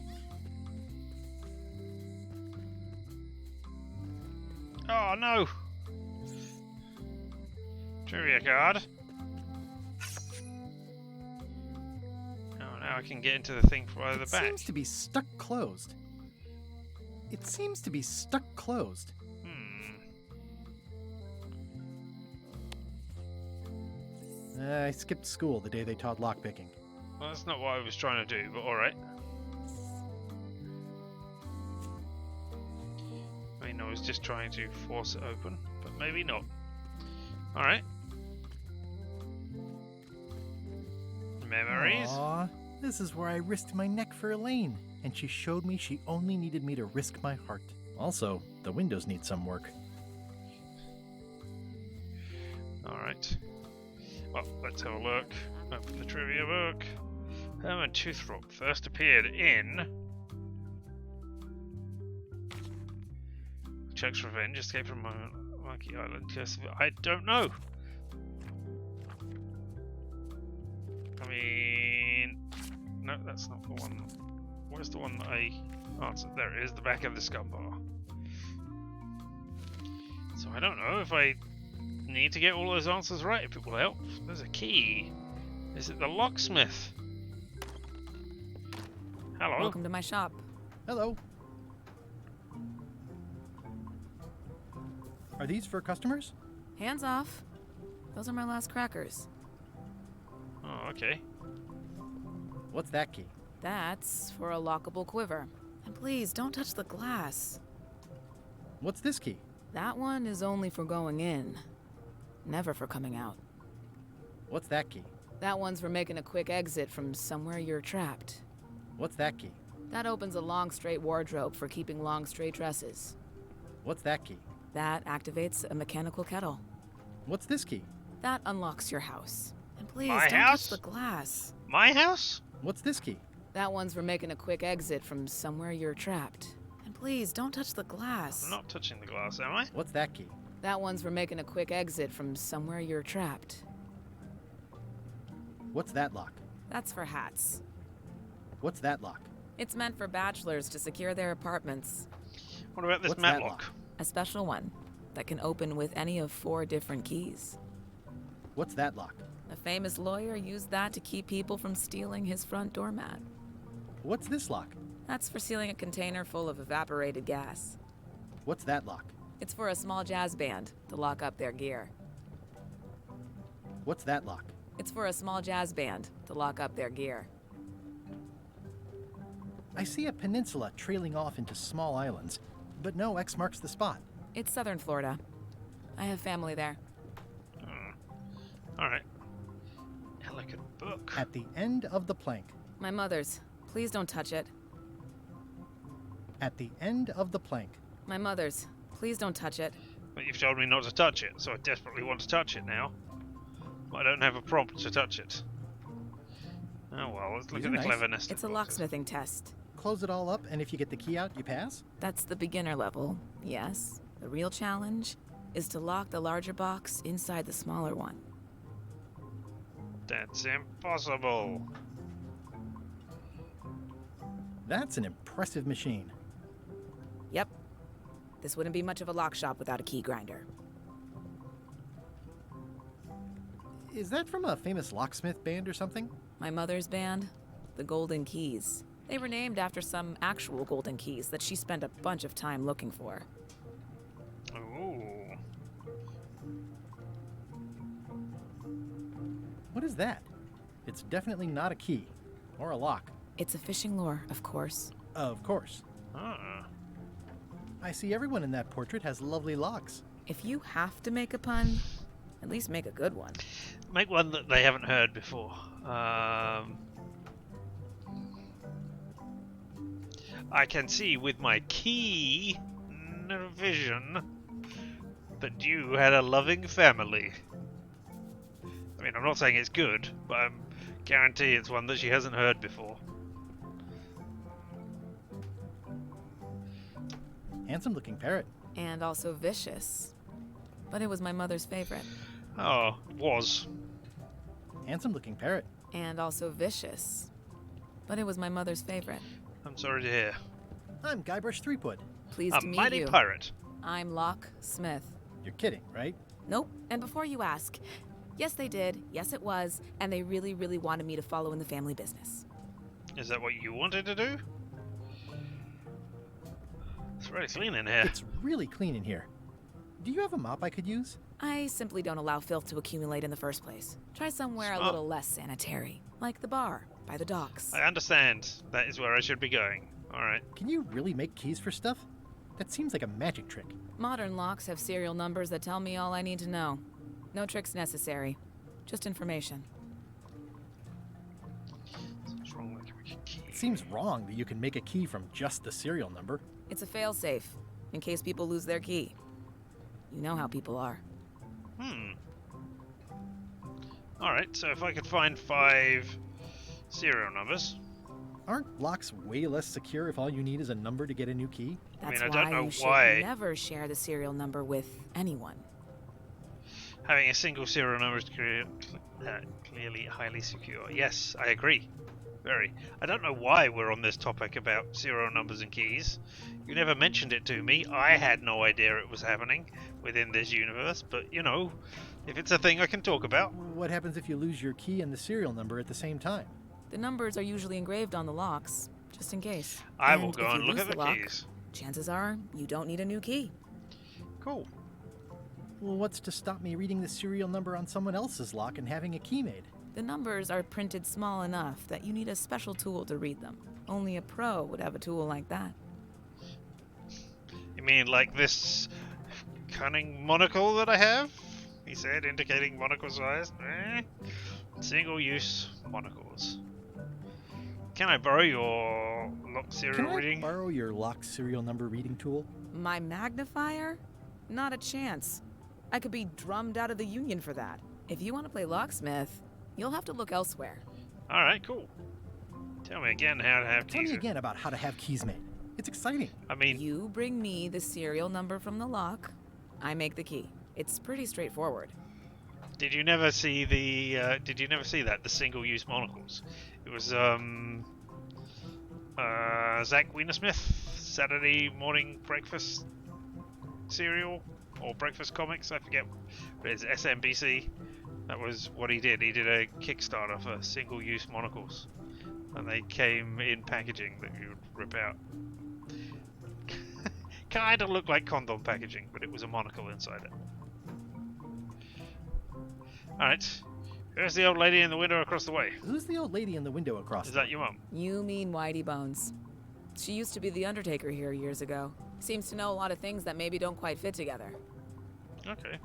Oh no! Trivia card. Oh, now I can get into the thing by the back. It seems to be stuck closed. It seems to be stuck closed. I skipped school the day they taught lockpicking. Well, that's not what I was trying to do, but alright. I mean, I was just trying to force it open, but maybe not. Alright. Memories. Aw, this is where I risked my neck for Elaine, and she showed me she only needed me to risk my heart. Also, the windows need some work. Alright. Well, let's have a look. Open the trivia book. Herman Toothrop first appeared in Chuck's Revenge, Escape from Monkey Island. I don't know. I mean, no, that's not the one. Where's the one that I answered? There it is, the back of the scum bar. So I don't know if I need to get all those answers right, if it will help. There's a key. Is it the locksmith? Hello. Welcome to my shop. Hello. Are these for customers? Hands off. Those are my last crackers. Oh, okay. What's that key? That's for a lockable quiver. And please, don't touch the glass. What's this key? That one is only for going in. Never for coming out. What's that key? That one's for making a quick exit from somewhere you're trapped. What's that key? That opens a long straight wardrobe for keeping long straight dresses. What's that key? That activates a mechanical kettle. What's this key? That unlocks your house. And please, My don't house? touch the glass. My house? What's this key? That one's for making a quick exit from somewhere you're trapped. And please, don't touch the glass. I'm not touching the glass, am I? What's that key? That one's for making a quick exit from somewhere you're trapped. What's that lock? That's for hats. What's that lock? It's meant for bachelors to secure their apartments. What about this What's that matlock? A special one that can open with any of 4 different keys. What's that lock? A famous lawyer used that to keep people from stealing his front doormat. What's this lock? That's for sealing a container full of evaporated gas. What's that lock? It's for a small jazz band to lock up their gear. What's that lock? It's for a small jazz band to lock up their gear. I see a peninsula trailing off into small islands, but no X marks the spot. It's southern Florida. I have family there. Alright. Elegant book. At the end of the plank. My mother's. Please don't touch it. At the end of the plank. My mother's. Please don't touch it. But you've told me not to touch it, so I desperately want to touch it now. I don't have a prompt to touch it. Oh well, let's look These at are the nice. cleverness. It's a locksmithing test. Close it all up, and if you get the key out, you pass? That's the beginner level, yes. The real challenge is to lock the larger box inside the smaller one. That's impossible. That's an impressive machine. Yep. This wouldn't be much of a lock shop without a key grinder. Is that from a famous locksmith band or something? My mother's band, the Golden Keys. They were named after some actual golden keys that she spent a bunch of time looking for. Ooh. What is that? It's definitely not a key. Or a lock. It's a fishing lure, of course. Of course. Ah. I see everyone in that portrait has lovely locks. If you have to make a pun, at least make a good one. Make one that they haven't heard before. I can see with my keen vision that you had a loving family. I mean, I'm not saying it's good, but I guarantee it's one that she hasn't heard before. Handsome looking parrot. And also vicious. But it was my mother's favorite. Oh, was. Handsome looking parrot. And also vicious. But it was my mother's favorite. I'm sorry to hear. I'm Guybrush Threepwood. Pleased A to meet mighty you. pirate. I'm Locke Smith. You're kidding, right? Nope. And before you ask, yes they did, yes it was, and they really, really wanted me to follow in the family business. Is that what you wanted to do? It's very clean in here. It's really clean in here. Do you have a mop I could use? I simply don't allow filth to accumulate in the first place. Try somewhere Smart. a little less sanitary, like the bar by the docks. I understand. That is where I should be going. Alright. Can you really make keys for stuff? That seems like a magic trick. Modern locks have serial numbers that tell me all I need to know. No tricks necessary. Just information. What's wrong with making a key? It seems wrong that you can make a key from just the serial number. It's a failsafe, in case people lose their key. You know how people are. Alright, so if I could find 5 serial numbers. Aren't locks way less secure if all you need is a number to get a new key? That's I don't know you should why. never share the serial number with anyone. Having a single serial number is clearly highly secure. Yes, I agree. Very. I don't know why we're on this topic about serial numbers and keys. You never mentioned it to me. I had no idea it was happening within this universe, but you know, if it's a thing I can talk about. What happens if you lose your key and the serial number at the same time? The numbers are usually engraved on the locks, just in case. I will And go if and you look lose at the lock, keys. Chances are you don't need a new key. Cool. Well, what's to stop me reading the serial number on someone else's lock and having a key made? The numbers are printed small enough that you need a special tool to read them. Only a pro would have a tool like that. You mean like this cunning monocle that I have? He said, indicating monocle size. Single-use monocles. Can I borrow your lock serial Can I reading? borrow your lock serial number reading tool? My magnifier? Not a chance. I could be drummed out of the union for that. If you want to play locksmith, you'll have to look elsewhere. All right, cool. Tell me again how to have Tell keys. me again about how to have keys made. It's exciting. I mean, You bring me the serial number from the lock, I make the key. It's pretty straightforward. did you never see the? Did you never see that the single-use monocles? It was Zach Wienersmith Saturday morning breakfast cereal or breakfast comics. I forget. But it's SMBC. That was what he did. He did a Kickstarter for single-use monocles, and they came in packaging that you would rip out. Kind of looked like condom packaging, but it was a monocle inside it. Alright. Where's the old lady in the window across the way? Who's the old lady in the window across? Is that your mum? You mean Whitey Bones. She used to be the Undertaker here years ago. Seems to know a lot of things that maybe don't quite fit together. Okay.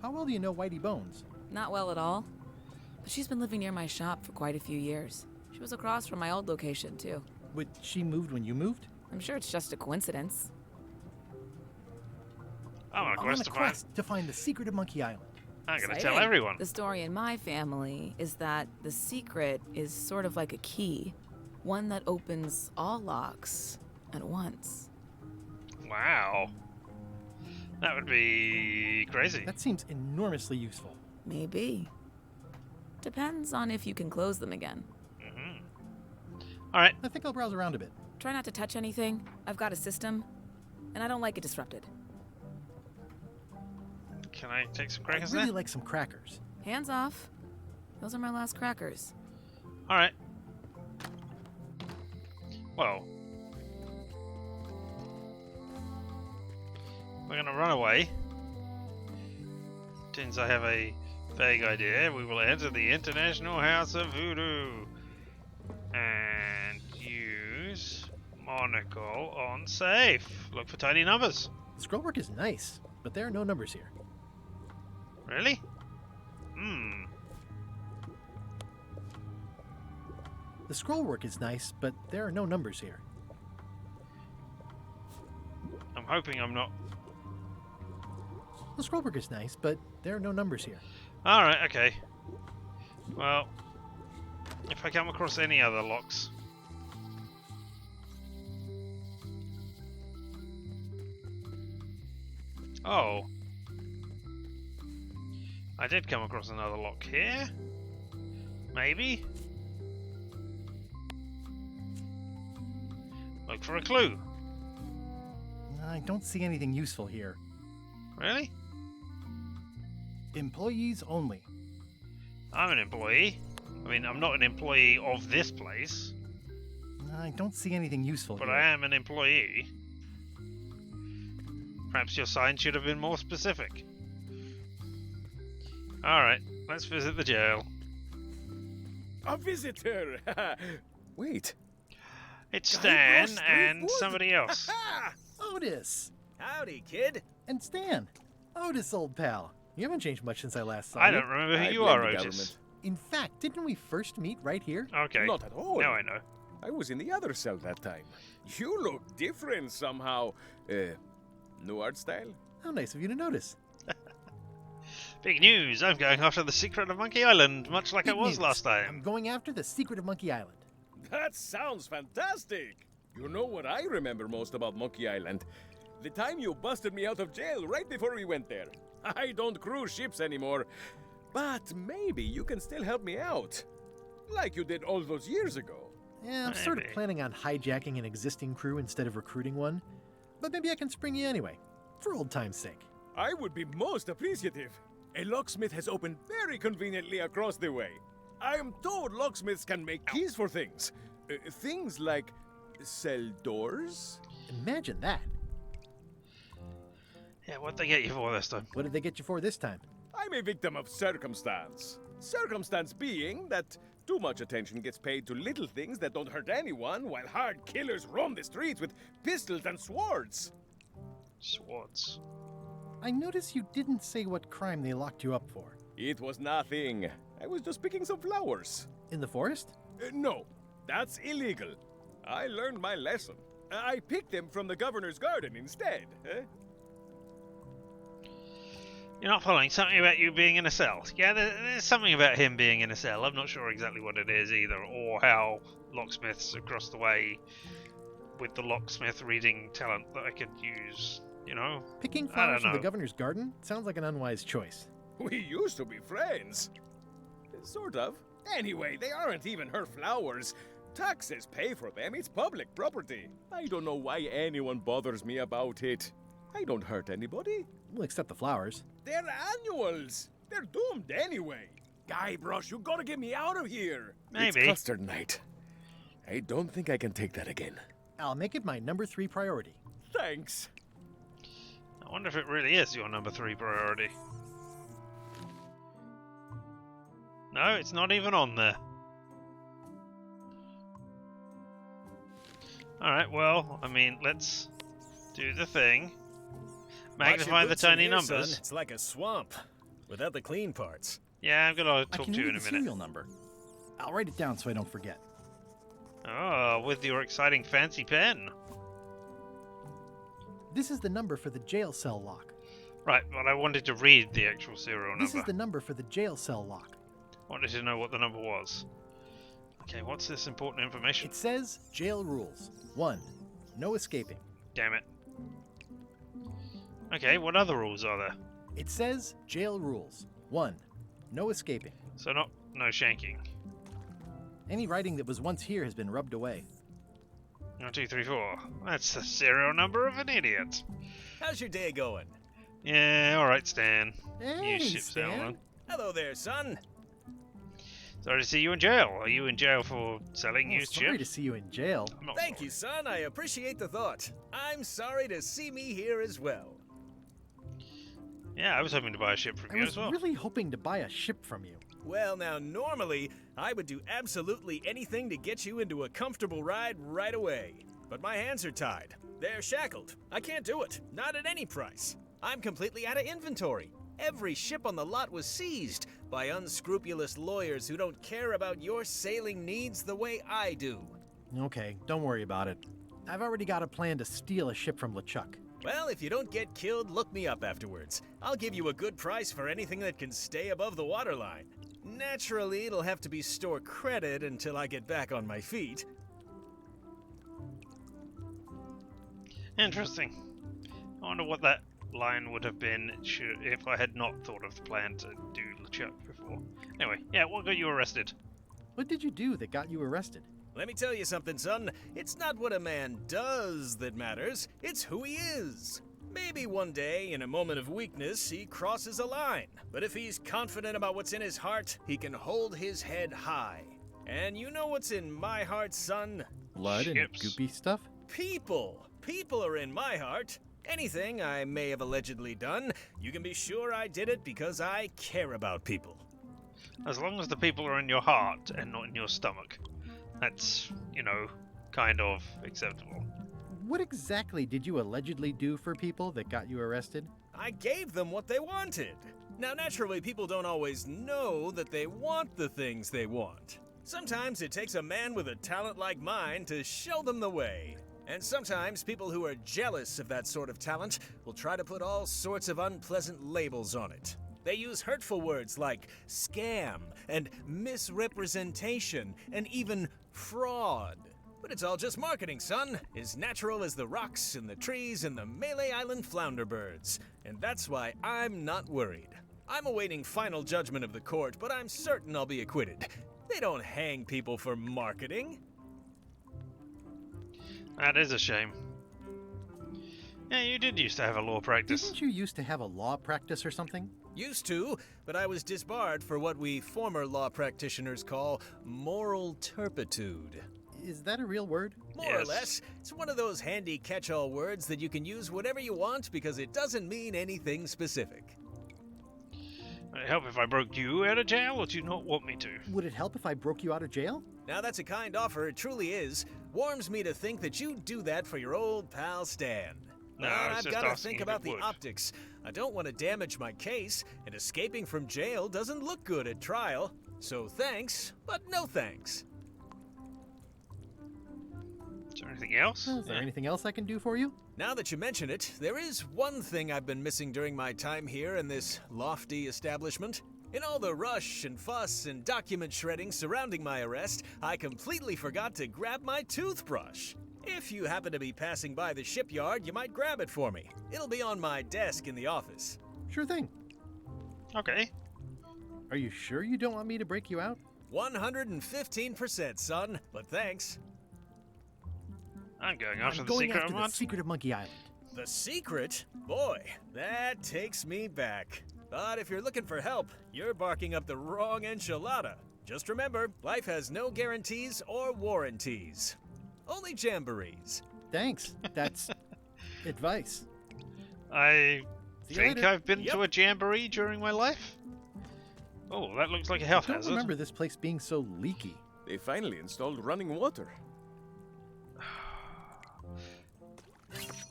How well do you know Whitey Bones? Not well at all. But she's been living near my shop for quite a few years. She was across from my old location, too. But she moved when you moved? I'm sure it's just a coincidence. I'm on a quest to find the secret of Monkey Island. I'm gonna Exciting. tell everyone. The story in my family is that the secret is sort of like a key. One that opens all locks at once. Wow. That would be crazy. That seems enormously useful. Maybe. Depends on if you can close them again. Alright. I think I'll browse around a bit. Try not to touch anything. I've got a system, and I don't like it disrupted. Can I take some I'd crackers really there? like some crackers. Hands off. Those are my last crackers. Alright. Well. We're gonna run away. Since I have a vague idea, we will enter the International House of Voodoo. And use monocle on safe. Look for tiny numbers. The scrollwork is nice, but there are no numbers here. Really? The scrollwork is nice, but there are no numbers here. I'm hoping I'm not. The scrollwork is nice, but there are no numbers here. Alright, okay. Well, if I come across any other locks. Oh. I did come across another lock here. Maybe. Look for a clue. I don't see anything useful here. Really? Employees only. I'm an employee. I mean, I'm not an employee of this place, I don't see anything useful but here. I am an employee. Perhaps your sign should have been more specific. Alright, let's visit the jail. A visitor! Wait. It's Stan Guybrush and Threepwood? somebody else. Otis! Howdy, kid. And Stan! Otis, old pal. You haven't changed much since I last saw I you. don't remember who I you blame are, the Otis. government. In fact, didn't we first meet right here? Okay. Not at all. Now I know. I was in the other cell that time. You look different somehow. New art style? How nice of you to notice. Big news! I'm going after the secret of Monkey Island, much like I Big was news. last time. I'm going after the secret of Monkey Island. That sounds fantastic. You know what I remember most about Monkey Island? The time you busted me out of jail right before we went there. I don't cruise ships anymore. But maybe you can still help me out. Like you did all those years ago. Yeah, I'm sort of Maybe. planning on hijacking an existing crew instead of recruiting one. But maybe I can spring you anyway, for old time's sake. I would be most appreciative. A locksmith has opened very conveniently across the way. I am told locksmiths can make keys for things. Things like cell doors. Imagine that. Yeah, what'd they get you for this time? What did they get you for this time? I'm a victim of circumstance. Circumstance being that too much attention gets paid to little things that don't hurt anyone, while hard killers roam the streets with pistols and swords. Swords. I notice you didn't say what crime they locked you up for. It was nothing. I was just picking some flowers. In the forest? No. That's illegal. I learned my lesson. I picked them from the governor's garden instead. You're not following something about you being in a cell. Yeah, there's something about him being in a cell. I'm not sure exactly what it is either, or how locksmiths across the way with the locksmith reading talent that I could use, you know? Picking I flowers don't from the know. governor's garden sounds like an unwise choice. We used to be friends. Sort of. Anyway, they aren't even her flowers. Taxes pay for them. It's public property. I don't know why anyone bothers me about it. I don't hurt anybody. We'll accept the flowers. They're annuals. They're doomed anyway. Guybrush, you gotta get me out of here. Maybe. It's custard night. I don't think I can take that again. I'll make it my number 3 priority. Thanks. I wonder if it really is your number 3 priority. No, it's not even on there. Alright, well, I mean, let's do the thing. Magnify the tiny numbers. Son. It's like a swamp, without the clean parts. Yeah, I'm gonna I talk can to you read in a the minute. serial number. I'll write it down so I don't forget. Oh, with your exciting fancy pen. This is the number for the jail cell lock. Right, but I wanted to read the actual serial number. This is the number for the jail cell lock. Wanted to know what the number was. Okay, what's this important information? It says jail rules. 1. No escaping. Damn it. Okay, what other rules are there? It says jail rules. 1. No escaping. So no shanking. Any writing that was once here has been rubbed away. 1, 2, 3, 4. That's the serial number of an idiot. How's your day going? Yeah, alright, Stan. Hey, You ship Stan. sailor. Hello there, son. Sorry to see you in jail. Are you in jail for selling used Sorry to ships? see you in jail. Thank you, son. I appreciate the thought. I'm sorry to see me here as well. Yeah, I was hoping to buy a ship from I you was as well. really hoping to buy a ship from you. Well, now, normally, I would do absolutely anything to get you into a comfortable ride right away. But my hands are tied. They're shackled. I can't do it. Not at any price. I'm completely out of inventory. Every ship on the lot was seized by unscrupulous lawyers who don't care about your sailing needs the way I do. Okay, don't worry about it. I've already got a plan to steal a ship from LeChuck. Well, if you don't get killed, look me up afterwards. I'll give you a good price for anything that can stay above the waterline. Naturally, it'll have to be store credit until I get back on my feet. Interesting. I wonder what that line would have been if I had not thought of the plan to do LeChuck before. Anyway, yeah, what got you arrested? What did you do that got you arrested? Let me tell you something, son. It's not what a man does that matters, it's who he is. Maybe one day, in a moment of weakness, he crosses a line. But if he's confident about what's in his heart, he can hold his head high. And you know what's in my heart, son? Blood and Ships. goopy stuff? People. People are in my heart. Anything I may have allegedly done, you can be sure I did it because I care about people. As long as the people are in your heart and not in your stomach. That's, you know, kind of acceptable. What exactly did you allegedly do for people that got you arrested? I gave them what they wanted. Now, naturally, people don't always know that they want the things they want. Sometimes it takes a man with a talent like mine to show them the way. And sometimes people who are jealous of that sort of talent will try to put all sorts of unpleasant labels on it. They use hurtful words like scam and misrepresentation and even fraud. But it's all just marketing, son. As natural as the rocks and the trees and the Malay Island flounder birds. And that's why I'm not worried. I'm awaiting final judgment of the court, but I'm certain I'll be acquitted. They don't hang people for marketing. That is a shame. Yeah, you did used to have a law practice. Didn't you used to have a law practice or something? Used to, but I was disbarred for what we former law practitioners call moral turpitude. Is that a real word? More or less. It's one of those handy catch-all words that you can use whatever you want because it doesn't mean anything specific. Would it help if I broke you out of jail, or do you not want me to? Would it help if I broke you out of jail? Now that's a kind offer, it truly is. Warms me to think that you do that for your old pal Stan. No, Well, I was I've just got to asking think if about it the would. optics. I don't want to damage my case, and escaping from jail doesn't look good at trial. So thanks, but no thanks. Is there anything else? Is there anything else I can do for you? Now that you mention it, there is one thing I've been missing during my time here in this lofty establishment. In all the rush and fuss and document shredding surrounding my arrest, I completely forgot to grab my toothbrush. If you happen to be passing by the shipyard, you might grab it for me. It'll be on my desk in the office. Sure thing. Okay. Are you sure you don't want me to break you out? 115%, son, but thanks. I'm going after the secret of Monkey Island. The secret? Boy, that takes me back. But if you're looking for help, you're barking up the wrong enchilada. Just remember, life has no guarantees or warranties. Only jamborees. Thanks. That's advice. I See you think later. I've been to a jamboree during my life. Oh, that looks like a health I don't hazard. remember this place being so leaky. They finally installed running water.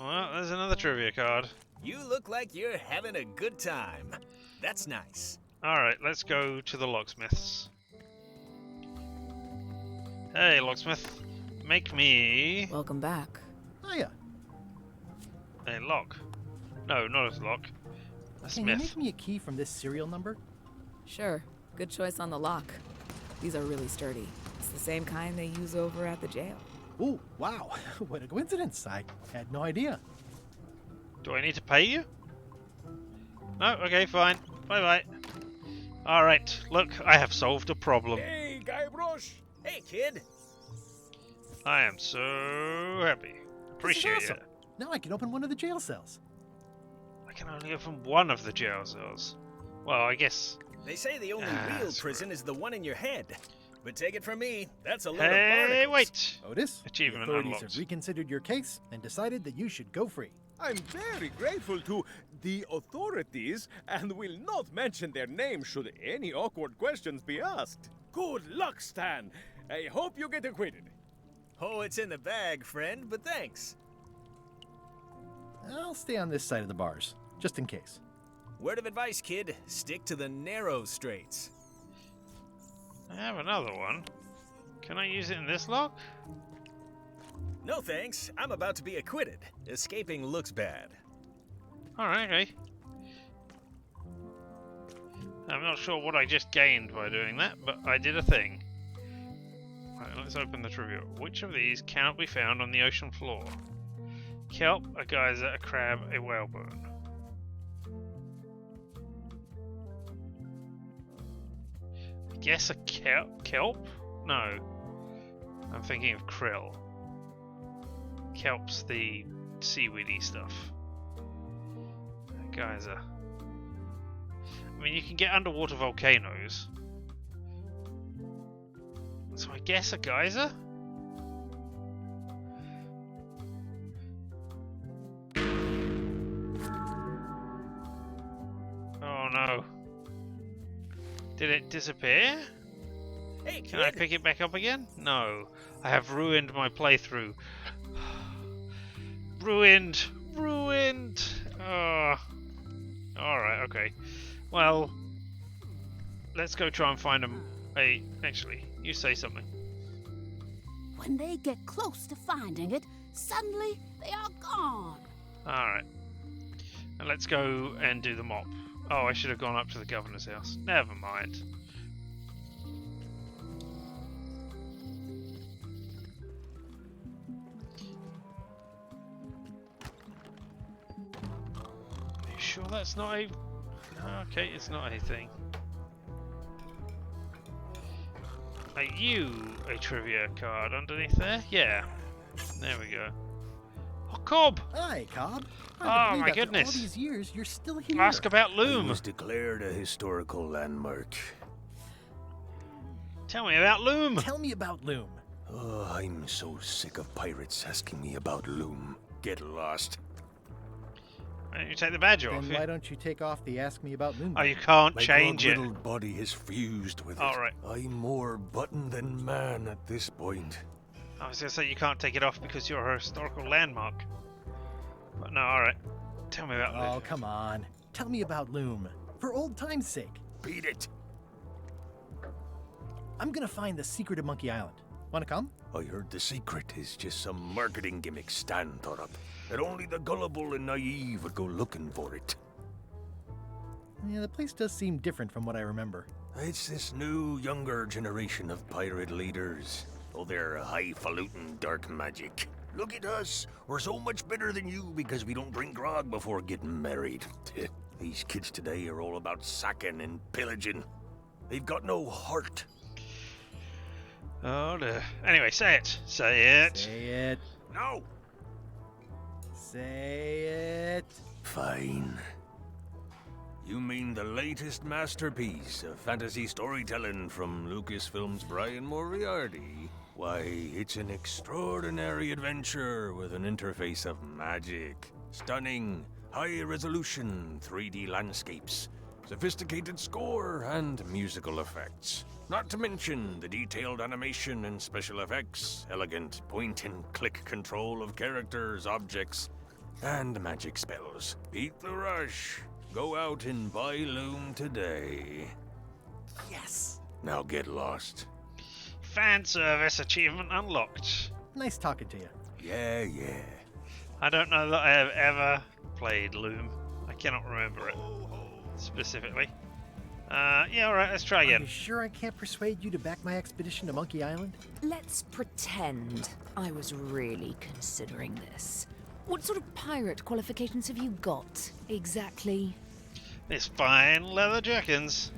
Well, there's another trivia card. You look like you're having a good time. That's nice. Alright, let's go to the locksmiths. Hey, locksmith. Make me Welcome back. Hiya. a lock. No, not a lock. A Can you smith. make me a key from this serial number? Sure. Good choice on the lock. These are really sturdy. It's the same kind they use over at the jail. Ooh, wow. What a coincidence. I had no idea. Do I need to pay you? No? Okay, fine. Bye-bye. Alright, look, I have solved a problem. Hey, Guybrush! Hey, kid! I am so happy. Appreciate This is awesome. it. Now I can open one of the jail cells. I can only open one of the jail cells. Well, I guess... They say the only real prison is the one in your head. But take it from me, that's a load Hey, of barnacles. wait! Otis, Achievement the authorities unlocked. have reconsidered your case and decided that you should go free. I'm very grateful to the authorities and will not mention their name should any awkward questions be asked. Good luck, Stan. I hope you get acquitted. Oh, it's in the bag, friend, but thanks. I'll stay on this side of the bars, just in case. Word of advice, kid. Stick to the narrow straights. I have another one. Can I use it in this lock? No thanks. I'm about to be acquitted. Escaping looks bad. Alright, okay. I'm not sure what I just gained by doing that, but I did a thing. Right, let's open the trivia. Which of these cannot be found on the ocean floor? Kelp, a geyser, a crab, a whalebone. I guess a kelp? No. I'm thinking of krill. Kelp's the seaweedy stuff. A geyser. I mean, you can get underwater volcanoes. So I guess a geyser? Oh no. Did it disappear? Hey, kid. Can I pick it back up again? No. I have ruined my playthrough. Ruined! Ruined! Oh. Alright, okay. Well, let's go try and find actually, you say something. When they get close to finding it, suddenly they are gone. Alright. And let's go and do the mop. Oh, I should have gone up to the governor's house. Never mind. Are you sure that's not a... Okay, it's not a thing. Are you a trivia card underneath there? Yeah. There we go. Oh, Cobb! Hi, Cobb. Oh, Hard to my believe after goodness. all these years, you're still here. Ask about Loom. It was declared a historical landmark. Tell me about Loom. Tell me about Loom. Oh, I'm so sick of pirates asking me about Loom. Get lost. Why don't you take the badge off? Then why don't you take off the Ask Me About Loom? Oh, you can't My change it. little body is fused with it. All right. I'm more button than man at this point. I was going to say you can't take it off because you're a historical landmark. But no, alright. Tell me about Oh, Loom. come on. Tell me about Loom. For old time's sake. Beat it. I'm gonna find the secret of Monkey Island. Wanna come? I heard the secret is just some marketing gimmick Stan thought up. That only the gullible and naive would go looking for it. Yeah, the place does seem different from what I remember. It's this new, younger generation of pirate leaders. Oh, they're highfalutin dark magic. Look at us. We're so much better than you because we don't drink grog before getting married. These kids today are all about sacking and pillaging. They've got no heart. Oh dear. Anyway, say it. Say it. Say it. No. Say it. Fine. You mean the latest masterpiece of fantasy storytelling from Lucasfilm's Brian Moriarty? Why, it's an extraordinary adventure with an interface of magic, stunning, high-resolution 3D landscapes, sophisticated score, and musical effects. Not to mention the detailed animation and special effects, elegant point-and-click control of characters, objects, and magic spells. Beat the rush. Go out and buy Loom today. Yes. Now get lost. Fan service achievement unlocked. Nice talking to you. Yeah. I don't know that I have ever played Loom. I cannot remember it specifically. Yeah, alright, let's try Are again. you sure I can't persuade you to back my expedition to Monkey Island? Let's pretend I was really considering this. What sort of pirate qualifications have you got, exactly? It's fine leather jerkins.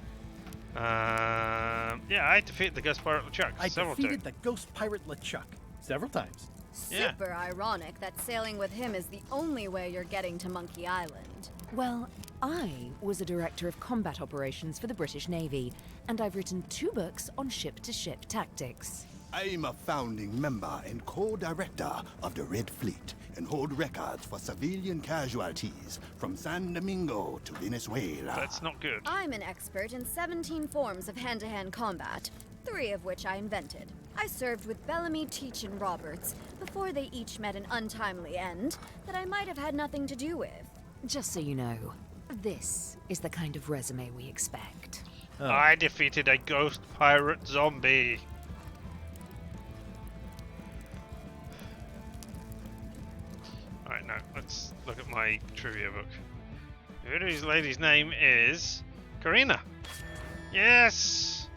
Yeah, I defeated the Ghost Pirate LeChuck I several defeated times. the Ghost Pirate LeChuck several times. Yeah. Super ironic that sailing with him is the only way you're getting to Monkey Island. Well, I was a director of combat operations for the British Navy, and I've written 2 books on ship-to-ship tactics. I'm a founding member and co-director of the Red Fleet and hold records for civilian casualties from San Domingo to Venezuela. That's not good. I'm an expert in 17 forms of hand-to-hand combat, 3 of which I invented. I served with Bellamy, Teach, and Roberts before they each met an untimely end that I might have had nothing to do with. Just so you know, this is the kind of resume we expect. Oh. I defeated a Ghost Pirate zombie. Alright, now let's look at my trivia book. This lady's name is Karina. Yes!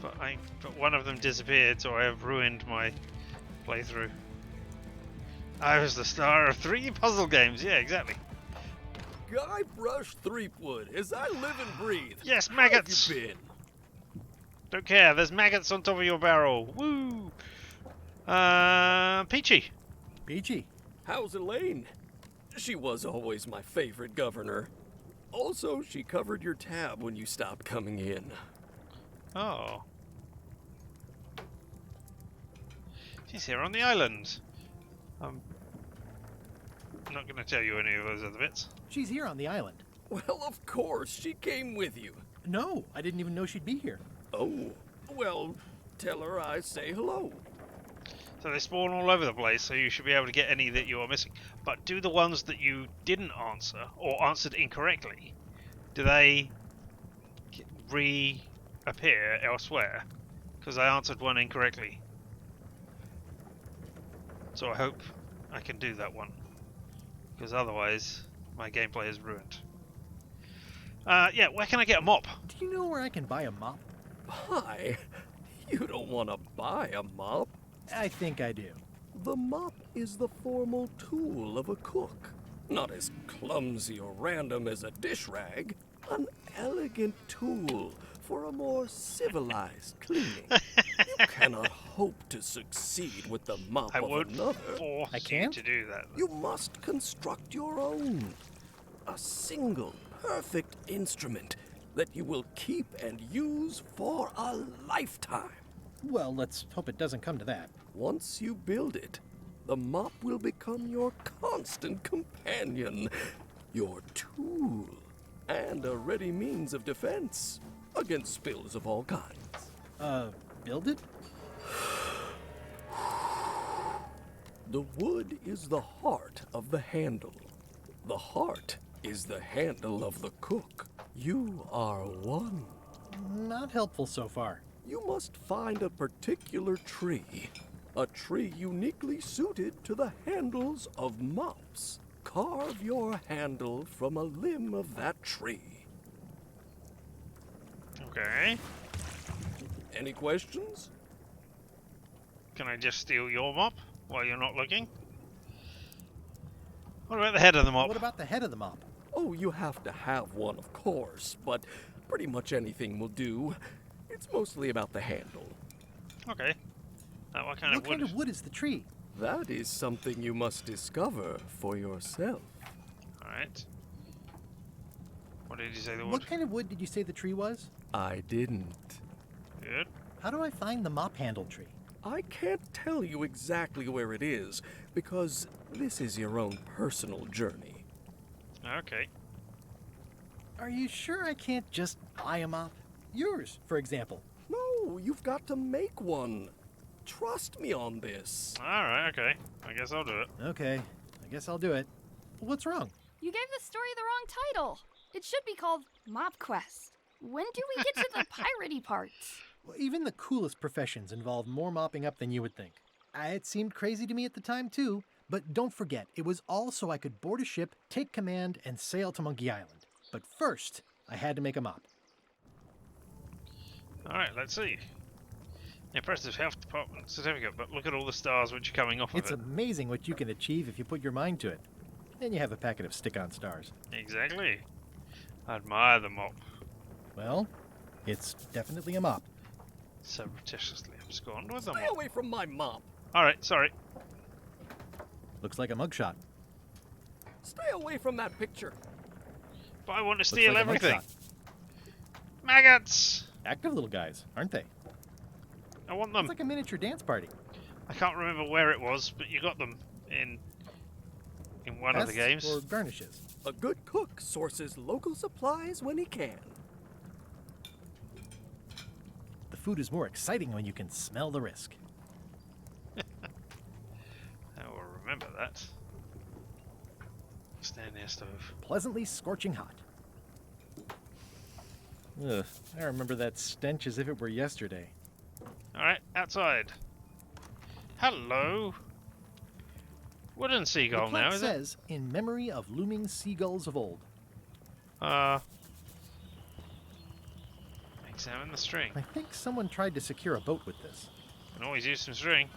But one of them disappeared, so I have ruined my playthrough. I was the star of 3 puzzle games. Yeah, exactly. Guybrush Threepwood, as I live and breathe. Yes, How maggots. have you been? Don't care. There's maggots on top of your barrel. Woo! Peachy. Peachy. How's Elaine? She was always my favorite governor. Also, she covered your tab when you stopped coming in. Oh. She's here on the island. I'm not going to tell you any of those other bits. She's here on the island. Well, of course, she came with you. No, I didn't even know she'd be here. Oh, well, tell her I say hello. So they spawn all over the place, so you should be able to get any that you are missing. But do the ones that you didn't answer, or answered incorrectly, do they reappear elsewhere? Because I answered one incorrectly. So I hope I can do that one. Because otherwise, my gameplay is ruined. Yeah, where can I get a mop? Do you know where I can buy a mop? Buy? You don't want to buy a mop. I think I do. The mop is the formal tool of a cook. Not as clumsy or random as a dish rag. An elegant tool for a more civilized cleaning. You cannot hope to succeed with the mop I of would another. force you to do that. You must construct your own. A single, perfect instrument that you will keep and use for a lifetime. Well, let's hope it doesn't come to that. Once you build it, the mop will become your constant companion, your tool, and a ready means of defense against spills of all kinds. Build it? The wood is the heart of the handle. The heart is the handle of the cook. You are one. Not helpful so far. You must find a particular tree. A tree uniquely suited to the handles of mops. Carve your handle from a limb of that tree. Okay. Any questions? Can I just steal your mop while you're not looking? What about the head of the mop? What about the head of the mop? Oh, you have to have one, of course, but pretty much anything will do. It's mostly about the handle. Okay. What kind of wood is the tree? That is something you must discover for yourself. Alright. What did you say the wood? What kind of wood did you say the tree was? I didn't. Good. How do I find the mop handle tree? I can't tell you exactly where it is, because this is your own personal journey. Okay. Are you sure I can't just buy a mop? Yours, for example. No, you've got to make one. Trust me on this. Alright, okay. I guess I'll do it. Okay, I guess I'll do it. What's wrong? You gave the story the wrong title. It should be called Mop Quest. When do we get to the piratey parts? Well, even the coolest professions involve more mopping up than you would think. It seemed crazy to me at the time, too. But don't forget, it was all so I could board a ship, take command, and sail to Monkey Island. But first, I had to make a mop. Alright, let's see. Impressive health department certificate, but look at all the stars which are coming off It's of it. amazing what you can achieve if you put your mind to it. Then you have a packet of stick-on stars. Exactly. I admire the mop. Well, it's definitely a mop. Surreptitiously abscond with the Stay mop. away from my mop. Alright, sorry. Looks like a mugshot. Stay away from that picture. But I want to Looks steal like a everything. mugshot. Maggots! Active little guys, aren't they? I want them. It's like a miniature dance party. I can't remember where it was, but you got them in one of the games. Or garnishes. A good cook sources local supplies when he can. The food is more exciting when you can smell the risk. I will remember that. Stand near stove. Pleasantly scorching hot. Ugh, I remember that stench as if it were yesterday. Alright, outside. Hello. Wooden seagull The plaque now, is says, in memory of looming seagulls of old. it? Examine the string. I think someone tried to secure a boat with this. Can always use some string.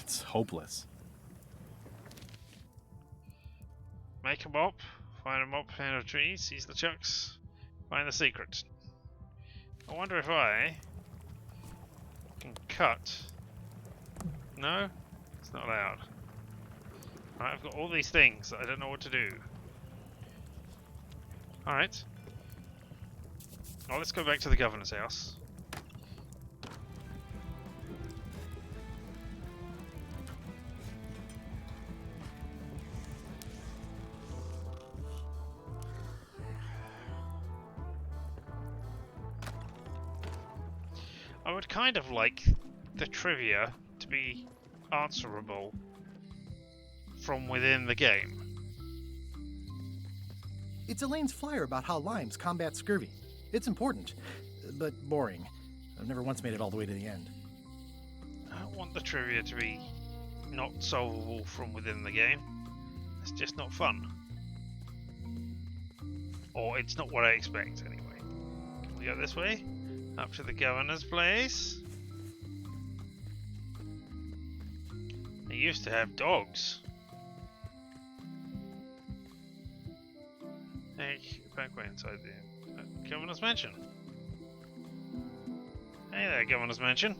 It's hopeless. Make a mop. Find a mop fan of trees. Seize the chucks. Find the secret. I wonder if I can cut. No? It's not allowed. Alright, I've got all these things that I don't know what to do. Alright. Well, let's go back to the governor's house. I would kind of like the trivia to be answerable from within the game. It's Elaine's flyer about how limes combat scurvy. It's important, but boring. I've never once made it all the way to the end. I don't want the trivia to be not solvable from within the game. It's just not fun. Or it's not what I expect, anyway. Can we go this way? Up to the governor's place? They used to have dogs. Hey, back way inside the governor's mansion. Hey there, governor's mansion.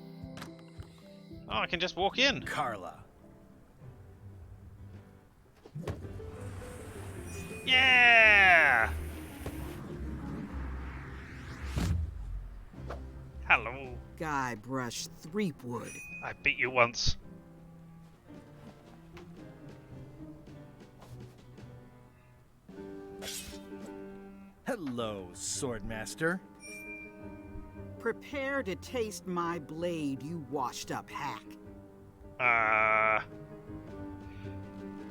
Oh, I can just walk in. Carla. Yeah! Hello. Guybrush Threepwood. I beat you once. Hello, Swordmaster. Prepare to taste my blade, you washed-up hack.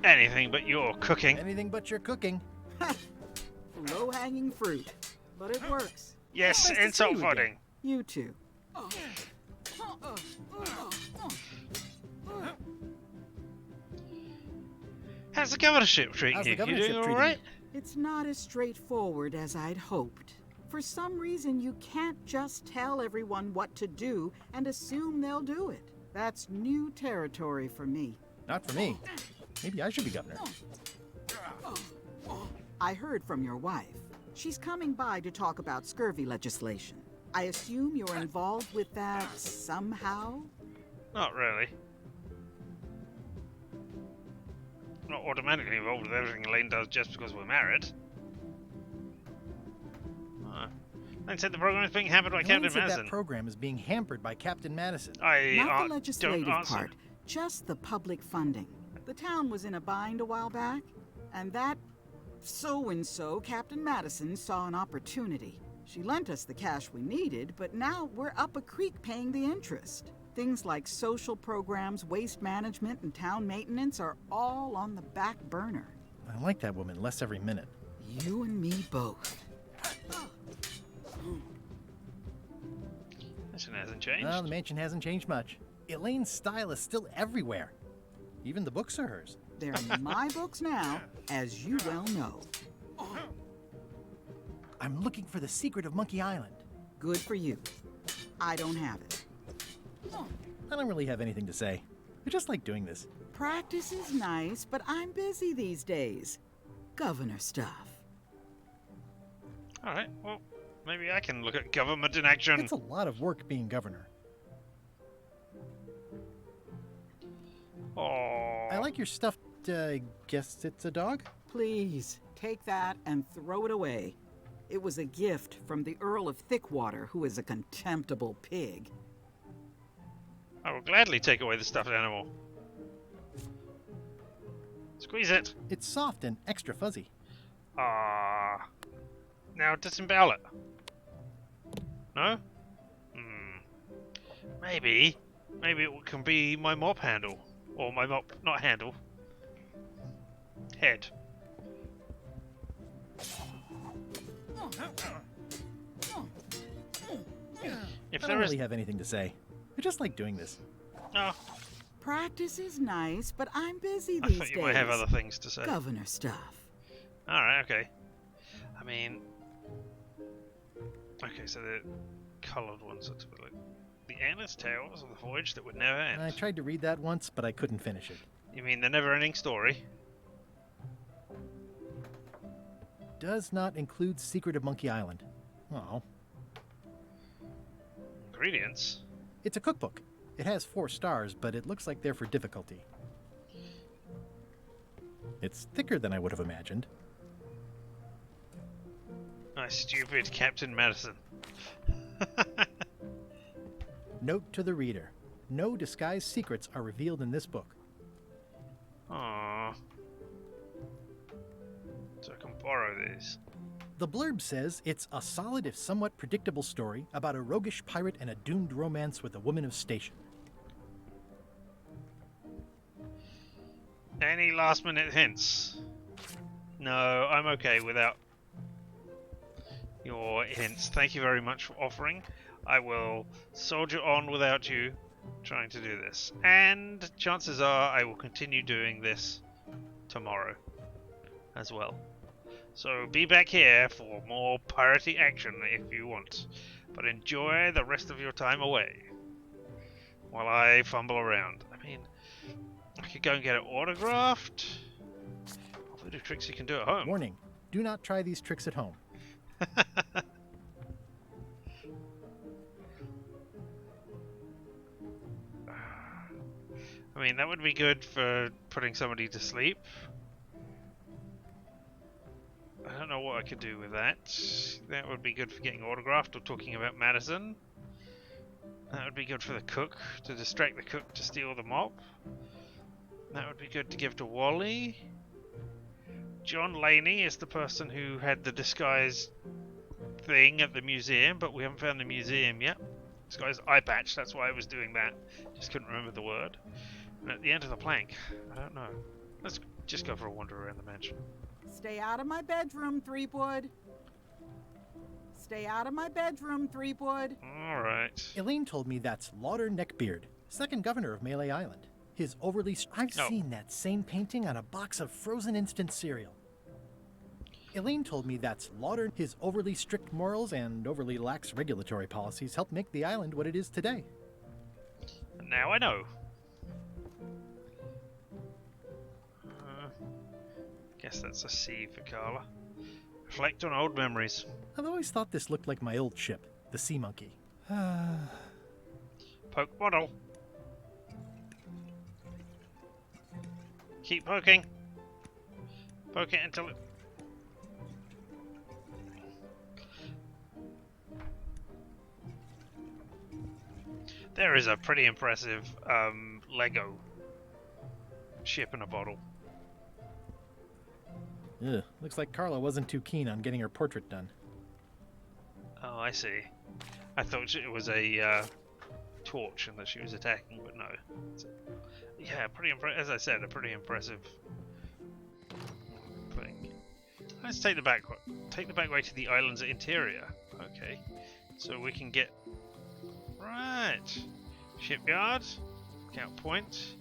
Anything but your cooking. Anything but your cooking. Low-hanging fruit. But it works. Yes, Nice to see insult you again. fighting. You too. How's the governorship treating you? You doing all right? It's not as straightforward as I'd hoped. For some reason, you can't just tell everyone what to do and assume they'll do it. That's new territory for me. Not for me. Maybe I should be governor. I heard from your wife. She's coming by to talk about scurvy legislation. I assume you're involved with that somehow? Not really. Not automatically involved with everything Elaine does just because we're married. Elaine said the program is being hampered by Captain Madison. That program is being hampered by Captain Madison. Not the legislative part, just the public funding. The town was in a bind a while back, and that so-and-so, Captain Madison, saw an opportunity. She lent us the cash we needed, but now we're up a creek paying the interest. Things like social programs, waste management, and town maintenance are all on the back burner. I like that woman less every minute. You and me both. Mansion hasn't changed. Well, the mansion hasn't changed much. Elaine's style is still everywhere. Even the books are hers. They're my books now, as you well know. I'm looking for the secret of Monkey Island. Good for you. I don't have it. I don't really have anything to say. I just like doing this. Practice is nice, but I'm busy these days. Governor stuff. Alright, well, maybe I can look at government in action. It's a lot of work being governor. Oh. I like your stuffed, guess it's a dog? Please, take that and throw it away. It was a gift from the Earl of Thickwater, who is a contemptible pig. I will gladly take away the stuffed animal. Squeeze it. It's soft and extra fuzzy. Now disembowel it. No? Maybe it can be my mop handle. Or my mop, not handle. Head. If I don't really have anything to say. I just like doing this. Oh. Practice is nice, but I'm busy I these thought days. you might have other things to say. Governor stuff. Alright, okay. I mean... Okay, so the coloured ones are like the endless tales of the voyage that would never end. I tried to read that once, but I couldn't finish it. You mean the never-ending story? Does not include Secret of Monkey Island. Oh. Ingredients? It's a cookbook. It has 4 stars, but it looks like they're for difficulty. It's thicker than I would have imagined. My stupid Captain Madison. Note to the reader. No disguised secrets are revealed in this book. Aww. So I can borrow these. The blurb says it's a solid if somewhat predictable story about a roguish pirate and a doomed romance with a woman of station. Any last minute hints? No, I'm okay without your hints. Thank you very much for offering. I will soldier on without you trying to do this. And chances are I will continue doing this tomorrow as well. So be back here for more piratey action if you want. But enjoy the rest of your time away while I fumble around. I mean, I could go and get it autographed. Hopefully do tricks you can do at home. Warning, do not try these tricks at home. I mean, that would be good for putting somebody to sleep. I don't know what I could do with that. That would be good for getting autographed or talking about Madison. That would be good for the cook, to distract the cook to steal the mop. That would be good to give to Wally. John Laney is the person who had the disguise thing at the museum, but we haven't found the museum yet. Disguise eye patch, that's why I was doing that. Just couldn't remember the word. And at the end of the plank, I don't know. Let's just go for a wander around the mansion. Stay out of my bedroom, Threepwood. Stay out of my bedroom, Threepwood. All right. Elaine told me that's Lauder Neckbeard, second governor of Melee Island. His overly... I've seen that same painting on a box of frozen instant cereal. Elaine told me that's Lauder. His overly strict morals and overly lax regulatory policies helped make the island what it is today. Now I know. Guess that's a C for Carla. Reflect on old memories. I've always thought this looked like my old ship, the Sea Monkey. Poke bottle. Keep poking. Poke it until it... There is a pretty impressive Lego ship in a bottle. Ugh, looks like Carla wasn't too keen on getting her portrait done. Oh, I see. I thought it was a torch and that she was attacking, but no. Yeah, pretty as I said, a pretty impressive thing. Let's take the back way to the island's interior. Okay, so we can get right shipyard, Count Point,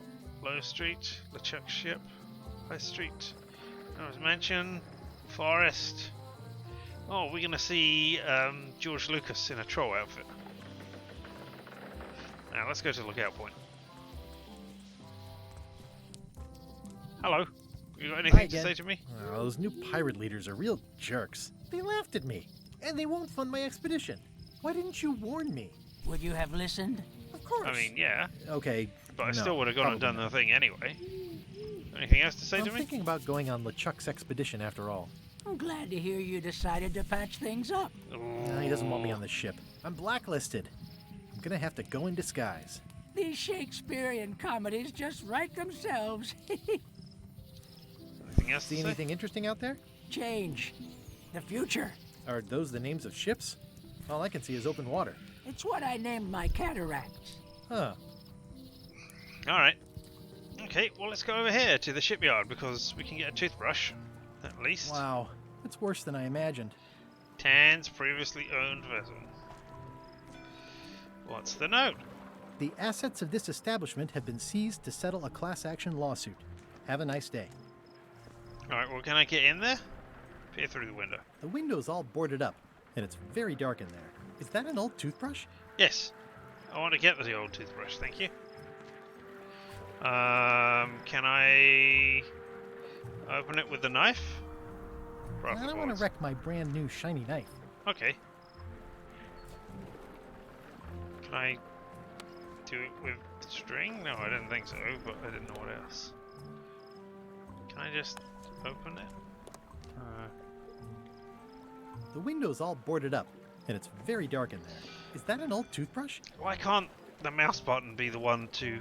Low Street, LeChuck Ship, High Street. As mentioned, forest. Oh, we're gonna see George Lucas in a troll outfit. Now let's go to Lookout Point. Hello. You got anything to say to me? Oh, those new pirate leaders are real jerks. They laughed at me, and they won't fund my expedition. Why didn't you warn me? Would you have listened? Of course. I mean, yeah. Okay. But I still would have gone and done the thing anyway. Anything else to say to me? I'm thinking about going on LeChuck's expedition after all. I'm glad to hear you decided to patch things up. No, he doesn't want me on the ship. I'm blacklisted. I'm gonna have to go in disguise. These Shakespearean comedies just write themselves. Anything else See anything interesting out there? Change. The future. Are those the names of ships? All I can see is open water. It's what I named my cataracts. Huh. Alright. Okay, well let's go over here to the shipyard because we can get a toothbrush, at least. Wow, it's worse than I imagined. Tan's previously owned vessel. What's the note? The assets of this establishment have been seized to settle a class action lawsuit. Have a nice day. Alright, well can I get in there? Peer through the window. The window's all boarded up, and it's very dark in there. Is that an old toothbrush? Yes. I want to get the old toothbrush, thank you. Can I open it with the knife? I don't want to wreck my brand new shiny knife. Okay. Can I do it with the string? No, I didn't think so, but I didn't know what else. Can I just open it? The window's all boarded up, and it's very dark in there. Is that an old toothbrush? Why can't the mouse button be the one to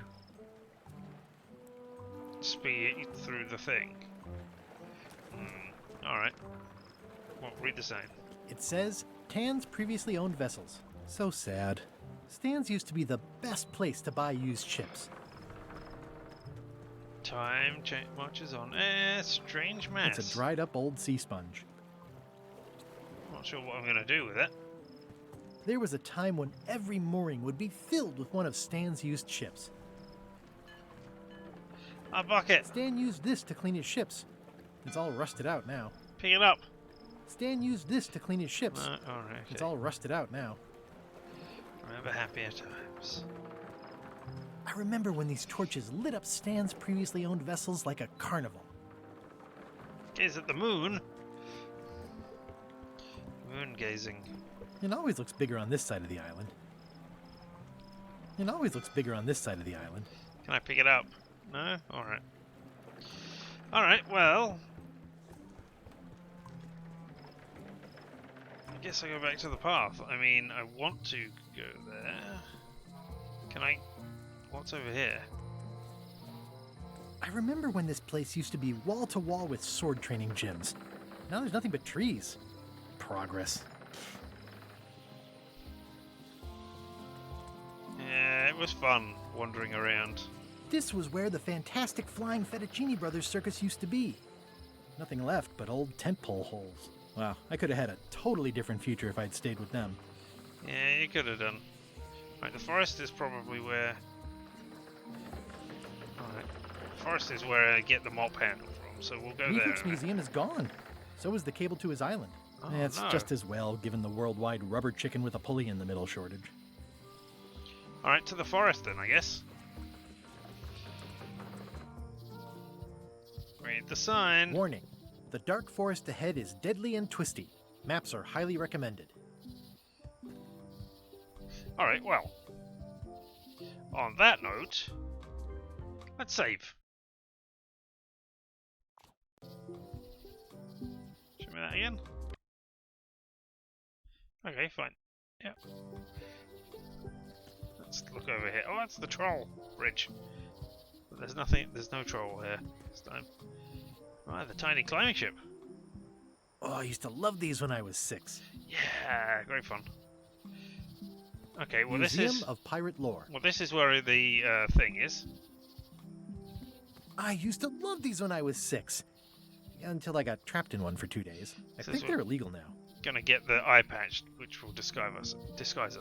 speed through the thing? Alright. Well, read the sign. It says, Tan's previously owned vessels. So sad. Stan's used to be the best place to buy used ships. Time marches on. Strange mass. It's a dried up old sea sponge. Not sure what I'm going to do with it. There was a time when every mooring would be filled with one of Stan's used ships. A bucket. Stan used this to clean his ships. It's all rusted out now. Pick it up. Stan used this to clean his ships. Alright, okay. It's all rusted out now. Remember happier times. I remember when these torches lit up Stan's previously owned vessels like a carnival. Gaze at the moon. Moon gazing. It always looks bigger on this side of the island. It always looks bigger on this side of the island. Can I pick it up? No? Alright. Alright, well. I guess I go back to the path. I mean, I want to go there. Can I... What's over here? I remember when this place used to be wall to wall with sword training gyms. Now there's nothing but trees. Progress. Yeah, it was fun wandering around. This was where the fantastic Flying Fettuccine Brothers circus used to be. Nothing left but old tentpole holes. Wow, I could have had a totally different future if I'd stayed with them. Yeah, you could have done. Right, the forest is probably where... Alright. The forest is where I get the mop handle from, so we'll go there. Meathook's museum is gone. So is the cable to his island. Oh, It's no. just as well, given the worldwide rubber chicken with a pulley in the middle shortage. Alright, to the forest then, I guess. Read the sign. Warning. The dark forest ahead is deadly and twisty. Maps are highly recommended. Alright, well. On that note, let's save. Show me that again. Okay, fine. Yep. Let's look over here. Oh, that's the troll bridge. But there's nothing, there's no troll here this time. Right, the tiny climbing ship. Oh, I used to love these when I was 6. Yeah, great fun. Okay, well Museum this is of Pirate Lore. well this is where the thing is. I used to love these when I was 6. Until I got trapped in one for 2 days. I So think this they're illegal now. Gonna get the eye patch, which will disguise us.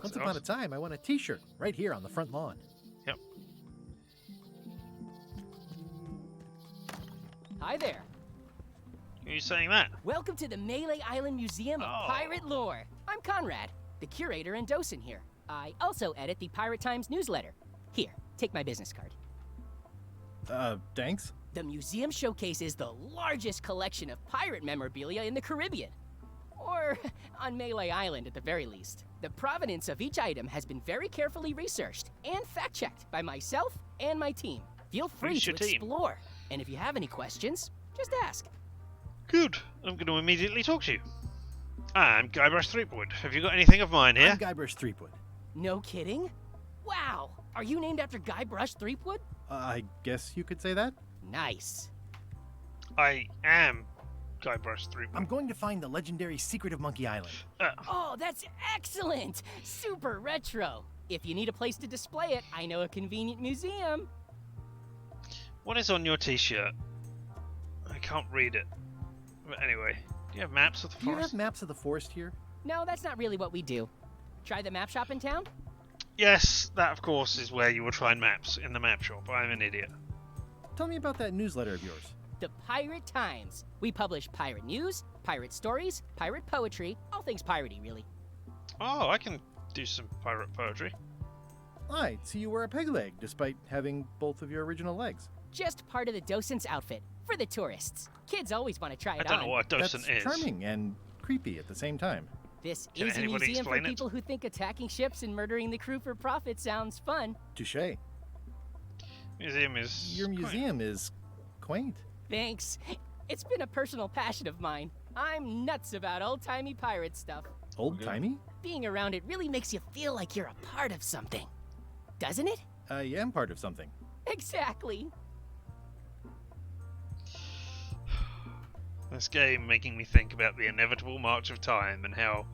Once upon a time, I won a t-shirt right here on the front lawn. Yep. Hi there. Who are you saying that? Welcome to the Melee Island Museum of Oh. Pirate Lore. I'm Conrad, the curator and docent here. I also edit the Pirate Times newsletter. Here, take my business card. Thanks? The museum showcases the largest collection of pirate memorabilia in the Caribbean. Or on Melee Island at the very least. The provenance of each item has been very carefully researched and fact-checked by myself and my team. Feel free Who's to your team? explore. And if you have any questions, just ask. Good. I'm going to immediately talk to you. I'm Guybrush Threepwood. Have you got anything of mine here? I'm Guybrush Threepwood. No kidding? Wow! Are you named after Guybrush Threepwood? I guess you could say that? Nice. I am Guybrush Threepwood. I'm going to find the legendary secret of Monkey Island. Oh, that's excellent! Super retro. If you need a place to display it, I know a convenient museum. What is on your t-shirt? I can't read it. But anyway, do you have maps of the Do you forest? have maps of the forest here? No, that's not really what we do. Try the map shop in town? Yes, that of course is where you would find maps, in the map shop. I'm an idiot. Tell me about that newsletter of yours. The Pirate Times. We publish pirate news, pirate stories, pirate poetry, all things piratey, really. Oh, I can do some pirate poetry. I see you wear a peg leg, despite having both of your original legs. Just part of the docent's outfit, for the tourists. Kids always want to try it I don't on. know what a docent That's is. charming and creepy at the same time. This Can is a anybody museum for explain it? people who think attacking ships and murdering the crew for profit sounds fun. Touché. Museum is Your quaint. museum is quaint. Thanks. It's been a personal passion of mine. I'm nuts about old-timey pirate stuff. Old-timey? Being around it really makes you feel like you're a part of something. Doesn't it? I am part of something. Exactly. This game making me think about the inevitable march of time and how,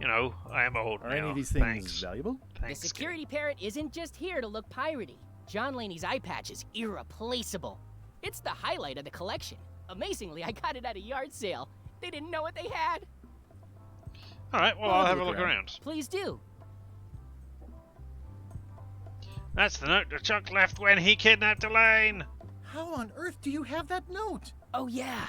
you know, I am old Are now. any of these things Thanks. valuable? Thanks, The security parrot isn't just here to look piratey. John Laney's eye patch is irreplaceable. It's the highlight of the collection. Amazingly, I got it at a yard sale. They didn't know what they had. Alright, well, I'll have a look around. Please do. That's the note that Chuck left when he kidnapped Elaine. How on earth do you have that note? Oh yeah,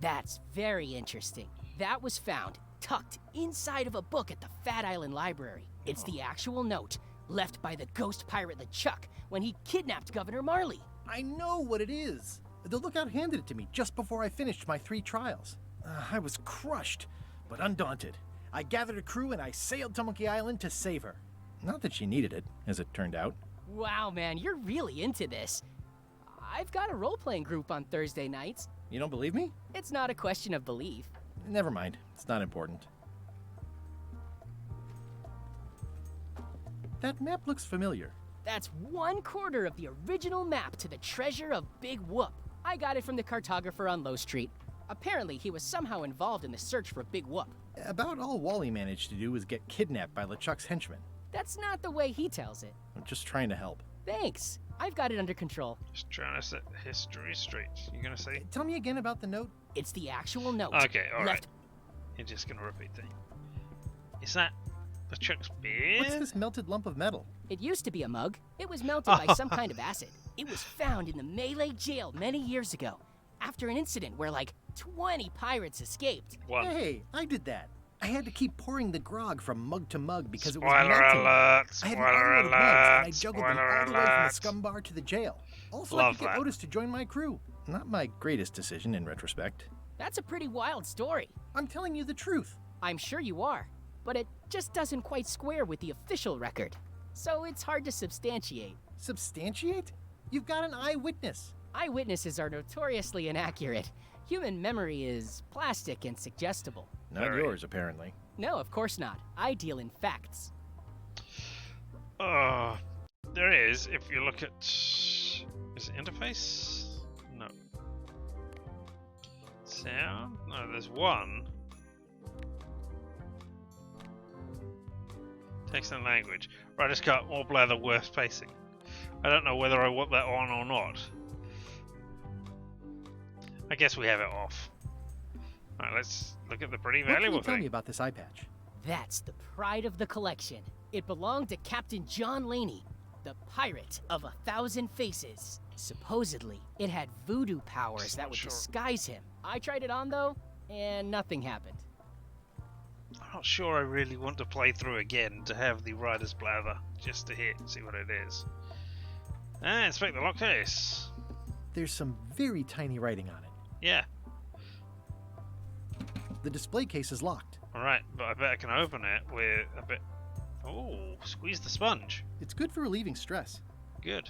that's very interesting. That was found tucked inside of a book at the Fat Island Library. It's the actual note left by the ghost pirate LeChuck when he kidnapped Governor Marley. I know what it is. The lookout handed it to me just before I finished my 3 trials. I was crushed, but undaunted. I gathered a crew and I sailed to Monkey Island to save her. Not that she needed it, as it turned out. Wow, man, you're really into this. I've got a role-playing group on Thursday nights. You don't believe me? It's not a question of belief. Never mind. It's not important. That map looks familiar. That's 1/4 of the original map to the treasure of Big Whoop. I got it from the cartographer on Low Street. Apparently, he was somehow involved in the search for Big Whoop. About all Wally managed to do was get kidnapped by LeChuck's henchmen. That's not the way he tells it. I'm just trying to help. Thanks. I've got it under control. Just trying to set history straight. You gonna say? Tell me again about the note. It's the actual note. Okay, alright. You're just gonna repeat that. Is that the Chuck's beard? What's this melted lump of metal? It used to be a mug. It was melted by some kind of acid. It was found in the Malay jail many years ago, after an incident where like 20 pirates escaped. Hey, I did that. I had to keep pouring the grog from mug to mug because it was Spoiler melting. alert! I had an Spoiler armload of mugs, and I juggled them Spoiler all the way from the alert. scum bar to the jail. Also, Love I could get that. Otis to join my crew. Not my greatest decision in retrospect. That's a pretty wild story. I'm telling you the truth. I'm sure you are, but it just doesn't quite square with the official record. So it's hard to substantiate. Substantiate? You've got an eyewitness. Eyewitnesses are notoriously inaccurate. Human memory is plastic and suggestible. Not yours, apparently. No, of course not. I deal in facts. There is, if you look at... Is it interface? No. Sound? No, there's one. Text and language. Right, it's got more blather, worse pacing. I don't know whether I want that on or not. I guess we have it off. Alright, let's look at the pretty What can valuable you tell thing. me about this eye patch? That's the pride of the collection. It belonged to Captain John Laney, the pirate of 1,000 faces. Supposedly, it had voodoo powers that would disguise him. I tried it on though, and nothing happened. I'm not sure I really want to play through again to have the rider's blather, just to hit and see what it is. And inspect the lock case. There's some very tiny writing on it. Yeah, The display case is locked. alright, but I bet I can open it with a bit... Oh, squeeze the sponge. It's good for relieving stress. Good.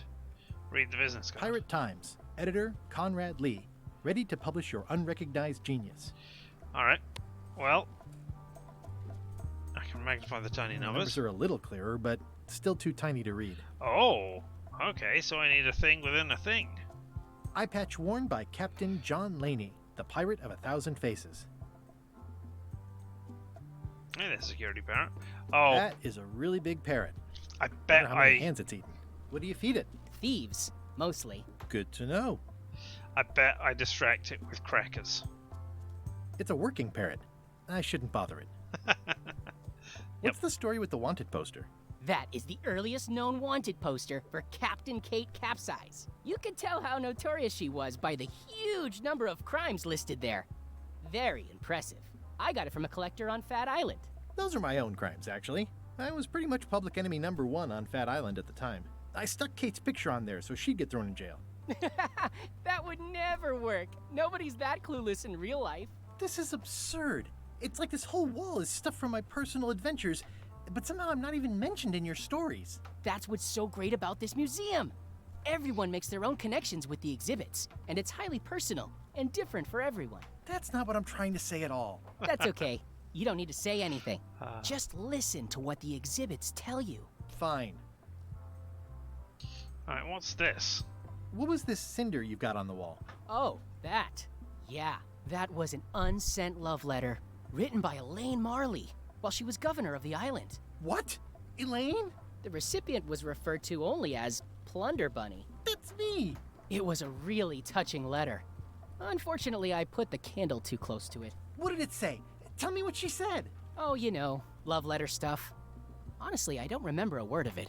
Read the business card. Pirate Times. Editor Conrad Lee. Ready to publish your unrecognized genius. Alright, well... I can magnify the tiny The numbers. numbers are a little clearer, but still too tiny to read. Oh, okay, so I need a thing within a thing. Eye patch worn by Captain John Laney, the pirate of 1,000 faces. Hey, there's a security parrot. Oh, That is a really big parrot. I bet Wonder how many hands it's eaten. What do you feed it? Thieves, mostly. Good to know. I bet I distract it with crackers. It's a working parrot. I shouldn't bother it. What's the story with the wanted poster? That is the earliest known wanted poster for Captain Kate Capsize. You could tell how notorious she was by the huge number of crimes listed there. Very impressive. I got it from a collector on Fat Island. Those are my own crimes, actually. I was pretty much public enemy #1 on Fat Island at the time. I stuck Kate's picture on there so she'd get thrown in jail. That would never work. Nobody's that clueless in real life. This is absurd. It's like this whole wall is stuff from my personal adventures, but somehow I'm not even mentioned in your stories. That's what's so great about this museum. Everyone makes their own connections with the exhibits, and it's highly personal and different for everyone. That's not what I'm trying to say at all. That's okay. You don't need to say anything. Just listen to what the exhibits tell you. Fine. Alright, what's this? What was this cinder you've got on the wall? Oh, that. Yeah, that was an unsent love letter written by Elaine Marley while she was governor of the island. What? Elaine? The recipient was referred to only as Plunder Bunny. That's me. It was a really touching letter. Unfortunately, I put the candle too close to it. What did it say? Tell me what she said. Oh, you know, love letter stuff. Honestly, I don't remember a word of it,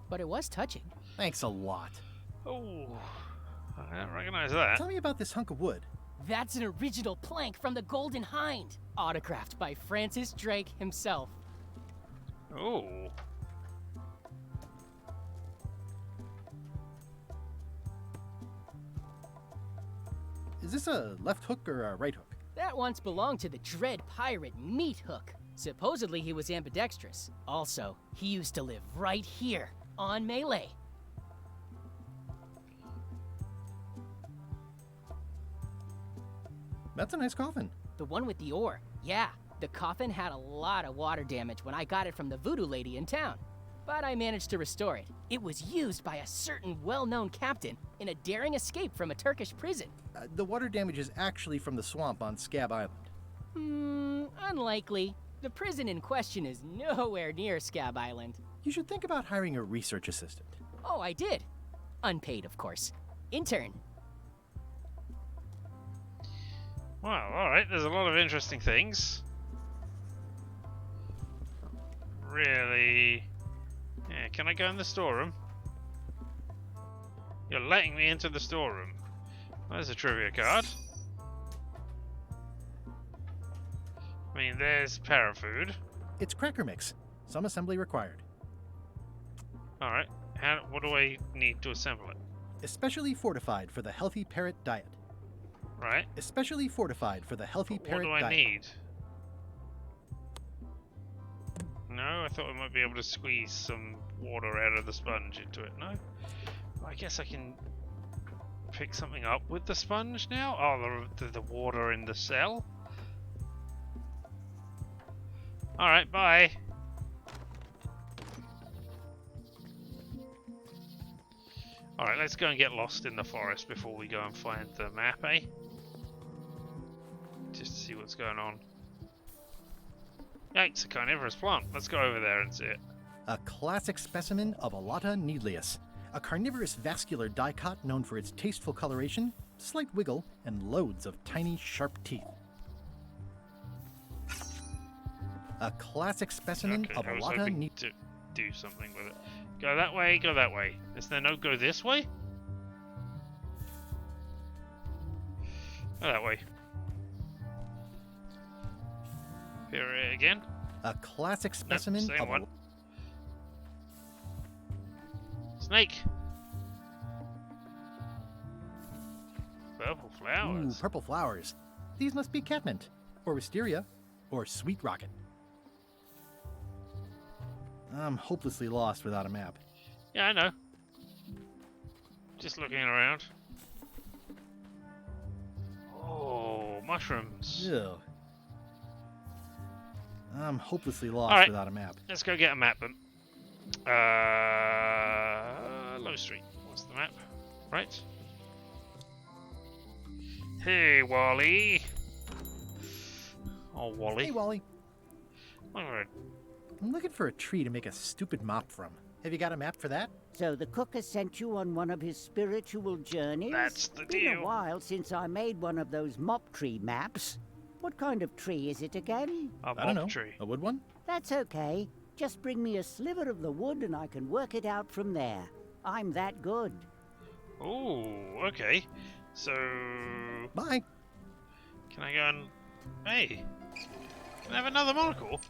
but it was touching. Thanks a lot. Oh, I don't recognize that. Tell me about this hunk of wood. That's an original plank from the Golden Hind, autographed by Francis Drake himself. Oh. Is this a left hook or a right hook? That once belonged to the dread pirate Meat Hook. Supposedly he was ambidextrous. Also, he used to live right here, on Malay. That's a nice coffin. The one with the oar. Yeah, the coffin had a lot of water damage when I got it from the voodoo lady in town. But I managed to restore it. It was used by a certain well-known captain in a daring escape from a Turkish prison. The water damage is actually from the swamp on Scab Island. Unlikely. The prison in question is nowhere near Scab Island. You should think about hiring a research assistant. Oh, I did. Unpaid, of course. Intern. Wow, alright, there's a lot of interesting things. Really... Yeah, can I go in the storeroom? You're letting me into the storeroom. There's a trivia card. I mean, there's parafood. It's cracker mix. Some assembly required. Alright, what do I need to assemble it? Especially fortified for the healthy parrot diet. Right. Especially fortified for the healthy parrot diet. What do I need? No, I thought I might be able to squeeze some water out of the sponge into it. No? I guess I can pick something up with the sponge now? Oh, the water in the cell? Alright, bye. Alright, let's go and get lost in the forest before we go and find the map, eh? Just to see what's going on. Yikes, a carnivorous plant. Let's go over there and see it. A classic specimen of Alata needleus, a carnivorous vascular dicot known for its tasteful coloration, slight wiggle, and loads of tiny, sharp teeth. A classic specimen of I was Alata hoping to do something with it. Go that way, go that way. Is there no go this way? Go that way. Here again. A classic specimen Nope, same of one. Snake. Purple flowers. Ooh, purple flowers. These must be catmint, or wisteria, or sweet rocket. I'm hopelessly lost without a map. Yeah, I know. Just looking around. Oh, mushrooms. Ew. I'm hopelessly lost All right, without a map. Let's go get a map then. Low Street. What's the map? Right. Hey, Wally. Oh, Wally. Hey, Wally. Alright. I'm looking for a tree to make a stupid mop from. Have you got a map for that? So the cook has sent you on one of his spiritual journeys? That's the Been deal. a while since I made one of those mop tree maps. What kind of tree is it again? A I don't know. mop tree. A wood one? That's okay. Just bring me a sliver of the wood and I can work it out from there. I'm that good. Oh, okay. So... Bye. Can I go and... Hey. Can I have another monocle?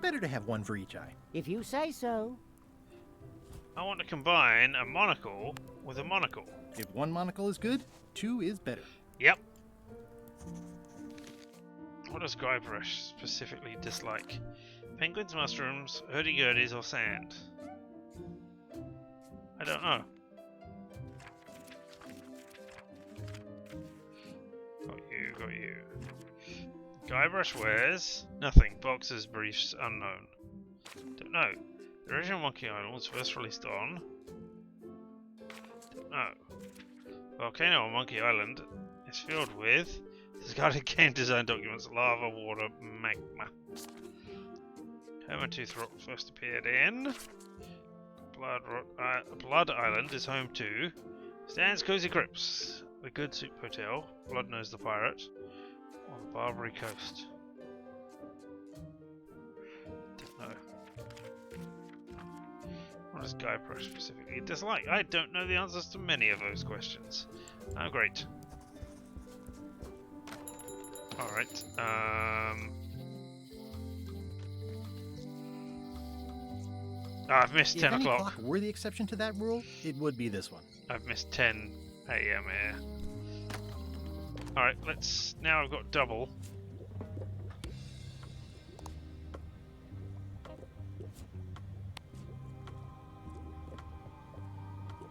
Better to have one for each eye. If you say so. I want to combine a monocle with a monocle. If one monocle is good, two is better. Yep. What does Guybrush specifically dislike? Penguins, mushrooms, hurdy-gurdies, or sand? I don't know. Got you. Guybrush wears nothing. Boxers, briefs, unknown. Don't know. The original Monkey Island was first released on... Don't know. Volcano on Monkey Island is filled with discarded game design documents, lava, water, magma. Hermitooth Rock first appeared in... Blood Island is home to Stan's Cozy Crypts, the Good Soup Hotel, Bloodnose the Pirate, on the Barbary Coast. Don't know. What does Guybrush specifically dislike? I don't know the answers to many of those questions. Oh, great. Alright, I've missed 10 If any o'clock. clock were the exception to that rule, it would be this one. I've missed 10 a.m. here. Alright, let's... Now I've got double.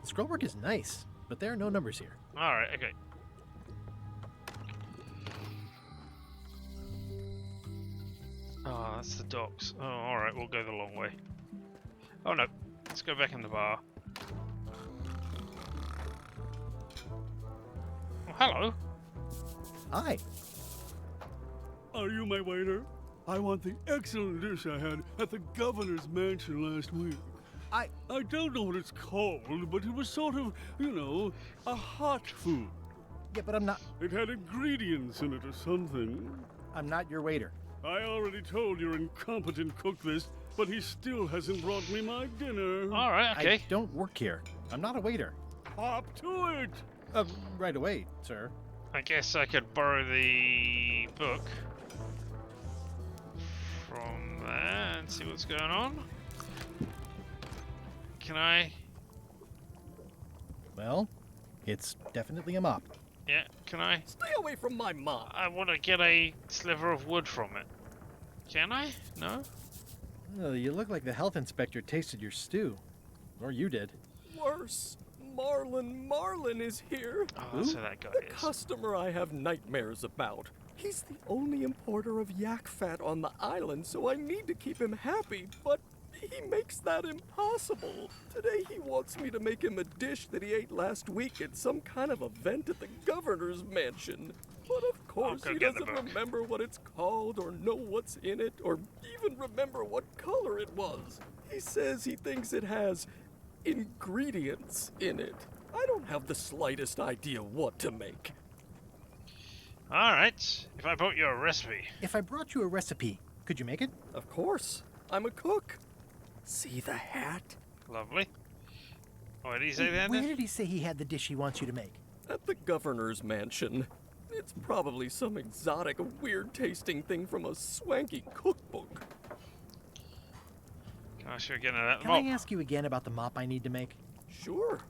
Scrollwork is nice, but there are no numbers here. Alright, okay. Oh, that's the docks. Oh, alright, we'll go the long way. Oh no, let's go back in the bar. Oh, hello. Hi. Are you my waiter? I want the excellent dish I had at the governor's mansion last week. I don't know what it's called, but it was sort of, you know, a hot food. Yeah, but I'm not... It had ingredients in it or something. I'm not your waiter. I already told your incompetent cook this, but he still hasn't brought me my dinner. All right, okay. I don't work here. I'm not a waiter. Hop to it! Right away, sir. I guess I could borrow the book from there and see what's going on. Can I? Well, it's definitely a mop. Yeah, can I? Stay away from my mop. I want to get a sliver of wood from it. Can I? No? Oh, you look like the health inspector tasted your stew. Or you did. Worse. Marlin is here. Oh, that's who that guy the is. Customer I have nightmares about. He's the only importer of yak fat on the island, so I need to keep him happy, but he makes that impossible. Today he wants me to make him a dish that he ate last week at some kind of event at the governor's mansion. But of course he doesn't remember what it's called or know what's in it or even remember what color it was. He says he thinks it has ingredients in it. I don't have the slightest idea what to make. Alright, if I brought you a recipe. If I brought you a recipe, could you make it? Of course. I'm a cook. See the hat? Lovely. What did he say then? Where did he say he had the dish he wants you to make? At the governor's mansion. It's probably some exotic, weird-tasting thing from a swanky cookbook. Can I ask you again about the Can mop? I ask you again about the mop I need to make? Sure.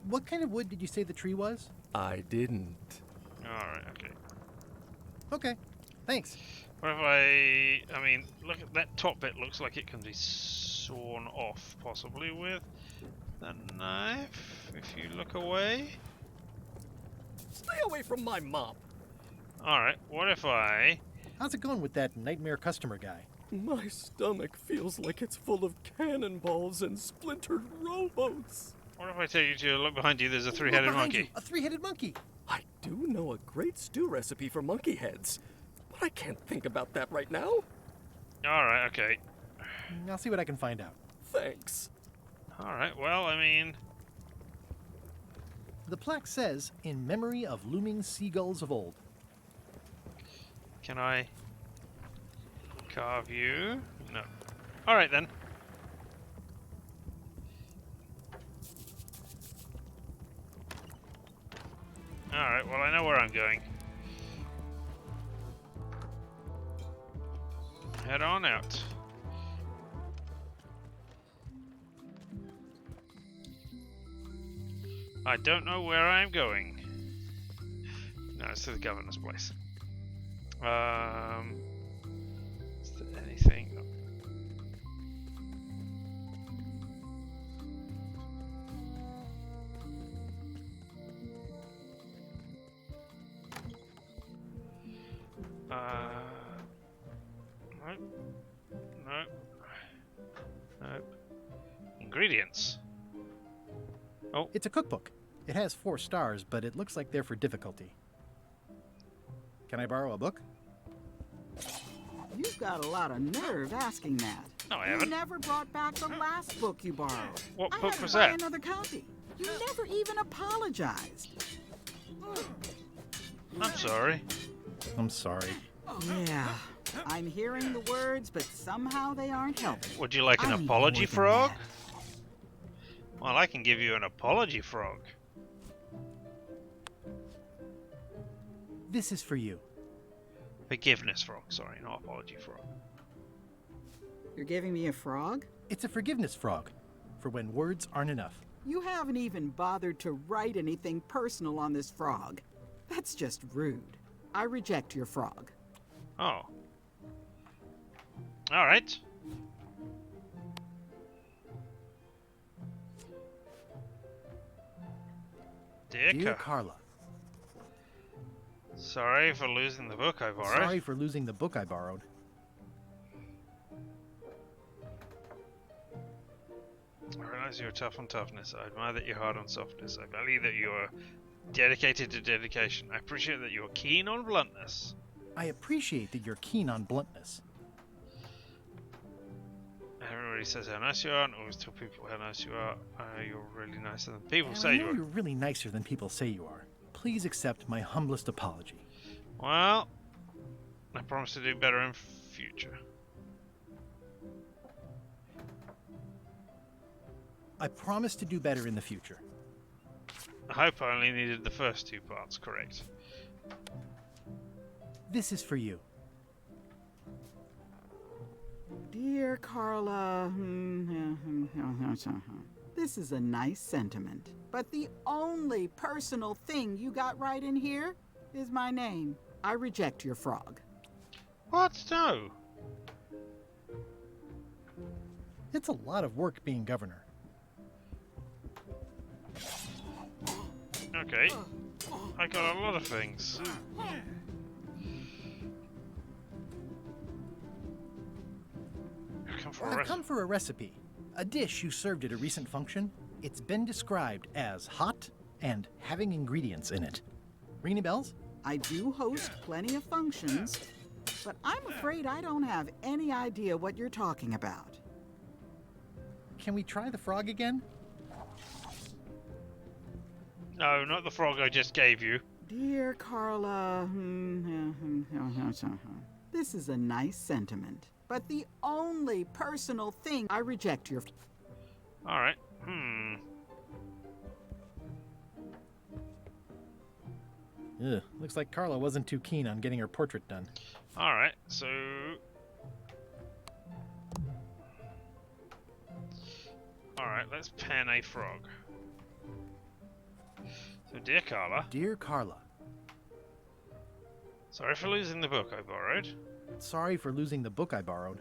What kind of wood did you say the tree was? I didn't. Alright, okay. Okay, thanks. What if I mean, look at that top bit, looks like it can be sawn off, possibly with a knife, if you look away. Stay away from my mop. Alright, what if I... How's it going with that nightmare customer guy? My stomach feels like it's full of cannonballs and splintered rowboats. What if I tell you to look behind you, there's a three-headed monkey? A three-headed monkey! I do know a great stew recipe for monkey heads, but I can't think about that right now. Alright, okay. I'll see what I can find out. Thanks. Alright, well, I mean... The plaque says, in memory of looming seagulls of old. Can I carve you? No. Alright then. Alright, well I know where I'm going. Head on out. I don't know where I'm going. No, it's to the governor's place. Is there anything? Nope. Nope. Nope. Ingredients. Oh. It's a cookbook. It has 4 stars, but it looks like they're for difficulty. Can I borrow a book? You've got a lot of nerve asking that. No, I You haven't. never brought back the last book you borrowed. What I book had was to buy that? another copy. You never even apologized. I'm sorry. I'm sorry. Yeah, I'm hearing the words, but somehow they aren't helping. Would you like an I need apology more than frog? that. Well, I can give you an apology frog. This is for you. Forgiveness frog, sorry, not apology frog. You're giving me a frog? It's a forgiveness frog, for when words aren't enough. You haven't even bothered to write anything personal on this frog. That's just rude. I reject your frog. Oh. Alright. Dear Carla. Sorry for losing the book I borrowed. Sorry for losing the book I borrowed. I realize you're tough on toughness. I admire that you're hard on softness. I value that you are dedicated to dedication. I appreciate that you're keen on bluntness. I appreciate that you're keen on bluntness. I everybody says how nice you are, and always tell people how nice you are. You're really nicer than people And say I you know are. you're really nicer than people say you are. Please accept my humblest apology. Well, I promise to do better in future. I promise to do better in the future. I hope I only needed the first 2 parts correct. This is for you. Dear Carla, this is a nice sentiment, but the only personal thing you got right in here is my name. I reject your frog. What? No. It's a lot of work being governor. Okay. I got a lot of things. I've come for a recipe. A dish you served at a recent function. It's been described as hot and having ingredients in it. Ring any bells? I do host plenty of functions, but I'm afraid I don't have any idea what you're talking about. Can we try the frog again? No, not the frog I just gave you. Dear Carla, this is a nice sentiment, but the only personal thing I reject your... Alright. Ugh, looks like Carla wasn't too keen on getting her portrait done. Alright, so... Alright, let's pen a frog. So, dear Carla. Dear Carla. Sorry for losing the book I borrowed. Sorry for losing the book I borrowed.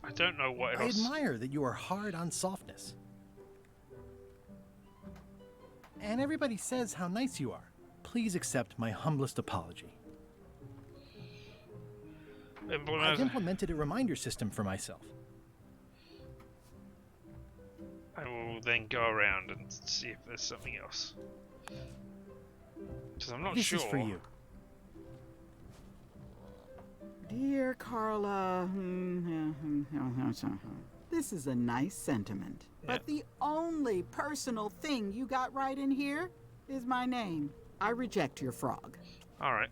I don't know what else. I admire that you are hard on softness. And everybody says how nice you are. Please accept my humblest apology. I've implemented a reminder system for myself. I will then go around and see if there's something else. Because I'm not sure. This is for you. Dear Carla, this is a nice sentiment, but the only personal thing you got right in here is my name. I reject your frog. Alright.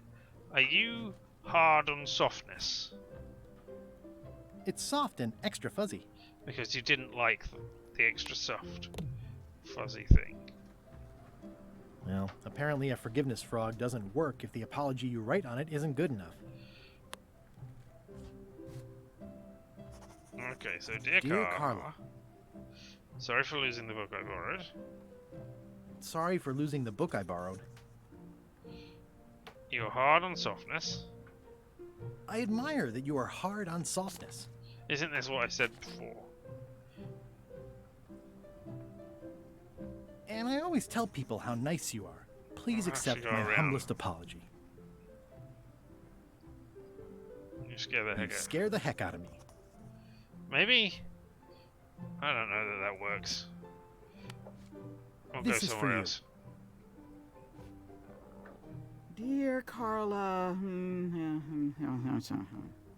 Are you hard on softness? It's soft and extra fuzzy. Because you didn't like the extra soft, fuzzy thing. Well, apparently a forgiveness frog doesn't work if the apology you write on it isn't good enough. Okay, so dear Carla. Sorry for losing the book I borrowed. Sorry for losing the book I borrowed. You're hard on softness. I admire that you are hard on softness. Isn't this what I said before? And I always tell people how nice you are. Please accept my humblest apology. You scare the heck out of me. Scare the heck out of me. Maybe? I don't know that that works. I'll go somewhere else. Dear Carla,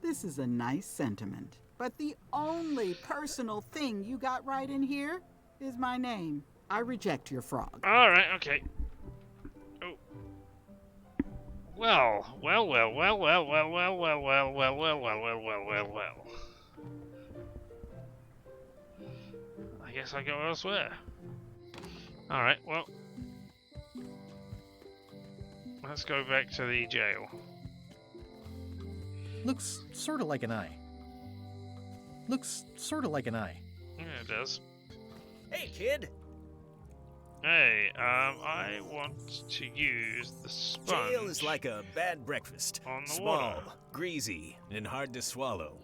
this is a nice sentiment, but the only personal thing you got right in here is my name. I reject your frog. Alright, okay. Oh. Well. I guess I go elsewhere. Alright, well. Let's go back to the jail. Looks sort of like an eye. Looks sort of like an eye. Yeah, it does. Hey, kid. Hey, I want to use the sponge. Jail is like a bad breakfast. On the Small, water. greasy, and hard to swallow.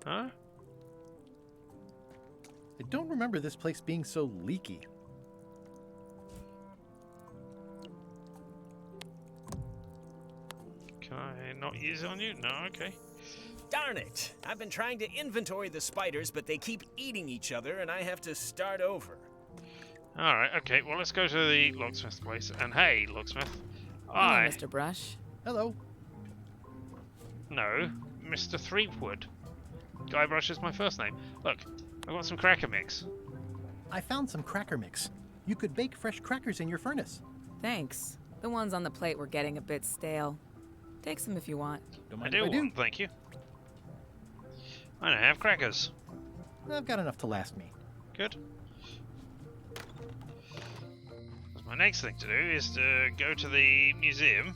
Huh? I don't remember this place being so leaky. Can I not use it on you? No, okay. Darn it! I've been trying to inventory the spiders, but they keep eating each other, and I have to start over. Alright, okay, well let's go to the locksmith's place. And hey, locksmith, Hello, Mr. Brush. Hello. No, Mr. Threepwood. Guybrush is my first name. Look, I want some cracker mix. I found some cracker mix. You could bake fresh crackers in your furnace. Thanks. The ones on the plate were getting a bit stale. Take some if you want. I do want, thank you. I don't have crackers. I've got enough to last me. Good. My next thing to do is to go to the museum.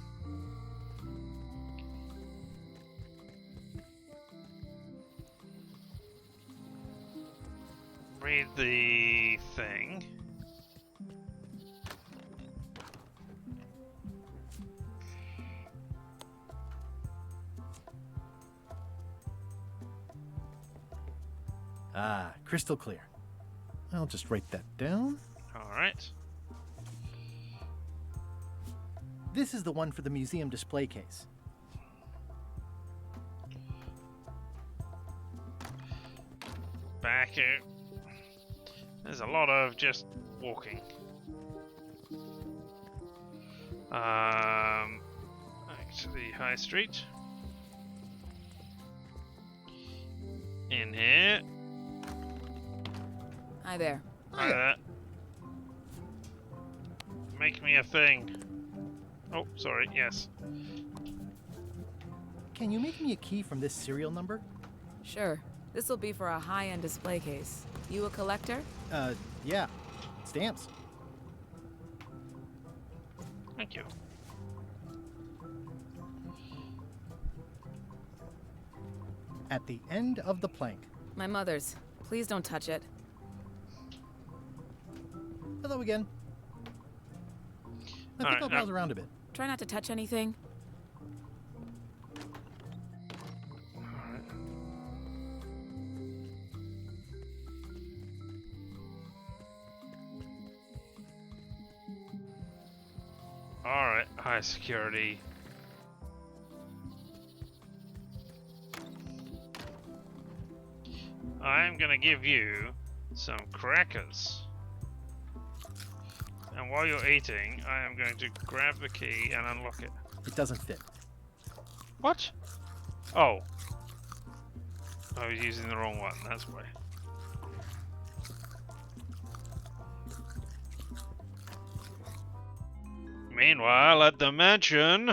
Read the thing. Ah, crystal clear. I'll just write that down. Alright. This is the one for the museum display case. Back out. There's a lot of just walking. Back to the high street. In here. Hi there. Hi there. Make me a thing. Oh, sorry, yes. Can you make me a key from this serial number? Sure. This will be for a high-end display case. You a collector? Yeah. Stamps. Thank you. At the end of the plank. My mother's. Please don't touch it. Hello again. I think I'll browse around a bit. Try not to touch anything. Alright, high security. I'm gonna give you some crackers. And while you're eating, I am going to grab the key and unlock it. It doesn't fit. What? Oh. I was using the wrong one, that's why. Meanwhile, at the mansion...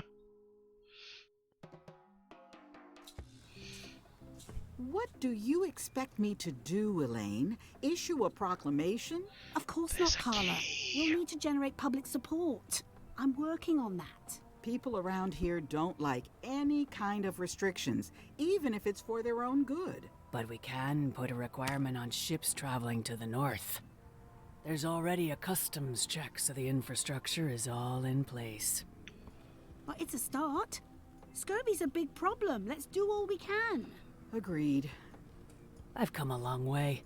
What do you expect me to do, Elaine? Issue a proclamation? Of course not, Carla. We'll need to generate public support. I'm working on that. People around here don't like any kind of restrictions, even if it's for their own good. But we can put a requirement on ships traveling to the north. There's already a customs check, so the infrastructure is all in place. But it's a start. Scurvy's a big problem. Let's do all we can. Agreed. I've come a long way.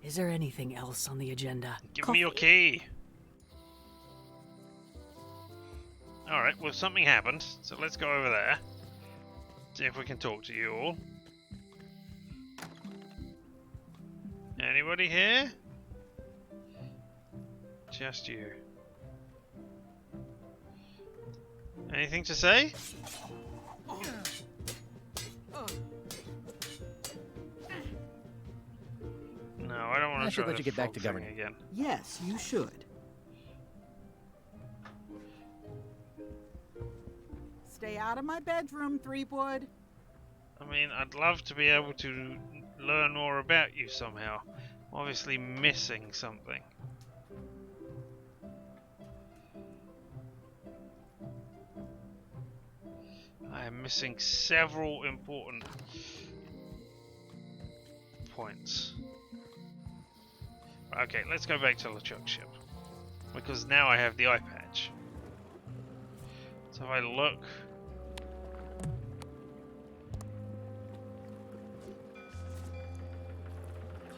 Is there anything else on the agenda? Give me your key. Alright, well something happened, so let's go over there. See if we can talk to you all. Anybody here? Just you. Anything to say? No, I don't want to. I should let you get back to governing again. Yes, you should. Stay out of my bedroom, Threepwood. I mean, I'd love to be able to learn more about you somehow. I'm obviously missing something. I am missing several important points. Okay, let's go back to LeChuck's ship. Because now I have the eye patch. So if I look...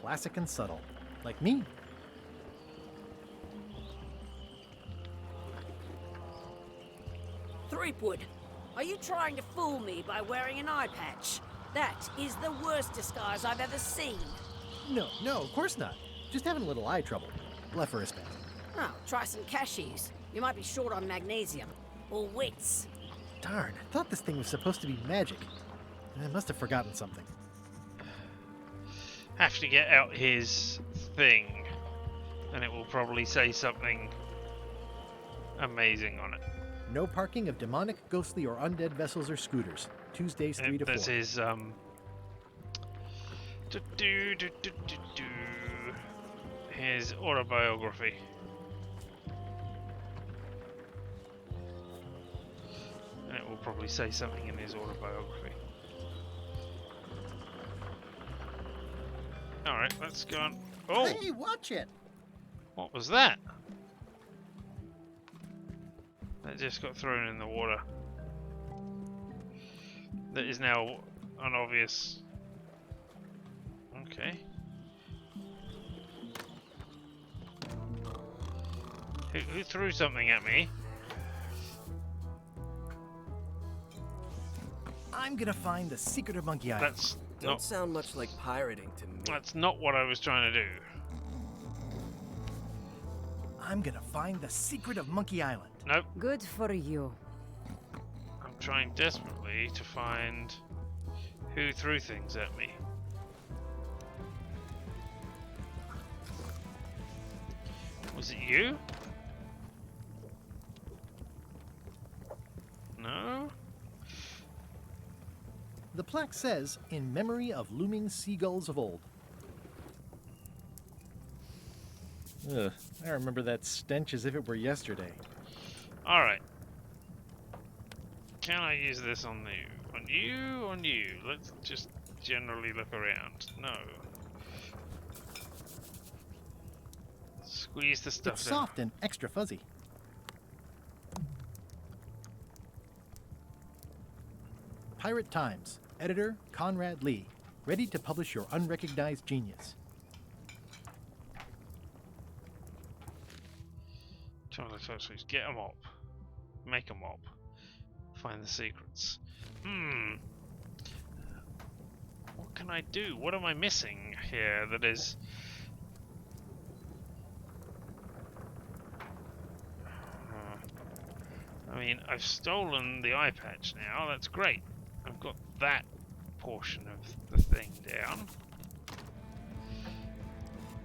Classic and subtle. Like me. Threepwood, are you trying to fool me by wearing an eye patch? That is the worst disguise I've ever seen. No, of course not. Just having a little eye trouble. Blepharispan. Oh, try some cashews. You might be short on magnesium. Or wits. Darn, I thought this thing was supposed to be magic. I must have forgotten something. Have to get out his thing, and it will probably say something amazing on it. No parking of demonic, ghostly, or undead vessels or scooters. Tuesdays 3 to 4. This is his autobiography. And it will probably say something in his autobiography. Alright, let's go on. Oh! Hey, watch it! What was that? That just got thrown in the water. That is now an obvious... Okay. Who threw something at me? I'm gonna find the secret of Monkey Island. That's Don't not, sound much like pirating to me. that's not what I was trying to do. I'm gonna find the secret of Monkey Island. Nope. Good for you. I'm trying desperately to find who threw things at me. Was it you? No? The plaque says, in memory of looming seagulls of old. Ugh, I remember that stench as if it were yesterday. Alright. Can I use this on you? On you? On you? Let's just generally look around. No. Squeeze the stuff It's down. soft and extra fuzzy. Pirate Times. Editor Conrad Lee. Ready to publish your unrecognized genius. Get a mop. Make a mop. Find the secrets. What can I do? What am I missing here that is... I mean, I've stolen the eye patch now. That's great. I've got that portion of the thing down.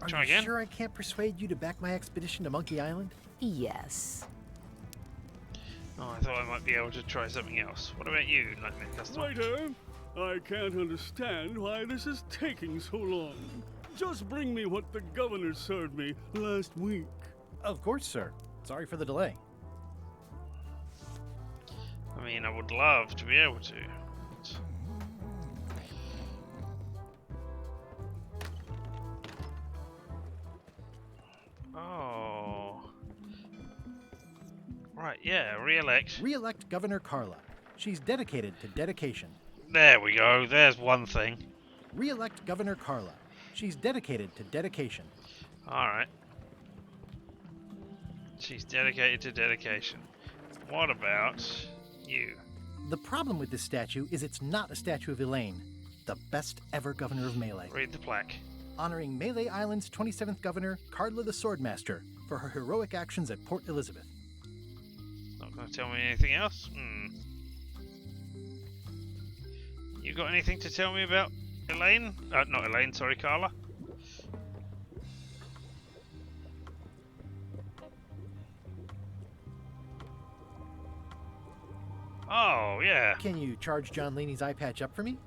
Are Try you again? sure I can't persuade you to back my expedition to Monkey Island? Yes. Oh, I thought I might be able to try something else. What about you, Nightmare Customer? Waiter, I can't understand why this is taking so long. Just bring me what the governor served me last week. Of course, sir. Sorry for the delay. I mean, I would love to be able to. Oh. Right, yeah, re-elect. Re-elect Governor Carla. She's dedicated to dedication. There we go, there's one thing. Re-elect Governor Carla. She's dedicated to dedication. Alright. She's dedicated to dedication. What about you? The problem with this statue is it's not a statue of Elaine, the best ever governor of Melee. Read the plaque. Honoring Melee Island's 27th governor, Carla the Swordmaster, for her heroic actions at Port Elizabeth. Not going to tell me anything else? You got anything to tell me about Elaine? Not Elaine, sorry, Carla. Oh, yeah. Can you charge John Laney's eye patch up for me?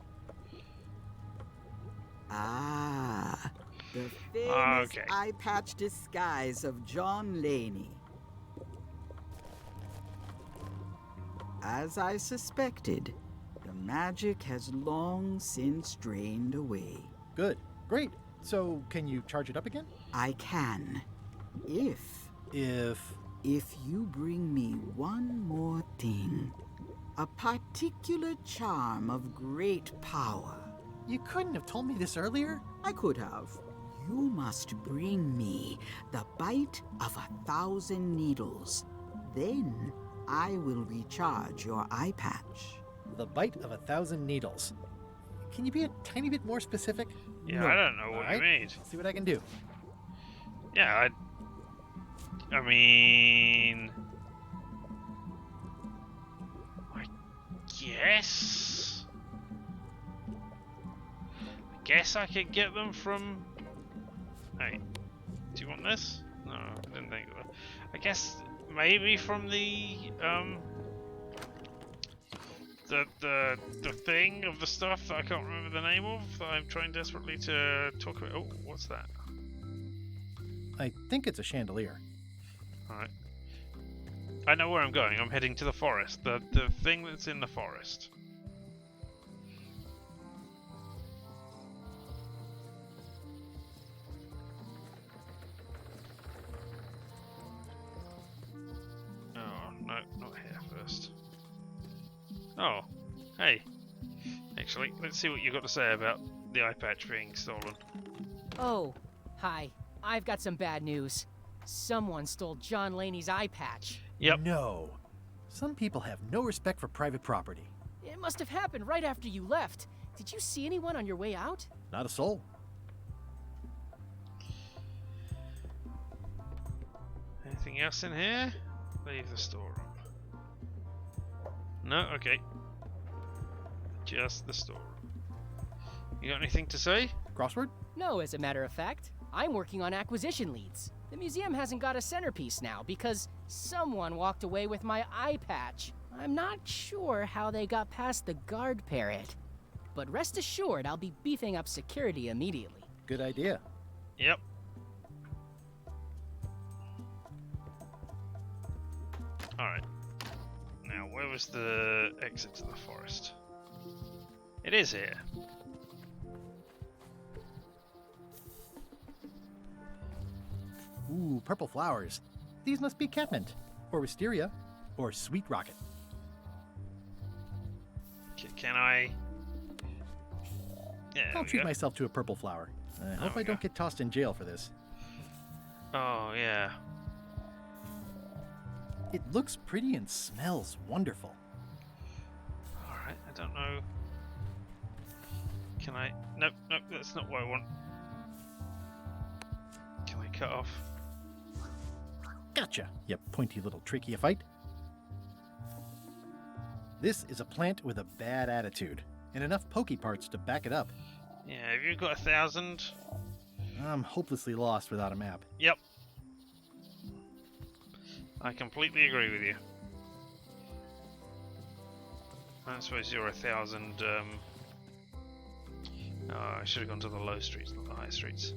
Ah, the famous Okay. eye patch disguise of John Laney. As I suspected, the magic has long since drained away. Good. Great. So, can you charge it up again? I can. If you bring me one more thing. A particular charm of great power. You couldn't have told me this earlier? I could have. You must bring me the bite of 1,000 needles. Then I will recharge your eye patch. The bite of 1,000 needles. Can you be a tiny bit more specific? Yeah, No. I don't know what you mean. See what I can do. Yeah, I mean... I guess... guess I could get them from... Hey, do you want this? No, I didn't think of it. I guess maybe from the thing of the stuff that I can't remember the name of that I'm trying desperately to talk about. Oh, what's that? I think it's a chandelier. Alright. I know where I'm going. I'm heading to the forest. The thing that's in the forest. Oh, no, not here first. Oh, hey. Actually, let's see what you've got to say about the eye patch being stolen. Oh, hi. I've got some bad news. Someone stole John Laney's eye patch. Yep. No. Some people have no respect for private property. It must have happened right after you left. Did you see anyone on your way out? Not a soul. Anything else in here? Leave the storeroom. No? Okay. Just the storeroom. You got anything to say? Crossword? No, as a matter of fact. I'm working on acquisition leads. The museum hasn't got a centerpiece now because someone walked away with my eye patch. I'm not sure how they got past the guard parrot. But rest assured, I'll be beefing up security immediately. Good idea. Yep. Alright. Now, where was the exit to the forest? It is here. Ooh, purple flowers. These must be catmint, or wisteria, or sweet rocket. Can I... Yeah, I'll treat myself to a purple flower. I hope I don't get tossed in jail for this. Oh, yeah. It looks pretty and smells wonderful. Alright, I don't know. Can I... Nope, nope, that's not what I want. Can I cut off? Gotcha, you pointy little trichiophyte. This is a plant with a bad attitude, and enough pokey parts to back it up. Yeah, have you got 1,000? I'm hopelessly lost without a map. Yep. I completely agree with you. I suppose you're 1,000, oh, I should have gone to the low streets, not the high streets.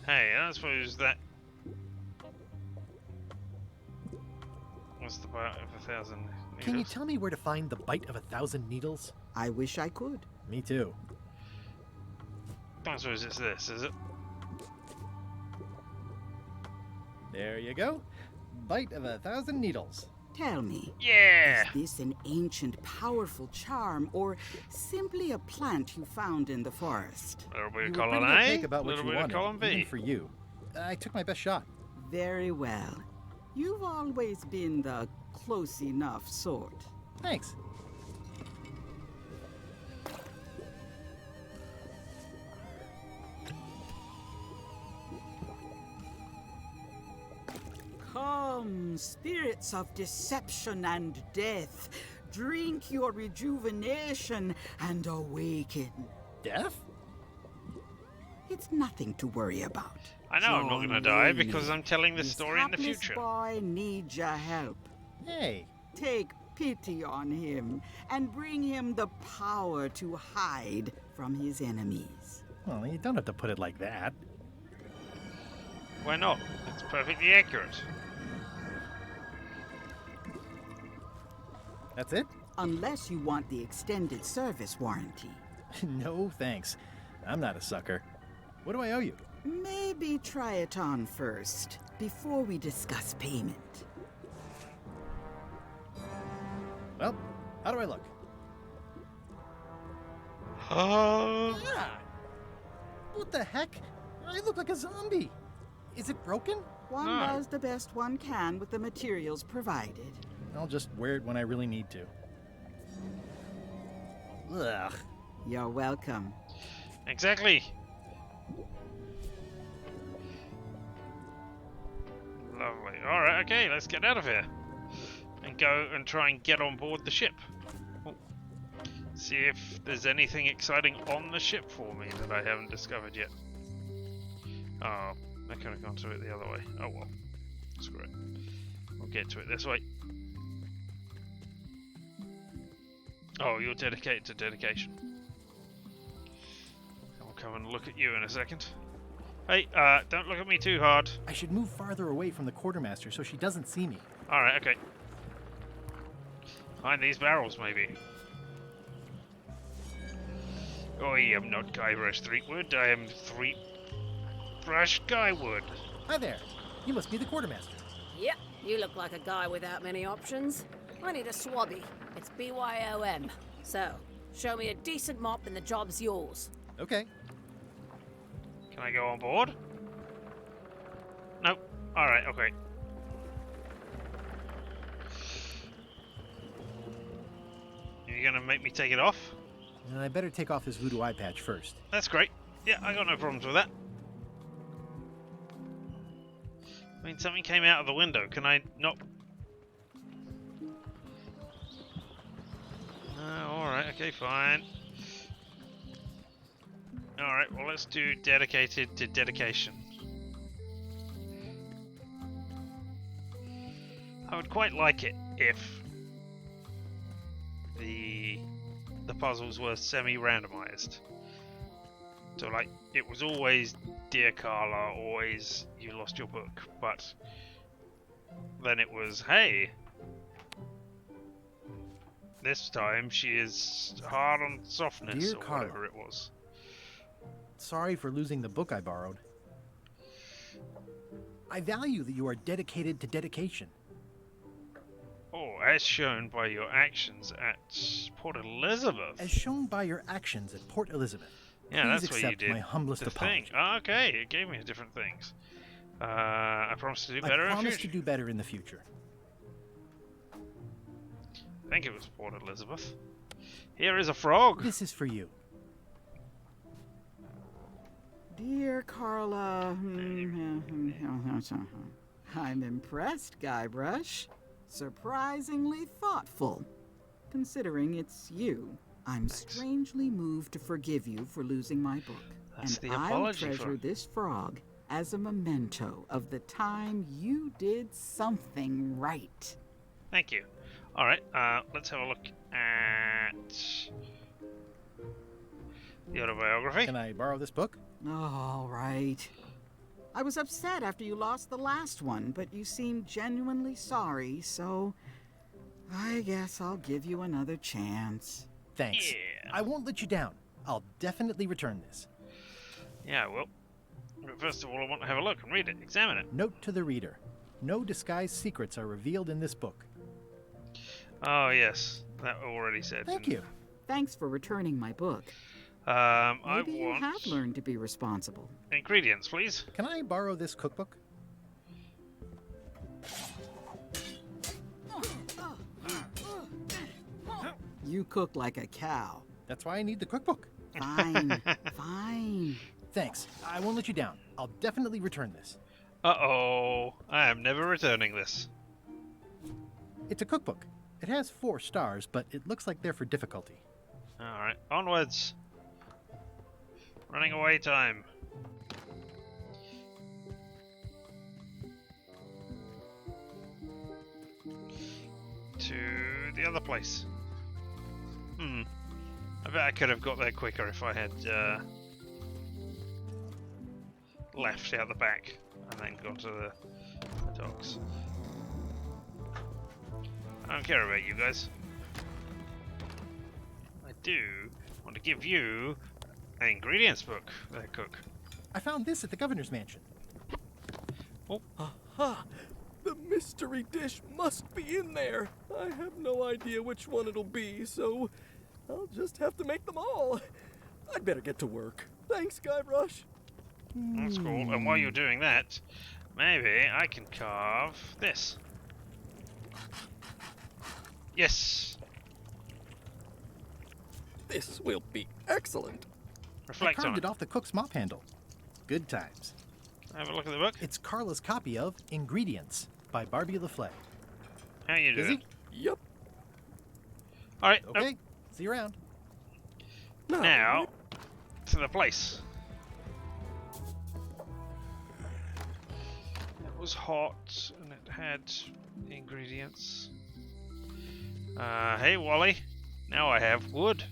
Hey, I suppose that... What's the bite of 1,000 needles? Can you tell me where to find the bite of 1,000 needles? I wish I could. Me too. I suppose it's this, is it? There you go. Bite of 1,000 needles. Tell me. Yeah! Is this an ancient, powerful charm, or simply a plant you found in the forest? A little bit of You were column pretty A, opaque about a what little you bit of wanted, column B. even for you. I took my best shot. Very well. You've always been the close enough sort. Thanks. Come, spirits of deception and death, drink your rejuvenation and awaken. Death? It's nothing to worry about. I know I'm not going to die because I'm telling this story in the This future. boy needs your help. Hey. Take pity on him and bring him the power to hide from his enemies. Well, you don't have to put it like that. Why not? It's perfectly accurate. That's it? Unless you want the extended service warranty. No, thanks. I'm not a sucker. What do I owe you? Maybe try it on first, before we discuss payment. Well, how do I look? What the heck? I look like a zombie. Is it broken? One does the best one can with the materials provided. I'll just wear it when I really need to. Ugh. You're welcome. Exactly. Lovely. Alright, okay, let's get out of here. and go and try and get on board the ship. Oh. See if there's anything exciting on the ship for me that I haven't discovered yet. Oh, I could have gone to it the other way. Oh well. Screw it. We'll get to it this way. Oh, you're dedicated to dedication. I'll come and look at you in a second. Hey, don't look at me too hard. I should move farther away from the quartermaster so she doesn't see me. Alright, okay. Find these barrels, maybe. I am not Guybrush Threepwood, I am Threepbrush Guywood. Hi there. You must be the quartermaster. Yep, you look like a guy without many options. I need a swabby. It's BYOM. So, show me a decent mop and the job's yours. Okay. Can I go on board? Nope. Alright, okay. You're gonna make me take it off? And I better take off this voodoo eye patch first. That's great. Yeah, I got no problems with that. I mean, something came out of the window. Can I not... Alright, okay, fine. Alright, well, let's do dedicated to dedication. I would quite like it if the puzzles were semi-randomized. So, like, it was always Dear Carla, always you lost your book, but then it was, hey, this time she is hard on softness, Dear or Carla, whatever it was. Sorry for losing the book I borrowed. I value that you are dedicated to dedication. Oh, as shown by your actions at Port Elizabeth. As shown by your actions at Port Elizabeth. Yeah, Please that's what accept you did. my humblest the apology. thing. Oh, okay, it gave me different things. I promise to do better I in promise future. to do better in the future. I think it was Port Elizabeth. Here is a frog. This is for you. Dear Carla, I'm impressed, Guybrush. Surprisingly thoughtful. Considering it's you, I'm strangely moved to forgive you for losing my book. That's and the I'll apology treasure for... this frog as a memento of the time you did something right. Thank you. Alright, let's have a look at the autobiography. Can I borrow this book? All right. I was upset after you lost the last one, but you seemed genuinely sorry, so I guess I'll give you another chance. Thanks. Yeah. I won't let you down. I'll definitely return this. Yeah, well, but first of all, I want to have a look and read it, examine it. Note to the reader. No disguised secrets are revealed in this book. Oh, yes. That already said. Thank you. Thanks for returning my book. I Maybe you want have learned to be responsible. ingredients, please. Can I borrow this cookbook? You cook like a cow. That's why I need the cookbook. Fine, fine. Thanks. I won't let you down. I'll definitely return this. Uh-oh. I am never returning this. It's a cookbook. It has 4 stars, but it looks like they're for difficulty. Alright, onwards. Running away time. To the other place. I bet I could have got there quicker if I had left out the back and then gone to the docks. I don't care about you guys. I do want to give you an ingredients book there, cook. I found this at the governor's mansion. Oh. Aha! The mystery dish must be in there. I have no idea which one it'll be, so I'll just have to make them all. I'd better get to work. Thanks, Guybrush. That's cool. And while you're doing that, maybe I can carve this. Yes. This will be excellent. Reflect I on carved it. it off the cook's mop handle. Good times. Have a look at the book. It's Carla's copy of Ingredients by Barbie LaFleur. How you Busy? doing? Yep. Alright, Okay, see you around. now to the place. It was hot and it had the ingredients. Hey Wally, now I have wood.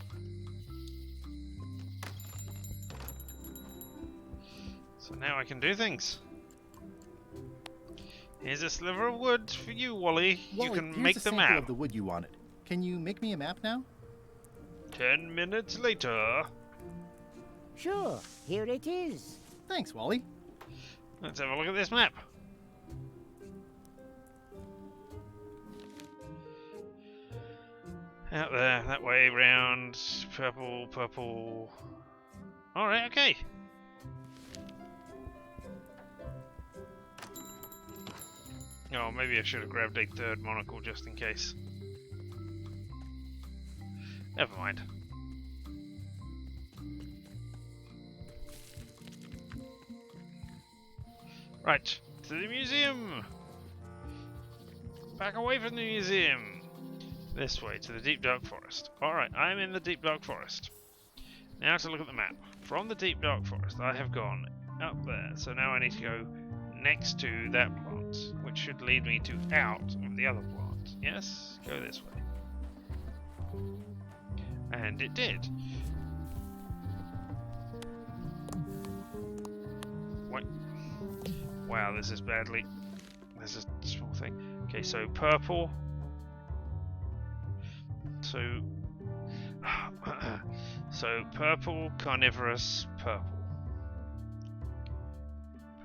So now I can do things. Here's a sliver of wood for you, Wally. Wally, You can here's make a the sample map. of the wood you wanted. Can you make me a map now? 10 minutes later. Sure, here it is. Thanks, Wally. Let's have a look at this map. Out there, that way, round, purple, purple. Alright, okay. Oh, maybe I should have grabbed a third monocle just in case. Never mind. Right, to the museum! Back away from the museum! This way, to the deep dark forest. Alright, I'm in the deep dark forest. Now to look at the map. From the deep dark forest, I have gone up there, so now I need to go next to that plant, which should lead me to out of the other plant. Yes? Go this way. And it did. What? Wow, this is badly. This is a small thing. Okay, so purple. So purple, carnivorous, purple.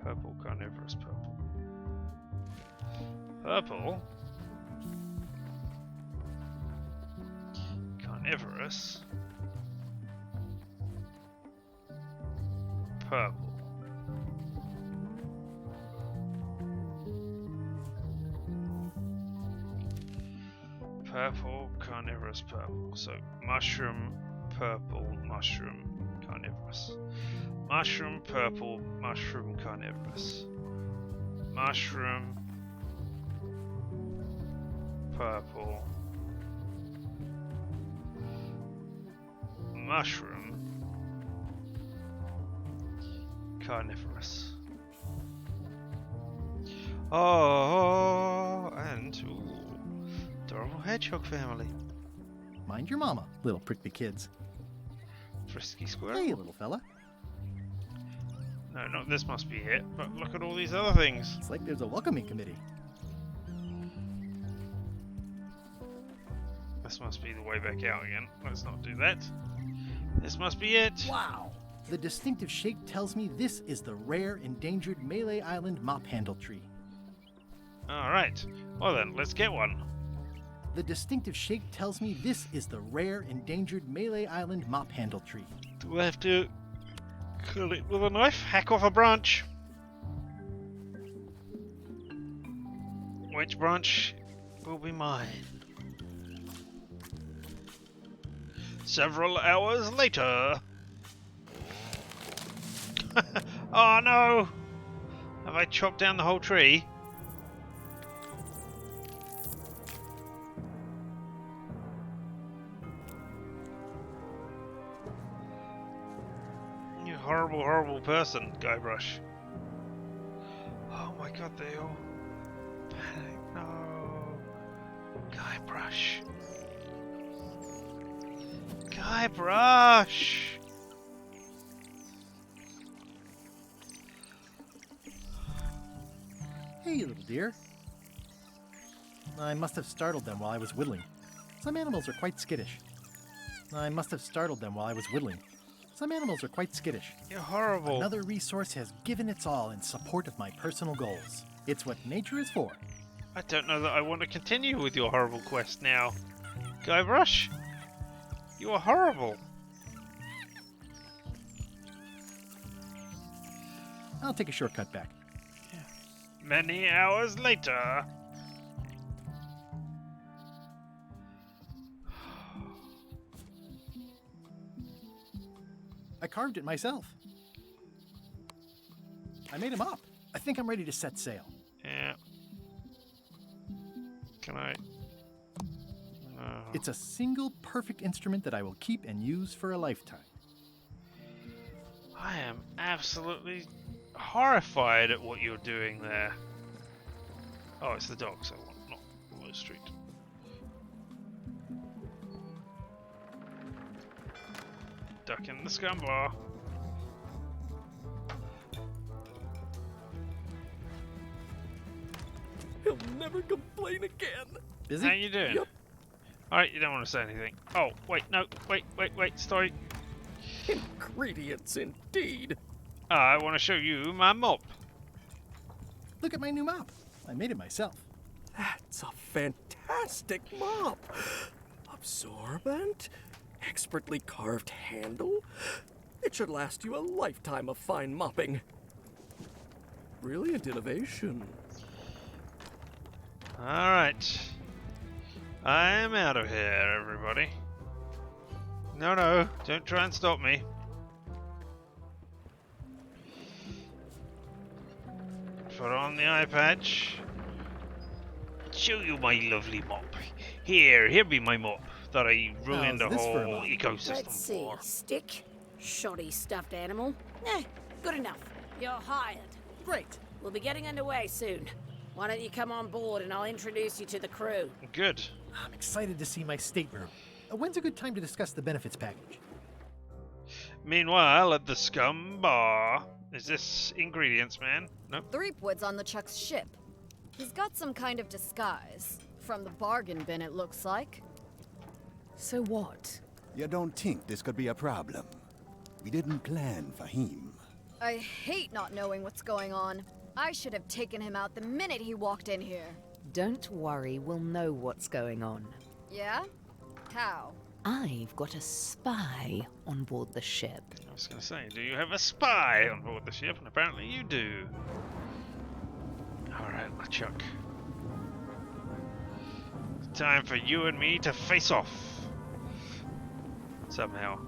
Purple, carnivorous, purple. Purple. Carnivorous. Purple. Purple, carnivorous, purple. So mushroom, purple, mushroom, carnivorous. Mushroom, purple, mushroom, carnivorous. Mushroom, purple, mushroom, carnivorous. Oh, and ooh, adorable hedgehog family. Mind your mama, little prickly kids. Frisky squirrel. Hey, little fella. No, not this must be it, but look at all these other things. It's like there's a welcoming committee. This must be the way back out again. Let's not do that. This must be it. Wow! The distinctive shake tells me this is the rare, endangered Malay Island mop handle tree. Alright. Well then, let's get one. The distinctive shake tells me this is the rare, endangered Malay Island mop handle tree. Do I have to cut it with a knife? Hack off a branch. Which branch will be mine? Several hours later. Oh no! Have I chopped down the whole tree? You horrible, horrible person, Guybrush. Oh my god, they all panic. No. Guybrush. Guybrush! Hey, little dear. I must have startled them while I was whittling. Some animals are quite skittish. I must have startled them while I was whittling. Some animals are quite skittish. You're horrible. Another resource has given its all in support of my personal goals. It's what nature is for. I don't know that I want to continue with your horrible quest now. Guybrush, you are horrible. I'll take a shortcut back. Many hours later. I carved it myself. I made him up. I think I'm ready to set sail. Yeah. Can I It's a single perfect instrument that I will keep and use for a lifetime. I am absolutely horrified at what you're doing there. Oh, it's the dogs I want, not Willow Street. Duck in the scum bar. He'll never complain again. Busy? How you doing? Yep. Alright, you don't want to say anything. Oh, wait, no, wait, sorry. Ingredients indeed. I want to show you my mop. Look at my new mop. I made it myself. That's a fantastic mop. Absorbent, expertly carved handle. It should last you a lifetime of fine mopping. Brilliant innovation. Alright. I'm out of here, everybody. No, don't try and stop me. Put on the eye patch. Show you my lovely mop. Here be my mop that I ruined the How's this for a whole mop? ecosystem Let's see. for. Stick? Shoddy stuffed animal? Good enough. You're hired. Great. We'll be getting underway soon. Why don't you come on board and I'll introduce you to the crew? Good. I'm excited to see my stateroom. When's a good time to discuss the benefits package? Meanwhile, at the scum bar. Is this ingredients, man? Nope. Threepwood's on the Chuck's ship. He's got some kind of disguise. From the bargain bin, it looks like. So what? You don't think this could be a problem? We didn't plan for him. I hate not knowing what's going on. I should have taken him out the minute he walked in here. Don't worry, we'll know what's going on. Yeah? How? I've got a spy on board the ship. I was going to say, do you have a spy on board the ship? And apparently you do. Alright, LeChuck. Time for you and me to face off. Somehow.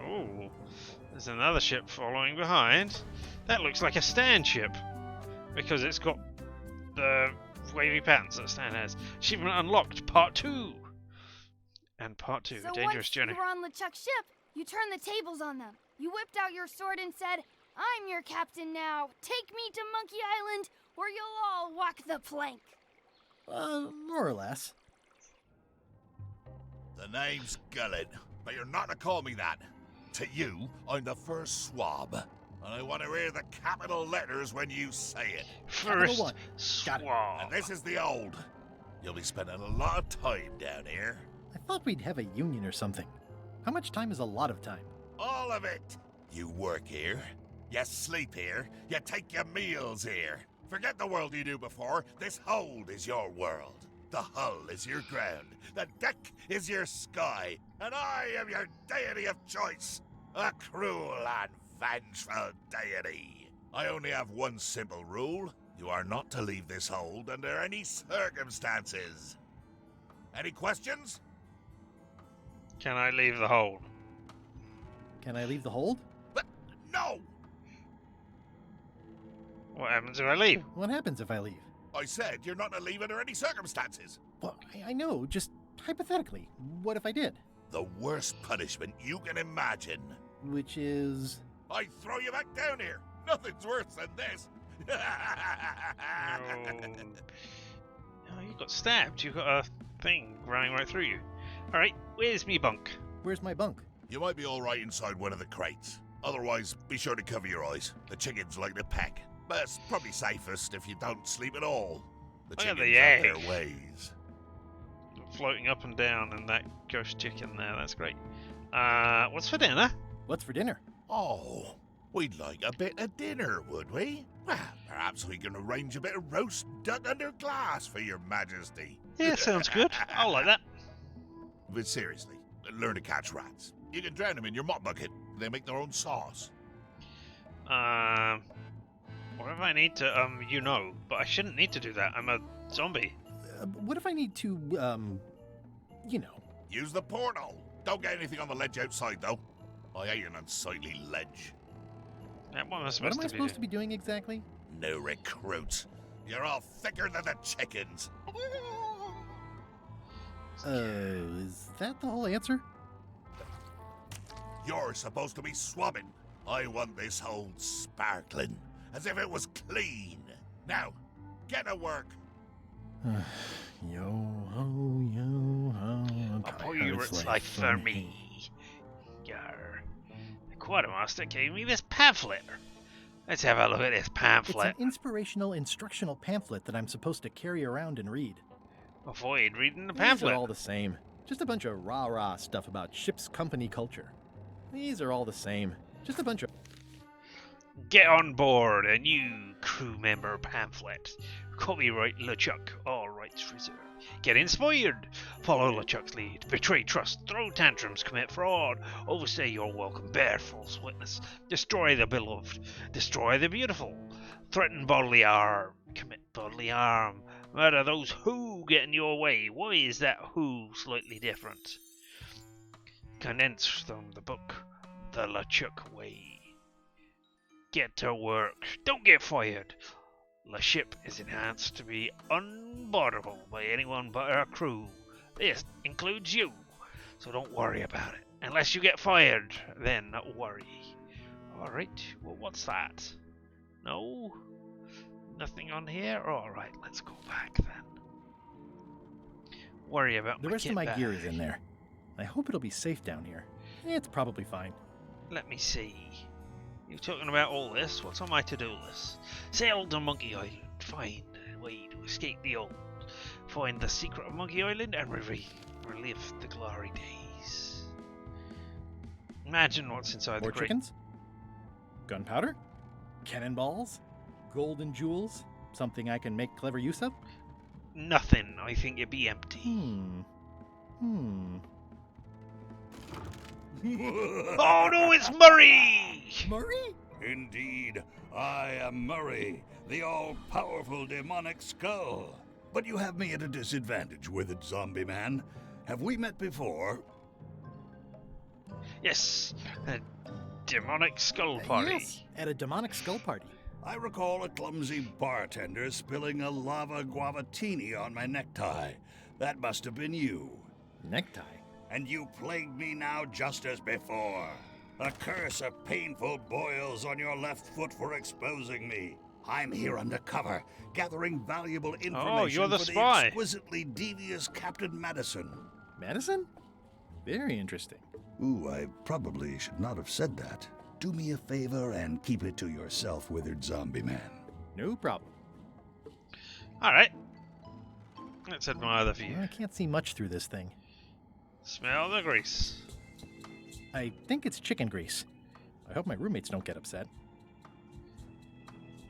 Oh, there's another ship following behind. That looks like a Stan ship. Because it's got the wavy patterns that Stan has. Achievement unlocked, part 2. And part 2, So dangerous journey. once you were on LeChuck's ship, you turned the tables on them. You whipped out your sword and said, "I'm your captain now. Take me to Monkey Island, or you'll all walk the plank." More or less. The name's Gullet, but you're not to call me that. To you, I'm the first swab. And I want to hear the capital letters when you say it. First one. Got it. swab. And this is the old. You'll be spending a lot of time down here. I thought we'd have a union or something. How much time is a lot of time? All of it. You work here. You sleep here. You take your meals here. Forget the world you knew before. This hold is your world. The hull is your ground. The deck is your sky. And I am your deity of choice. A cruel and vengeful deity. I only have one simple rule. You are not to leave this hold under any circumstances. Any questions? Can I leave the hold? Can I leave the hold? No! What happens if I leave? What happens if I leave? I said you're not to leave under any circumstances. Well, I know, just hypothetically. What if I did? The worst punishment you can imagine. Which is... I throw you back down here. Nothing's worse than this. Oh, you got stabbed. You got a thing running right through you. Alright, where's me bunk? Where's my bunk? You might be alright inside one of the crates. Otherwise, be sure to cover your eyes. The chickens like to peck. But it's probably safest if you don't sleep at all. The Look at chickens the have egg. their ways. Floating up and down in that ghost chicken there. That's great. What's for dinner? What's for dinner? Oh, we'd like a bit of dinner, would we? Well, perhaps we can arrange a bit of roast duck under glass for your majesty. Yeah, sounds good. I'll like that. But seriously, learn to catch rats. You can drown them in your mop bucket. They make their own sauce. What if I need to, but I shouldn't need to do that. I'm a zombie. What if I need to, you know? Use the portal. Don't get anything on the ledge outside, though. I hate an unsightly ledge. Yeah, what am I What supposed am I to supposed be to be doing exactly? new recruits. You're all thicker than the chickens. Is that the whole answer? You're supposed to be swabbing. I want this whole sparkling, as if it was clean. Now, get to work. Yo-ho. A pirate's life for me. Yarr. The quartermaster gave me this pamphlet. Let's have a look at this pamphlet. It's an inspirational instructional pamphlet that I'm supposed to carry around and read. Avoid reading the These pamphlet. are all the same. Just a bunch of rah-rah stuff about ship's company culture. These are all the same. Just a bunch of... Get on board a new crew member pamphlet. Copyright LeChuck, all rights reserved. Get inspired. Follow LeChuck's lead. Betray trust. Throw tantrums. Commit fraud. Overstay your welcome. Bear false witness. Destroy the beloved. Destroy the beautiful. Threaten bodily harm. Commit bodily harm. Murder those who get in your way. Why is that who slightly different? Condense from the book The LeChuck Way. Get to work. Don't get fired. The ship is enhanced to be unboardable by anyone but our crew. This includes you, so don't worry about it. Unless you get fired, then worry. Alright, well what's that? No? Nothing on here? Alright, let's go back then. Worry about The rest of my gear is in there. I hope it'll be safe down here. It's probably fine. Let me see. You're talking about all this? What's on my to-do list? Sail to Monkey Island. Find a way to escape the old. Find the secret of Monkey Island and relive the glory days. Imagine what's inside More the crate. chickens? Gunpowder? Cannonballs? Golden jewels? Something I can make clever use of? Nothing. I think it'd be empty. Oh no, it's Murray! Murray? Indeed, I am Murray, the all-powerful demonic skull. But you have me at a disadvantage with it, zombie man. Have we met before? Yes, a demonic skull party. Yes, at a demonic skull party. I recall a clumsy bartender spilling a lava guavatini on my necktie. That must have been you. Necktie? And you plague me now just as before. A curse of painful boils on your left foot for exposing me. I'm here undercover, gathering valuable information you're the for spy. the exquisitely devious Captain Madison. Madison? Very interesting. Ooh, I probably should not have said that. Do me a favor and keep it to yourself, withered zombie man. No problem. Alright. Let's admire the view. I can't see much through this thing. Smell the grease. I think it's chicken grease. I hope my roommates don't get upset.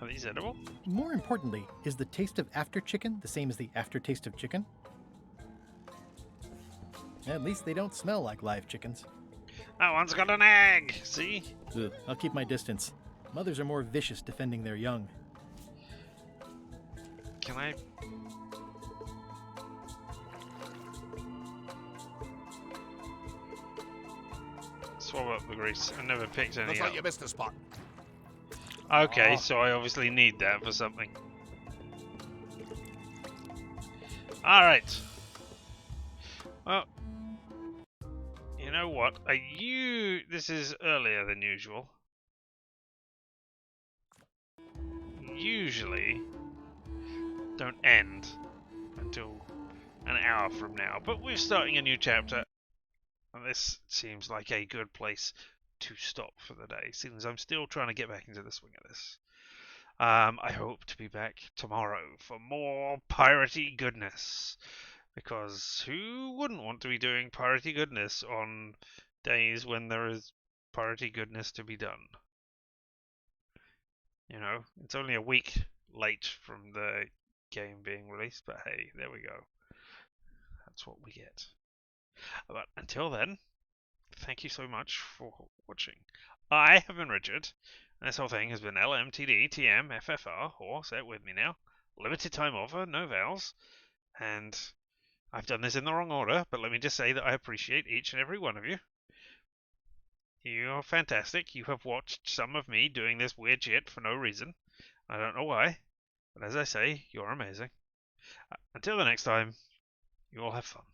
Are these edible? More importantly, is the taste of after chicken the same as the aftertaste of chicken? At least they don't smell like live chickens. That one's got an egg! See? Ugh, I'll keep my distance. Mothers are more vicious defending their young. Can I... swab up the grease. I never picked any Looks up. like you missed a spot. Okay, so I obviously need that for something. Alright. Well, you know what? This is earlier than usual. Usually don't end until an hour from now, but we're starting a new chapter, and this seems like a good place to stop for the day, since I'm still trying to get back into the swing of this. I hope to be back tomorrow for more piratey goodness, because who wouldn't want to be doing piratey goodness on days when there is piratey goodness to be done? You know, it's only a week late from the game being released, but hey, there we go. That's what we get. But until then, thank you so much for watching. I have been Richard, and this whole thing has been LMTD TM FFR, or say it with me now, limited time offer, no vowels, and I've done this in the wrong order, but let me just say that I appreciate each and every one of you. You are fantastic. You have watched some of me doing this weird shit for no reason. I don't know why, but as I say, you're amazing. Until the next time, you all have fun.